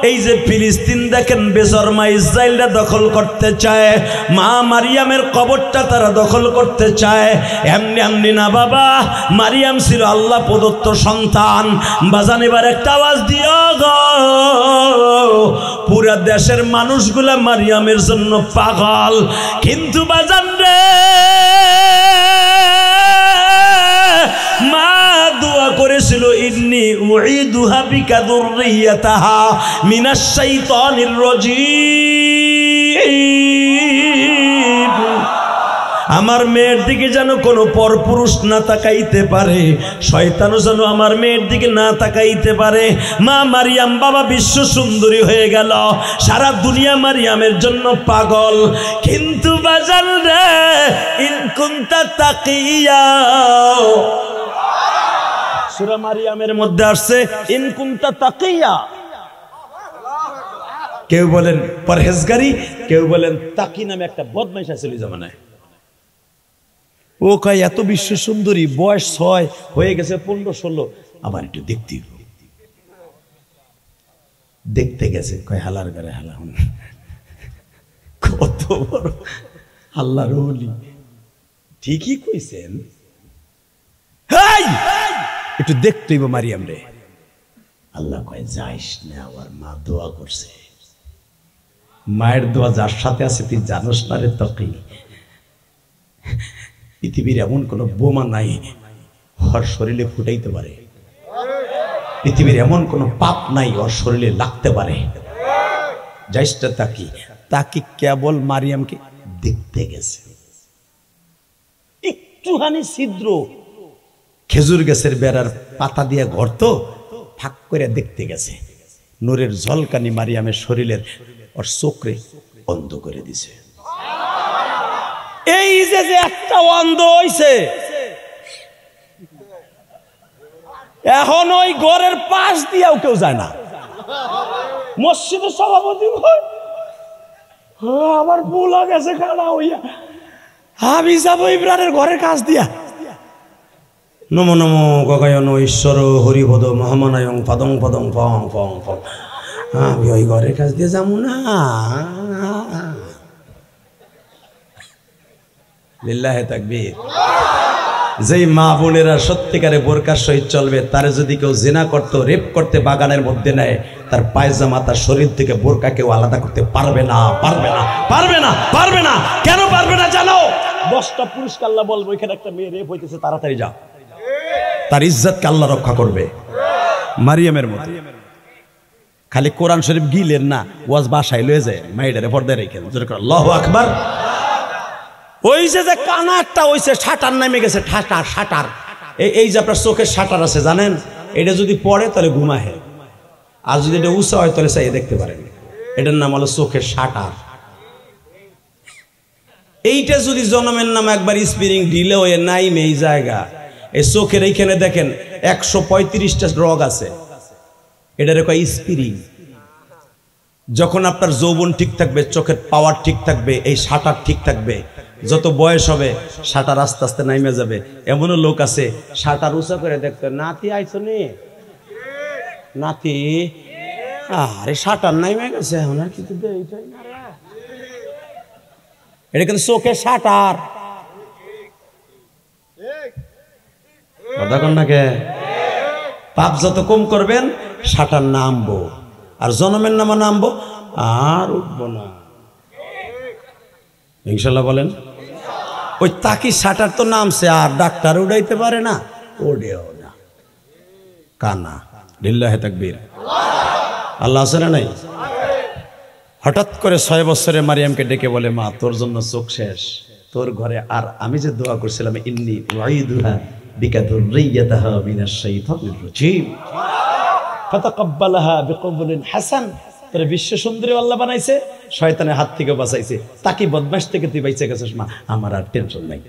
[SPEAKER 1] এই যে ফিলিস্তিন দেখেন বেশরমা ইসরায়েলরা দখল করতে চায়, মা মারিয়ামের কবরটা তারা দখল করতে চায়। এমনি এমনি না বাবা, মারিয়াম ছিল আল্লাহ প্রদত্ত সন্তান। বাজান এবার একটা আওয়াজ দিও গো, পুরা দেশের মানুষগুলা মারিয়ামের জন্য পাগল। কিন্তু বাজান রে, মা দোয়া করেছিল, ইন্নী উঈদুহা বিকা যুররিয়াতাহা মিনাশ শাইতানির রাজীম। আমার মেয়ের দিকে যেন কোনো পরপুরুষ না তাকাইতে পারে, শয়তানও যেন আমার মেয়ের দিকে না তাকাইতে পারে। মা মারিয়াম বাবা বিশ্ব সুন্দরী হয়ে গেল, সারা দুনিয়া মারিয়ামের জন্য পাগল। কিন্তু বাজার রে ইন কুনতা তাকিয়া সূরা মারিয়ামের মধ্যে আসছে ইন কুনতা তাকিয়া কেউ বলেন পরহেজগারি কেউ বলেন তাকি নামে একটা বদমাইশ ছিল জামানায় ও কয় এত বিশ্ব সুন্দরী বয়স 6 হয়ে গেছে 15-16 আবার একটু দেখতে গেছে কয় হালার ঘরে হালা কত বড় আল্লাহর ওলি ঠিকই কইছেন একটু দেখতে হইব মারিয়াম রে আল্লাহ কয় যাইস না আমার মা দোয়া করছে মায়ের দোয়া যার সাথে আছে তুই জানোস না রে তকি পৃথিবীর এমন কোন বোমা নাই ওর শরীরে ফুটাইতে পারে পৃথিবীর এমন কোন পাপ নাই ওর শরীরে লাগতে পারে যাইসটা তাকি কেবল মারিয়ামকে দেখতে গেছে একটুখানি ছিদ্র খেজুর গাছের বেড়ার পাতা দিয়ে ঘর তো ফাঁক করে দেখতে গেছে নূরের ঝলকানি মারিয়ামের শরীরের ওর চোখে অন্ধ করে দিছে এই যে একটা অন্ধ হইছে এখন ওই ঘরের পাশ দিয়েও কেউ যায় না মসজিদের সভাপতি আমার ভুল গেছে খানা হইয়া আমি যাবো ইব্রানের ঘরের কাজ দিয়া নমো নমো গগায়ন ঈশ্বর হরিপদ মহামানায়ং পদং পদং ফং ফং ফং আমি ওই ঘরের কাজ দিয়ে যাবো না লিল্লাহে তাকবীর যেই মা বোনেরা সত্যিকারে বোরকার সহিত চলবে তারে যদি কেউ জিনা করতো রেপ করতে বাগানের মধ্যে নেয় তার পায়জামা তার শরীর থেকে বোরকা কেউ আলাদা করতে পারবে না কেন পারবে না জানো 10টা পুরুষকে আল্লাহ বলবো এখানে একটা মেয়ে রেপ হইতেছে তাড়াতাড়ি যাও তার ইজ্জতকে আল্লাহ রক্ষা করবে মারিয়ামের মতো খালি কোরআন শরীফ গিলেন না ওয়াজ বাসায় লয়ে যায় মাইডারে পর্দায় রেখে আল্লাহু আকবার ওই যে কানারটা হইছে শাটার নামে গেছে শাটার এই যে আপনার চোখের শাটার আছে জানেন এটা যদি পড়ে তাহলে ঘুমাহে আর যদি এটা উঁচা হয় তাহলে চাই দেখতে পারেন এটার নাম হলো চোখের শাটার এইটা যদি জনমের নাম একবার স্পিরিং ঢিলে হয়ে নাইমে এই জায়গা এই চোখের এইখানে দেখেন 135টা রগ আছে এটারে কয় স্পিরিং যখন আপনার যৌবন ঠিক থাকবে চোখের পাওয়ার ঠিক থাকবে এই শাটার ঠিক থাকবে যত বয়স হবে শাটার আস্তে আস্তে নাইমে যাবে এমনও লোক আছে শাটার উঁচা করে দেখতে নাতি আইছো নি নাতি আরে শাটার নাইমে গেছে এখন আর কিছু এটা কিন্তু চোখের শাটার কথা কন নাকি পাপ যত কম করবেন শাটার নামবো আর জনমের নামে নামবো আর উঠবো না ইনশাল্লাহ বলেন ওই তাকি শাটার তো নামছে আর ডাক্তার উড়াইতে পারে না ওডেও না কানা লিল্লাহে তাকবীর আল্লাহ আছে না নাই হঠাৎ করে 6 বছরের মারিয়ামকে ডেকে বলে মা তোর জন্য চোখ শেষ তোর ঘরে আর আমি যে দোয়া করছিলাম ইন্নী উঈদুহা বিকা যুররিয়াতাহা মিনাশ শাইতানির রাজীম ফাতাকাব্বালাহা বিকবুলিন হাসান তোর বিশ্ব সুন্দরী আল্লাহ বানাইছে শয়তানের হাত থেকে বাঁচাইছে তাকে বদমাশ থেকে তুই বাইচে গেছিস মা আমার আর টেনশন নাই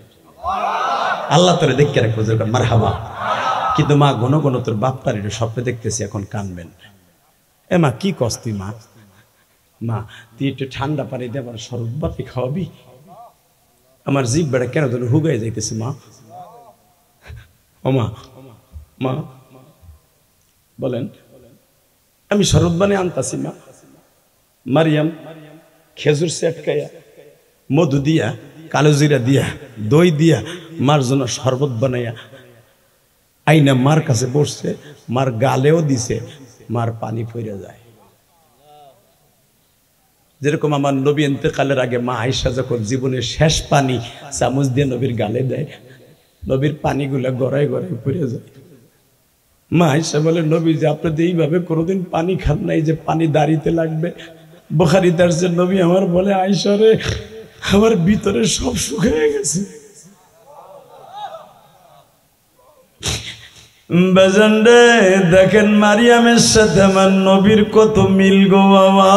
[SPEAKER 1] আল্লাহ তোরে দেখে রাখবো যেরকম মারহাবা কিন্তু মা ঘন ঘন তোর বাপটার একটু স্বপ্নে দেখতেছি এখন কানবেন এ মা কি কস তুই মা মা তুই একটু ঠান্ডা পানি দিয়ে আমার শরবত বাপি খাওয়াবি আমার জিভ বেড়া কেন ধরে হুগাই যাইতেছে মা ও মা মা বলেন আমি শরবত বানিয়ে আনতাছি মা মারিয়াম খেজুর সেটকাইয়া মধু দিয়া কালো জিরা দিয়া দই দিয়া মার জন্য শরবত বানাইয়া আইনা মার কাছে বসছে মার গালেও দিছে মার পানি পড়ে যায় যেরকম আমার নবী ইন্তেকালের আগে মা আয়েশা যখন জীবনের শেষ পানি চামচ দিয়ে নবীর গালে দেয় নবীর পানিগুলা গড়ায় গড়ায় পড়ে যায় মা আয়েশা বলে নবী যে আপনি তো এইভাবে কোনোদিন পানি খান নাই যে পানি দাঁড়িতে লাগবে বুখারী দার্সে নবী আমার বলে আয়েশা রে আমার ভিতরে সব শুকিয়ে গেছে বাজান রে দেখেন মারিয়ামের সাথে আমার নবীর কত মিল গো বাবা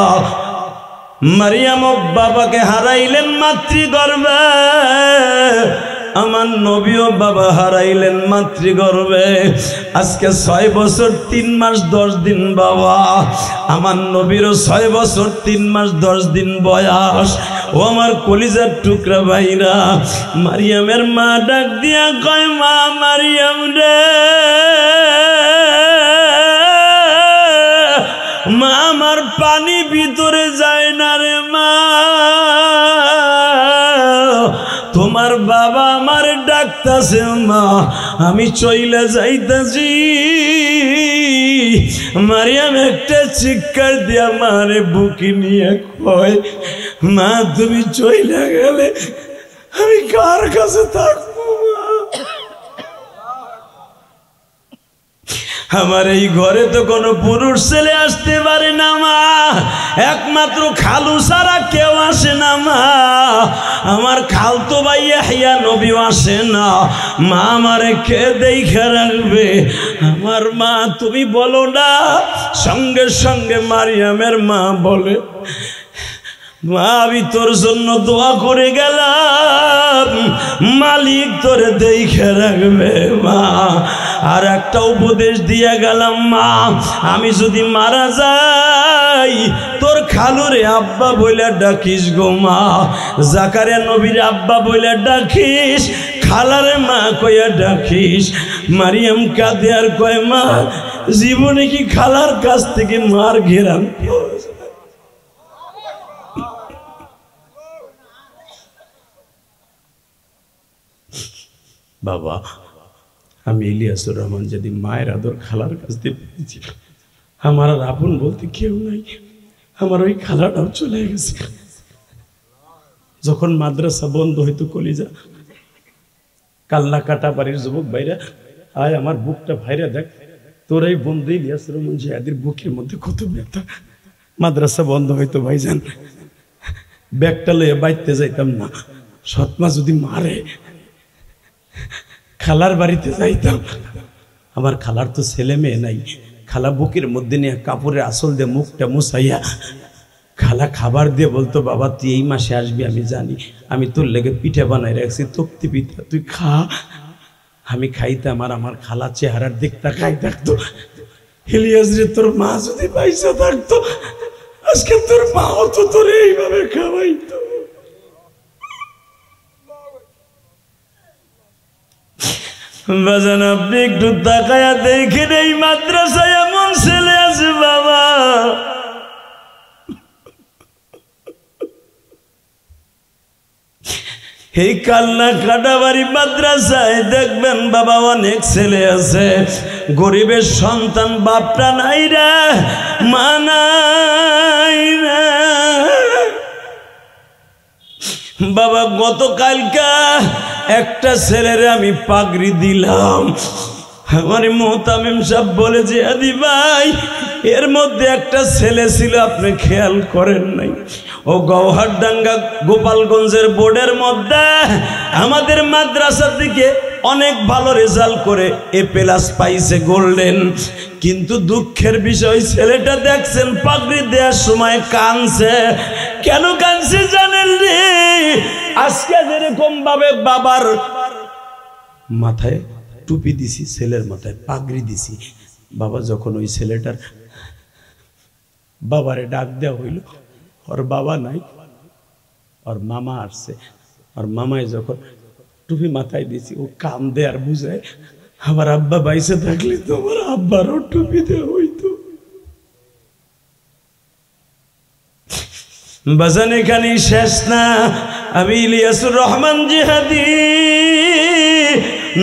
[SPEAKER 1] মারিয়াম বাবাকে হারাইলেন মাতৃগর্ভে, আমার নবীও বাবা হারাইলেন মাতৃগর্ভে। আজকে 6 বছর 3 মাস 10 দিন বাবা, আমার নবীরও 6 বছর 3 মাস 10 দিন বয়স। ও আমার কলিজার টুকরা ভাইরা, মারিয়ামের মা ডাক দিয়া কয়, মা মারিয়াম রে, মা আমার পানি ভিতরে যায় না রে মা, তোমার বাবা আমার ডাকতাছে মা, আমি চইলা যাইতাছি। মারিয়াম একটা চিৎকার দিয়া মারে বুকে নিয়ে কয়, মা তুমি চইলা গেলে আমি কার কাছে থাকবো মা? আমার এই ঘরে তো কোনো পুরুষ ছেলে আসতে পারে না মা, একমাত্র খালু ছাড়া কেউ আসে না মা, আমার খালতো ভাই ইয়াহইয়া নবী আসে না। মা আমারে কে দেখে রাখবে? আমার মা তুমি বলো না। সঙ্গে সঙ্গে মারিয়ামের মা বলে, মা আমি তোর জন্য দোয়া করে গেলাম, মালিক তোরে দেখে রাখবে মা। আর একটা উপদেশ দিয়ে গেলাম মা, আমি যদি মারা যাই তোর খালুরে আব্বা বইলা ডাকিস গো মা, জাকারিয়া নবীর আব্বা বইলা ডাকিস, খালারে মা কইয়া ডাকিস। মারিয়াম কাঁদে আর কয়, মা জীবনে কি খালার কাছ থেকে মার ঘেরান? বাবা আমি ইলিয়াসুর রহমান যদি মায়ের আদর খালার কাছ দিয়ে পেয়েছি, আমার আর আপন বলতে কেউ নাই, আমার ওই খালাটাও চলে গেছে। যখন মাদ্রাসা বন্ধ হইতো কলিজা কাল্লা কাটা বাড়ির যুবক ভাইরা, আয় আমার বুকটা ভাইরা দেখ, তোর এই বন্ধু ইলিয়াসুর রহমান জিহাদির বুকের মধ্যে কত ব্যথা। মাদ্রাসা বন্ধ হইতো ভাইজান, ব্যাগটা লইয়া বাইতে যাইতাম না, সৎমা যদি মারে খালার বাড়িতে যাইতাম। আমার খালার তো ছেলে মেয়ে নাই, খালা বুকের মধ্যে নিয়ে কাপড়ের আসল দিয়ে মুখটা মুছাইয়া খালা খাবার দিয়ে বলতো, বাবা তুই এই মাসে আসবি আমি জানি, আমি তোর লেগে পিঠা বানাই রাখছি, তক্তি পিঠা তুই খা। আমি খাইতাম আর আমার খালা চেহারার দিকটা খাই থাকতো, ইলিয়াস রে তোর মা যদি পয়সা থাকতো আজকে তোর মাও তো তোর এইভাবে খাওয়াইতো। বাজান আপনি একটু তাকায়া দেখেন, এই মাদ্রাসায় এমন ছেলে আছে বাবা, এই কাল্লা কাটাবাড়ি মাদ্রাসায় দেখবেন বাবা অনেক ছেলে আছে, গরিবের সন্তান, বাপটা নাই রে, মা নাই রে। বাবা গতকালকা একটা ছেলেরে আমি পাগড়ি দিলাম, আমার মোহতামিম সাহেব বলে যে আদি ভাই এর মধ্যে একটা ছেলে ছিল আপনি খেয়াল করেন নাই, ও গৌহারডাঙ্গা গোপালগঞ্জের বোর্ডের মধ্যে আমাদের মাদ্রাসার দিকে অনেক ভালো রেজাল্ট করে A+ পাইছে, গোল্ডেন। কিন্তু দুঃখের বিষয় ছেলেটা দেখছেন পাগড়ি দেওয়ার সময় কানছে। কেন কানছে জানেন রে? আজকে যেরকম ভাবে বাবার মাথায় টুপি দিছি, ছেলের মাথায় পাগড়ি দিছি, বাবা যখন ওই ছেলেটার বাবারে ডাক দেওয়া হইল, ওর বাবা নাই, ওর মামা আসছে, ওর মামায় যখন টুপি মাথায় দিছি ও কাম দে আর বুঝায়, আমার আব্বা বাইসে থাকলে তো আমার আব্বারও টুপি দেওয়া হইতো। বাজান এখানেই শেষ না, আমি ইলিয়াসুর রহমান জিহাদি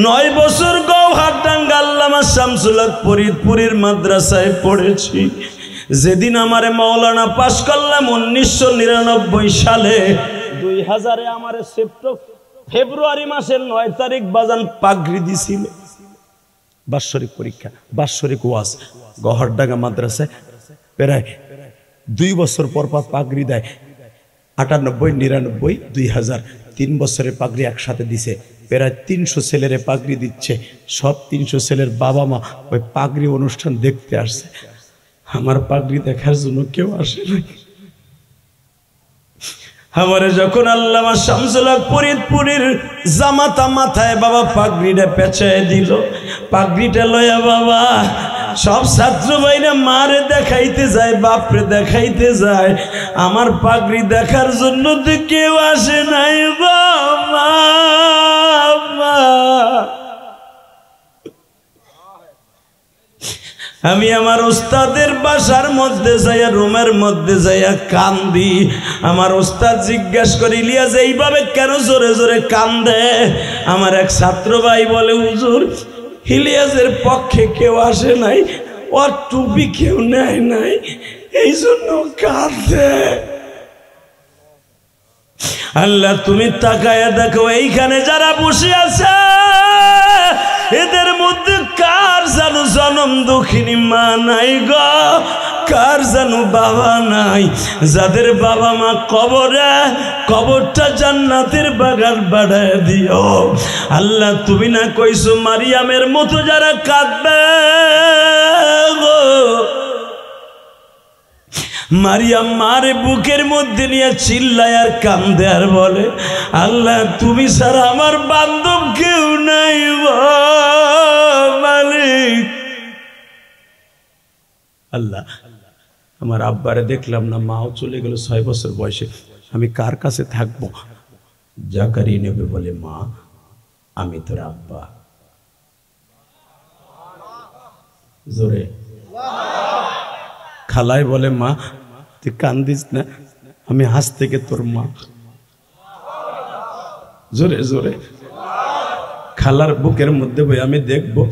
[SPEAKER 1] 9 বছর গৌহারডাঙ্গা আল্লামা শামসুল হক ফরিদপুরের মাদ্রাসায় পড়েছি। যেদিন আমারে মাওলানা পাশ করলাম 1999 সালে, 2000-এ আমারে ফেব্রুয়ারি মাসের 9 তারিখ বাজান পাগড়ি দিছিল। বাৎসরিক পরীক্ষা, বাৎসরিক ওয়াজ গৌহারডাঙ্গা মাদ্রাসায় প্রায় 2 বছর পর পর পাগড়ি দেয়। 98, 99, 2000 3 বছরের পাগড়ি একসাথে দিছে। প্রায় 300 ছেলেরে পাগড়ি দিচ্ছে। সব 300 ছেলের বাবা মা ওই পাগড়ি অনুষ্ঠান দেখতে আসছে। আমার পাগড়ি দেখার জন্য কেউ আসে নাই। আমারে যখন আল্লামা শামসুল হক ফরিদপুরের জামাতা মাথায় বাবা পাগড়িটা পেঁচায় দিল, পাগড়িটা লয়া বাবা সব ছাত্র ভাইরা মারে দেখাইতে যায়, বাপরে দেখাইতে যায়, আমার পাগড়ি দেখার জন্য তো কেউ আসে নাই বাবা। আমি আমার উস্তাদের বাসার মধ্যে যাইয়া, রুমের মধ্যে যাইয়া কান্দি। আমার উস্তাদ জিজ্ঞাসা করি, ইলিয়াস এইভাবে কেন জোরে জোরে কান্দে? আমার এক ছাত্র ভাই বলে, হুজুর ইলিয়াসের পক্ষে কেউ আসে নাই, ওর টুপি কেউ নেয় নাই, এই জন্য কাঁদে। আল্লাহ তুমি তাকায়া দেখো, এইখানে যারা বসে আছে এদের মধ্যে কার জানো জনম দুঃখিনী মা নাই গো, কার জানো বাবা নাই? যাদের বাবা মা কবরে, কবরটা জান্নাতের বাগান বাড়ায় দিও। আল্লাহ তুমি না কইছো মারিয়ামের মতো যারা কাঁদবে গো, মারিয়াম মারে বুকের মধ্যে নিয়ে চিল্লায় আর কান্দে আর বলে, আল্লাহ তুমি ছাড়া আমার বান্ধব কেউ নাই মালিক। আল্লাহ আমার আব্বারে দেখলাম না, মাও চলে গেল 6 বছর বয়সে, আমি কার কাছে থাকবো? জাকারিয়া নবী বলে, মা আমি তোর আব্বা। জোরে খালাই বলে, মা তুই কান্দিস না, আমি আজ থেকে তোর মা। জোরে জোরে খালার বুকের মধ্যে বই আমি দেখবো।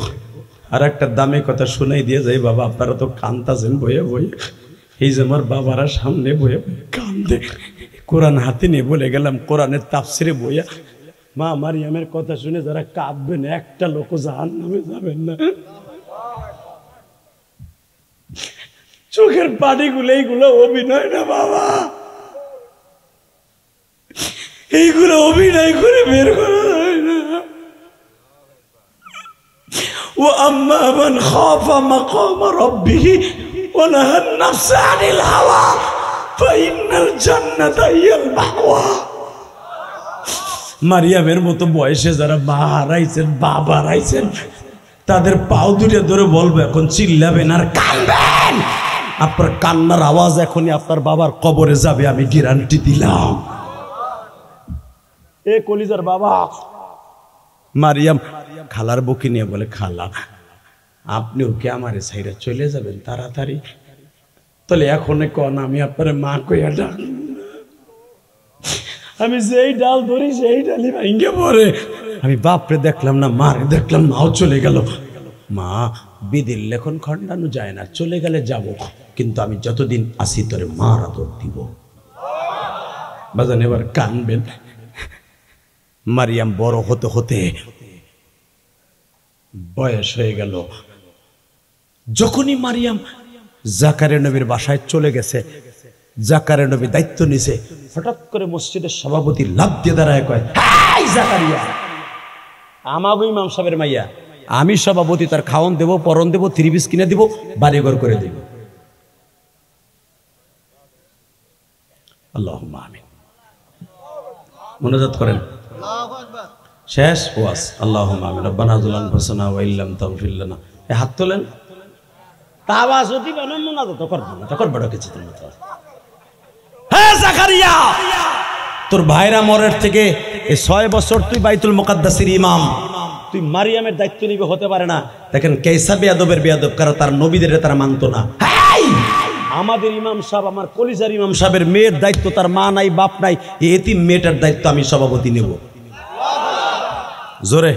[SPEAKER 1] আর একটা দামি কথা শুনাই দিয়ে যাই, বাবা আপনারা তো কান্দাছেন বইয়ে বইয়ে, এই যে আমার বাবারা সামনে বইয়ে কান্দে, কোরআন হাতে নিয়ে বলে গেলাম কোরআনের তাফসিরে বইয়া, মা মারিয়ামের কথা শুনে যারা কাঁদবেন একটা লোক জাহান্নামে যাবেন না। চোখের পানিগুলো এইগুলো অভিনয় না বাবা, এইগুলো অভিনয় করে বের করা যায় না। ও আম্মা মান খাফা মাকাম রাব্বিহি ওয়া নাহা আন-নাফস আনিল হাওয়া ফাইন্নাল জান্নাতা হিয়াল মাওয়া। মারিয়ামের মতো বয়সে যারা মা হারাইছেন, বাবা হারাইছেন, তাদের পাও দুটো ধরে বলবো, এখন চিল্লাবেন আর কাঁদবেন, আপনার কান্নার আওয়াজ এখনই আপনার বাবার কবরে যাবে, আমি গ্যারান্টি দিলাম। এ কলিজার বাবা মারিয়াম খালার বুকে নিয়ে বলে, খালা আপনিও কি আমারে ছাইরা চলে যাবেন তাড়াতাড়ি? তাহলে এখন কন আমি আপনার মা কইয়া ডাক, আমি যেই ডাল ধরি সেই ডালি ভাঙ্গে পড়ে। আমি বাপরে দেখলাম না, মারে দেখলাম, মাও চলে গেল। মা বিধির লেখন খণ্ডানো যায় না, চলে গেলে যাব, কিন্তু আমি যতদিন আসি তোরে মার আদর দিব। বাজান এবার কানবেন। মারিয়াম বড় হতে হতে বয়স হয়ে গেল। যখনই মারিয়াম জাকারিয়া নবীর বাসায় চলে গেছে, জাকারিয়া নবী দায়িত্ব নিছে, হঠাৎ করে মসজিদের সভাপতি লাফ দিয়ে দাঁড়ায় কয়, হাই জাকারিয়া, আমাগো ইমাম সাহেবের মাইয়া, আমি সভাপতি, তার খাওয়ান দেব, পরন দেব, 3 পিস কিনে দিব, বাড়িঘর করে দেব। আল্লাহুম্মা আমিন। মুনাজাত করেন, শেষ ওয়াজ। আল্লাহুম্মা আমিন। রব্বানা যালামনা আনফুসানা ওয়া ইল্লাম তাগফির লানা। এই হাত তোলেন, তাওয়াজ হতি বানান মুনাজাত করব না, তখন বড় কিছু তুমি তো। হে জাকারিয়া, তোর ভাইরা মরের থেকে এই 6 বছর তুই বাইতুল মুকাদ্দাসের ইমাম, তুই মারিয়ামের দায়িত্ব নিবে, হতে পারে না। দেখেন কেসা বেয়াদবের বেয়াদব, কারণ তার নবীদের তারা মানতো না। আমাদের ইমাম সাহেব, আমার কলিজার ইমাম সাহেবের মেয়ের দায়িত্ব, তার মা নাই বাপ নাই, এই এতিম মেয়েটার দায়িত্ব আমি সভাপতি নেব। জোরে